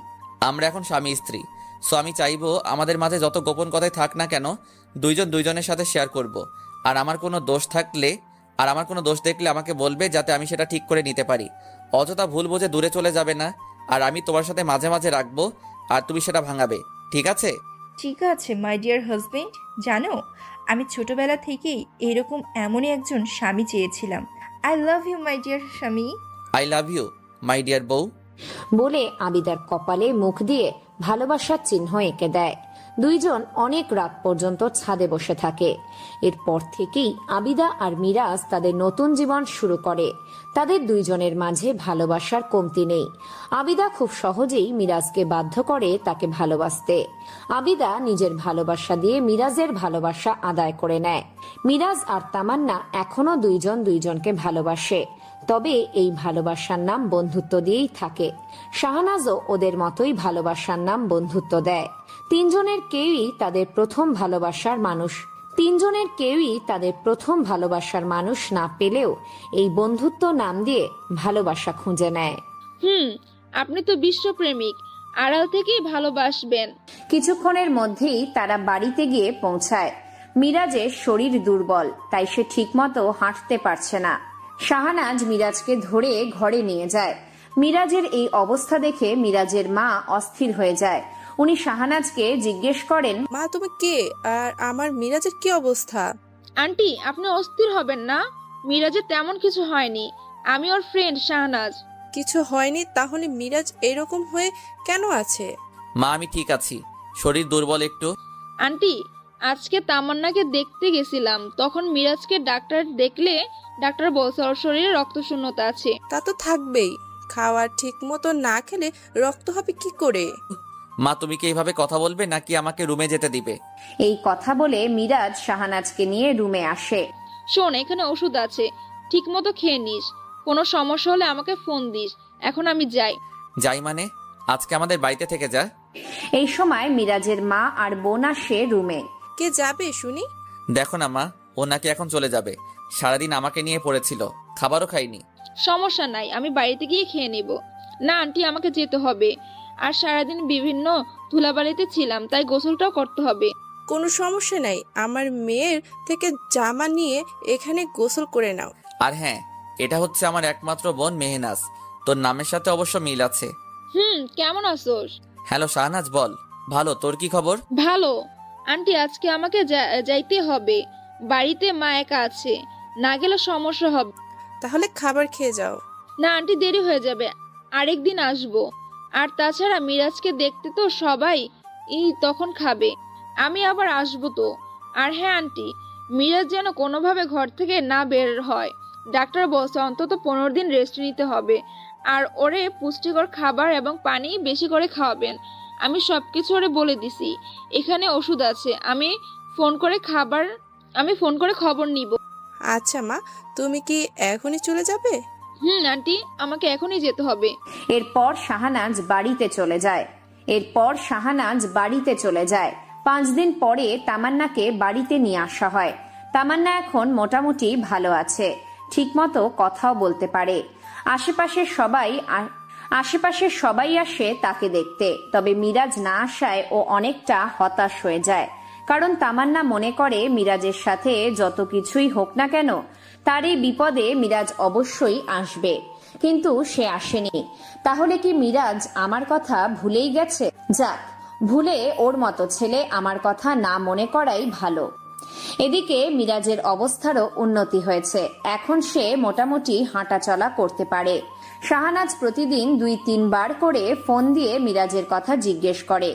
আমরা এখন স্বামী স্ত্রী, সো আমি চাইবো আমাদের মাঝে যত গোপন কথাই থাক না কেন দুইজন দুইজনের সাথে শেয়ার করব। আর আমার কোনো দোষ দেখলে আমাকে বলবে, যাতে আমি সেটা ঠিক করে নিতে পারি। অযথা ভুল বুঝে দূরে চলে যাবে না, আর আমি তোমার সাথে মাঝে মাঝে রাখবো আর তুমি সেটা ভাঙাবে, ঠিক আছে? ঠিক আছে মাই ডিয়ার হাজবেন্ড। জানো, আমি ছোটবেলা থেকেই এরকম এমনই একজন স্বামী চেয়েছিলাম। I love you my dear স্বামী। I love you my dear বউ। বলে আবিদার কপালে মুখ দিয়ে ভালোবাসার চিহ্ন এঁকে দেয়। দুইজন অনেক রাত পর্যন্ত ছাদে বসে থাকে। এরপর থেকেই আবিদা আর মিরাজ তাদের নতুন জীবন শুরু করে। তাদের দুইজনের মাঝে ভালোবাসার কমতি নেই। আবিদা খুব সহজেই মিরাজকে বাধ্য করে তাকে ভালোবাসতে। আবিদা নিজের ভালোবাসা দিয়ে মিরাজের ভালোবাসা আদায় করে নেয়। মিরাজ আর তামান্না এখনো দুইজন দুইজনকে ভালোবাসে, তবে এই ভালোবাসার নাম বন্ধুত্ব দিয়েই থাকে। শাহনাজও ওদের মতোই ভালোবাসার নাম বন্ধুত্ব দেয়। তিনজনের কেউই তাদের প্রথম ভালোবাসার মানুষ না পেলেও এই বন্ধুত্ব নাম দিয়ে ভালোবাসা খুঁজে নেয়। আপনি তো বিশ্বপ্রেমিক, আড়াল থেকেই ভালোবাসবেন। কিছুক্ষণের মধ্যেই তারা বাড়িতে গিয়ে পৌঁছায়। মিরাজের শরীর দুর্বল, তাই সে ঠিকমতো হাঁটতে পারছে না। শাহনাজ মিরাজকে ধরে ঘরে নিয়ে যায়। মিরাজের এই অবস্থা দেখে মিরাজের মা অস্থির হয়ে যায়। উনি শাহনাজকে জিজ্ঞেস করেন, মা তুমি কে, আর আমার মিরাজের কি অবস্থা? আন্টি, আপনি অস্থির হবেন না, মিরাজের তেমন কিছু হয়নি। আমি ওর ফ্রেন্ড শাহনাজ। কিছু হয়নি? তাহলে মিরাজ এরকম হয়ে কেন আছে? মা আমি ঠিক আছি, শরীর দুর্বল একটু। আন্টি, আজকে তামান্নাকে দেখতে গেছিলাম, তখন মিরাজকে ডাক্তার দেখলে ডাক্তার বলছে ওর শরীরে রক্তশূন্যতা আছে। তা তো থাকবেই, খাওয়ার ঠিক মতো না খেলে রক্ত হবে কি করে? মা তুমি কি এইভাবে কথা বলবে নাকি আমাকে রুমে যেতে দিবে? এই কথা বলে মিরাজ শাহনাজকে নিয়ে রুমে আসে। শোন, এখানে ওষুধ আছে, ঠিক মতো খেয়ে নিস, কোনো সমস্যা হলে আমাকে ফোন দিস। এখন আমি যাই মানে? আজকে আমাদের বাড়িতে থেকে যা। এই সময় মিরাজের মা আর বোন আসে রুমে। কে যাবে শুনি? দেখো না মা, ও নাকি এখন চলে যাবে। সারাদিন আমাকে নিয়ে পড়েছিল, খাবারও খাইনি। সমস্যা নাই, আমি বাড়িতে গিয়ে খেয়ে নেব। না আন্টি, আমাকে যেতে হবে, আর সারাদিন বিভিন্ন ধুলাবালিতে ছিলাম, তাই গোসলটাও করতে হবে। কোনো সমস্যা নাই, আমার মেয়ের থেকে জামা নিয়ে এখানে গোসল করে নাও। আর হ্যাঁ, এটা হচ্ছে আমার একমাত্র বোন মেহনাজ, তোর নামের সাথে অবশ্য মিল আছে। কেমন আছোস? হ্যালো শাহনাজ, বল। ভালো, তোর কি খবর? ভালো আন্টি, আজকে আমাকে যাইতে হবে, বাড়িতে মা একা আছে, না গেলে সমস্যা হবে। তাহলে খাবার খেয়ে যাও। না আন্টি, দেরি হয়ে যাবে, আরেকদিন আসবো। আর তাছাড়া মিরাজকে দেখতে তো সবাই তখন খাবে, আমি আবার আসবো তো। আর হ্যাঁ আন্টি, মিরাজ যেন কোনোভাবে ঘর থেকে না বের হয়। ডাক্তার বলছে অন্তত 15 দিন রেস্ট নিতে হবে, আর ওরে পুষ্টিকর খাবার এবং পানি বেশি করে খাওয়াবেন। আমি সবকিছু ওরে বলে দিছি, এখানে ওষুধ আছে, আমি ফোন করে খবর নিব। আচ্ছা মা, তুমি কি এখনই চলে যাবে? আন্টি, আমাকে এখনই যেতে হবে। এরপর শাহনাজ বাড়িতে চলে যায়। 5 দিন পরে তামান্নাকে বাড়িতে নিয়ে আসা হয়। তামান্না এখন মোটামুটি ভালো আছে, ঠিকমতো কথাও বলতে পারে। আশেপাশের সবাই আসে তাকে দেখতে, তবে মিরাজ না আসায় ও অনেকটা হতাশ হয়ে যায়। কারণ তামান্না মনে করে মিরাজের সাথে যত কিছুই হোক না কেন, তার এই বিপদে মিরাজ অবশ্যই আসবে, কিন্তু সে আসেনি। তাহলে কি মিরাজ আমার কথা ভুলেই গেছে? যাক, ভুলে ওর মতো ছেলে আমার কথা না মনে করাই ভালো। এদিকে মিরাজের অবস্থারও উন্নতি হয়েছে, এখন সে মোটামুটি হাঁটাচলা করতে পারে। শাহানাজ প্রতিদিন 2-3 বার করে ফোন দিয়ে মিরাজের কথা জিজ্ঞেস করে।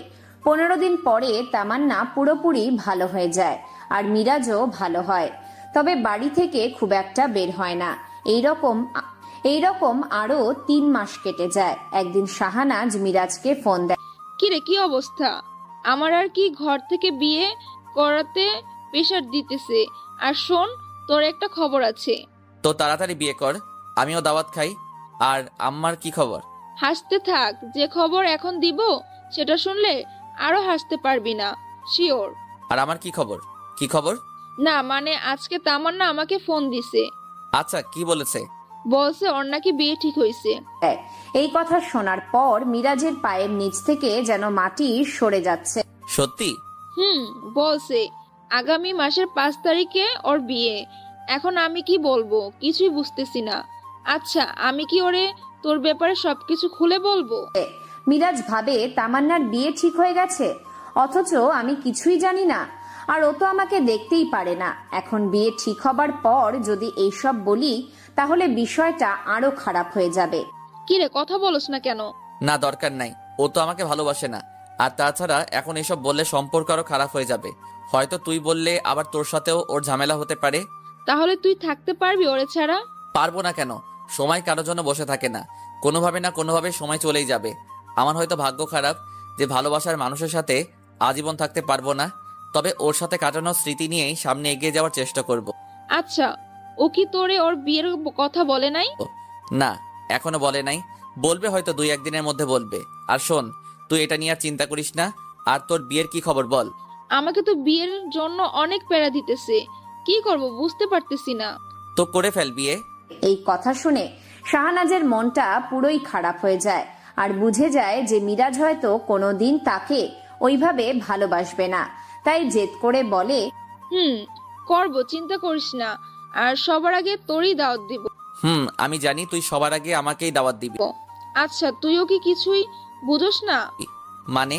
15 দিন পরে তামান্না পুরোপুরি ভালো হয়ে যায় আর মিরাজও ভালো হয়, তবে বাড়ি থেকে খুব একটা বের হয় না। এইরকম আরো 3 মাস কেটে যায়। একদিন শাহানাজ মিরাজকে ফোন দেয়। কিরে, কি অবস্থা? আমার আর কি ঘর থেকে বিয়ে করাতে প্রেশার দিতেছে। আর শোন, তোর একটা খবর আছে। তো তাড়াতাড়ি বিয়ে কর, আমিও দাওয়াত খাই। আর আম্মার কি খবর? হাসতে থাক, যে খবর এখন দিব সেটা শুনলে আরো হাসতে পারবি না, শিওর। আর আমার কি খবর? কি খবর? না মানে আজকে তামান্না আমাকে ফোন দিছে। আচ্ছা, কি বলেছে? বলছে ওর নাকি বিয়ে ঠিক হয়েছে। এই কথা শোনার পর মিরাজের পায়ের নিচ থেকে যেন মাটি সরে যাচ্ছে। সত্যি? বলছে আগামী মাসের 5 তারিখে ওর বিয়ে। এখন আমি কি বলবো কিছুই বুঝতেছি না। আচ্ছা, আমি কি ওরে তোর ব্যাপারে সবকিছু খুলে বলবো? মিরাজ ভাবে তামান্নার বিয়ে ঠিক হয়ে গেছে, অথচ আমি কিছুই জানি না। আর ও তো আমাকে দেখতেই পারে না। এখন বিয়ে ঠিক হবার পর যদি এইসব বলি তাহলে বিষয়টা আরো খারাপ হয়ে যাবে। কিরে, কথা বলছ না কেন? না, দরকার নাই, ও তো আমাকে ভালোবাসে না। আর তাছাড়া এখন এসব বললে সম্পর্ক আরো খারাপ হয়ে যাবে। হয়তো তুই বললে আবার তোর সাথেও ওর ঝামেলা হতে পারে। তাহলে তুই থাকতে পারবি ওরে ছাড়া? পারবো না কেন? সময় কারোর জন্য বসে থাকে না, কোনোভাবে না কোনোভাবে সময় চলেই যাবে। আমার হয়তো ভাগ্য খারাপ যে ভালোবাসার মানুষের সাথে আজীবন থাকতে পারবো না, তবে ওর সাথে কাটানোর স্মৃতি নিয়েই সামনে এগিয়ে যাওয়ার চেষ্টা করব। আচ্ছা, ও কি তোরে ওর বিয়ের কথা বলে নাই? না, এখনো বলে নাই, বলবে হয়তো 2-1 দিনের মধ্যে বলবে। আর শোন, তুই এটা নিয়ে আর চিন্তা করিস না। আর তোর বিয়ের কি খবর বল? আমাকে তো বিয়ের জন্য অনেক প্যারা দিতেছে, কি করব বুঝতে পারতেছি না। তো করে ফেল বিয়ে। এই কথা শুনে শাহানাজের মনটা পুরোই খারাপ হয়ে যায় আর বুঝে যায় যে মিরাজ হয়তো কোনোদিন তাকে ওইভাবে ভালোবাসবে না। তাই জেদ করে বলে, করব, চিন্তা করিস না। আর সবার আগে তোরই দাওয়াত দিব। আমি জানি তুই সবার আগে আমাকেই দাওয়াত দিবি। আচ্ছা, তুইও কি কিছুই বুঝোস না? মানে?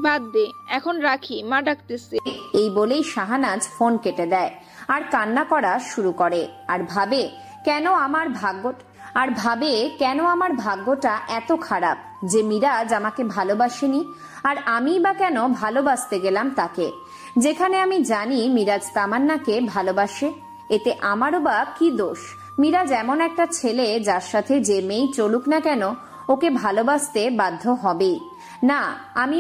বাদ দে, এখন রাখি, মা ডাকতেছে। এই বলেই শাহানাজ ফোন কেটে দেয় আর কান্না করা শুরু করে। আর ভাবে কেন আমার ভাগ্যটা এত খারাপ যে মিরাজ আমাকে ভালোবাসেনি, আর আমি বা কেন ভালোবাসতে গেলাম তাকে, যেখানে আমি জানি মিরাজ তামান্নাকে ভালোবাসে। এতে আমারও বা কি দোষ? মিরাজ এমন একটা ছেলে যার সাথে যে মেয়ে চলুক না কেন ওকে ভালোবাসতে বাধ্য হবেই। না, আমি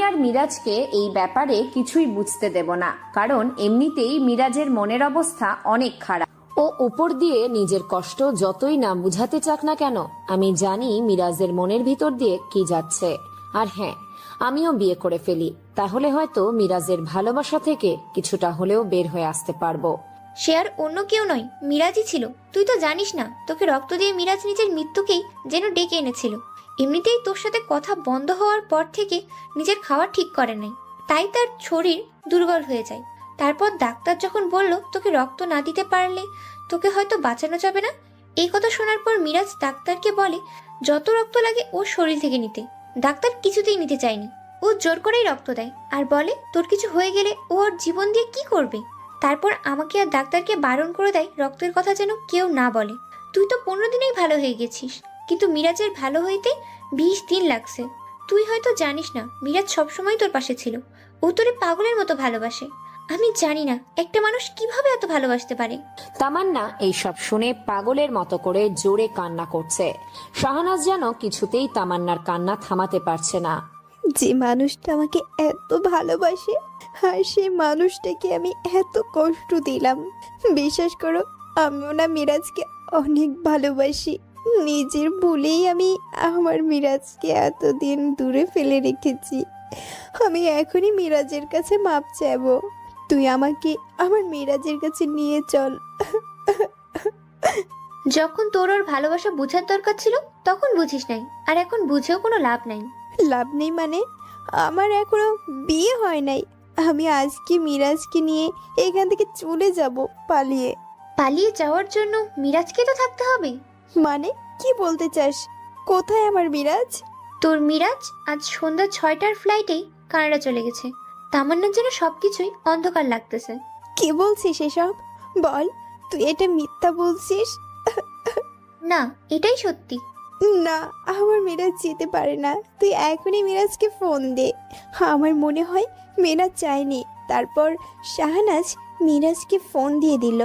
আর মিরাজকে এই ব্যাপারে কিছুই বুঝতে দেব না, কারণ এমনিতেই মিরাজের মনের অবস্থা অনেক খারাপ। ও উপর দিয়ে নিজের কষ্ট যতই না বুঝাতে চাক না কেন, আমি জানি মিরাজের মনের ভিতর দিয়ে কি যাচ্ছে। আর হ্যাঁ, আমিও বিয়ে করে ফেলি, তাহলে হয়তো মিরাজের ভালোবাসা থেকে কিছুটা হলেও বের হয়ে আসতে পারবো। সে আর অন্য কেউ নয়, মিরাজই ছিল। তুই তো জানিস না, তোকে রক্ত দিয়ে মিরাজ নিজের মৃত্যুকেই যেন ডেকে এনেছিল। এমনিতেই তোর সাথে কথা বন্ধ হওয়ার পর থেকে নিজের খাওয়া ঠিক করে নাই, তাই তার শরীর দুর্বল হয়ে যায়। তারপর ডাক্তার যখন বলল তোকে রক্ত না দিতে পারলে তোকে হয়তো বাঁচানো যাবে না, এই কথা শোনার পর মিরাজ ডাক্তারকে বলে যত রক্ত লাগে ওর শরীর থেকে নিতে। ডাক্তার কিছুতেই নিতে চায়নি, ও জোর করেই রক্ত দেয় আর বলে তোর কিছু হয়ে গেলে ও ওর জীবন দিয়ে কি করবে। তারপর আমাকে আর ডাক্তারকে বারণ করে দেয় রক্তের কথা যেন কেউ না বলে। তুই তো 15 দিনেই ভালো হয়ে গেছিস, কিন্তু মিরাজের ভালো হইতে 20 দিন লাগছে। তুই হয়তো জানিস না, মিরাজ সবসময় তোর পাশে ছিল। ও তোরে পাগলের মতো ভালোবাসে। আমি জানি না একটা মানুষ কিভাবে এত ভালোবাসতে পারে। তামান্না এইসব শুনে পাগলের মতো করে জোরে কান্না করছে। শাহানাজ যেন কিছুতেই তামান্নার কান্না থামাতে পারছে না। যে মানুষটা আমাকে এত ভালোবাসে আর সেই মানুষটাকে আমি এত কষ্ট দিলাম। বিশ্বাস করো, আমিও না মিরাজকে অনেক ভালোবাসি। নিজের ভুলেই আমি আমার মিরাজকে এতদিন দূরে ফেলে রেখেছি। আমি এখনই মিরাজের কাছে মাপ চাইবো। তুই আমাকে আমার মিরাজের কাছে নিয়ে চল। যখন তোর ওর ভালোবাসা বোঝার দরকার ছিল তখন বুঝিস নাই, আর এখন বুঝেও কোনো লাভ নাই। লাভ নেই মানে? আমার এখনো বিয়ে হয় নাই। আমি আজকে মিরাজকে নিয়ে এখান থেকে চলে যাব পালিয়ে। পালিয়ে যাওয়ার জন্য মিরাজকে তো থাকতে হবে। মানে কি বলতে চাস? কোথায় আমার মিরাজ? তোর মিরাজ আজ সন্ধ্যা 6টার ফ্লাইটেই কানাডা চলে গেছে। তামান্নার জন্য সবকিছুই অন্ধকার লাগতেছে। কি বলছিস এসব? বল, তুই এটা মিথ্যা বলছিস? না, এটাই সত্যি। না, আমার মিরাজ যেতে পারে না। তুই এখনই মিরাজকে ফোন দে। আমার মনে হয় মিরাজ চায়নি। তারপর শাহনাজ মিরাজকে ফোন দিয়ে দিল।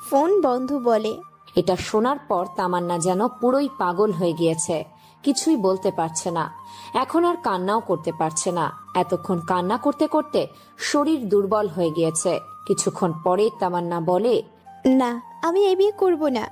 ফোন বন্ধ বলে। এটা শোনার পর তামান্না যেন পুরোই পাগল হয়ে গিয়েছে, কিছুই বলতে পারছে না। এখন আর কান্নাও করতে পারছে না। এতক্ষণ কান্না করতে করতে শরীর দুর্বল হয়ে গিয়েছে। কিছুক্ষণ পরে তামান্না বলে, না, আমি এই বিয়ে করবো না।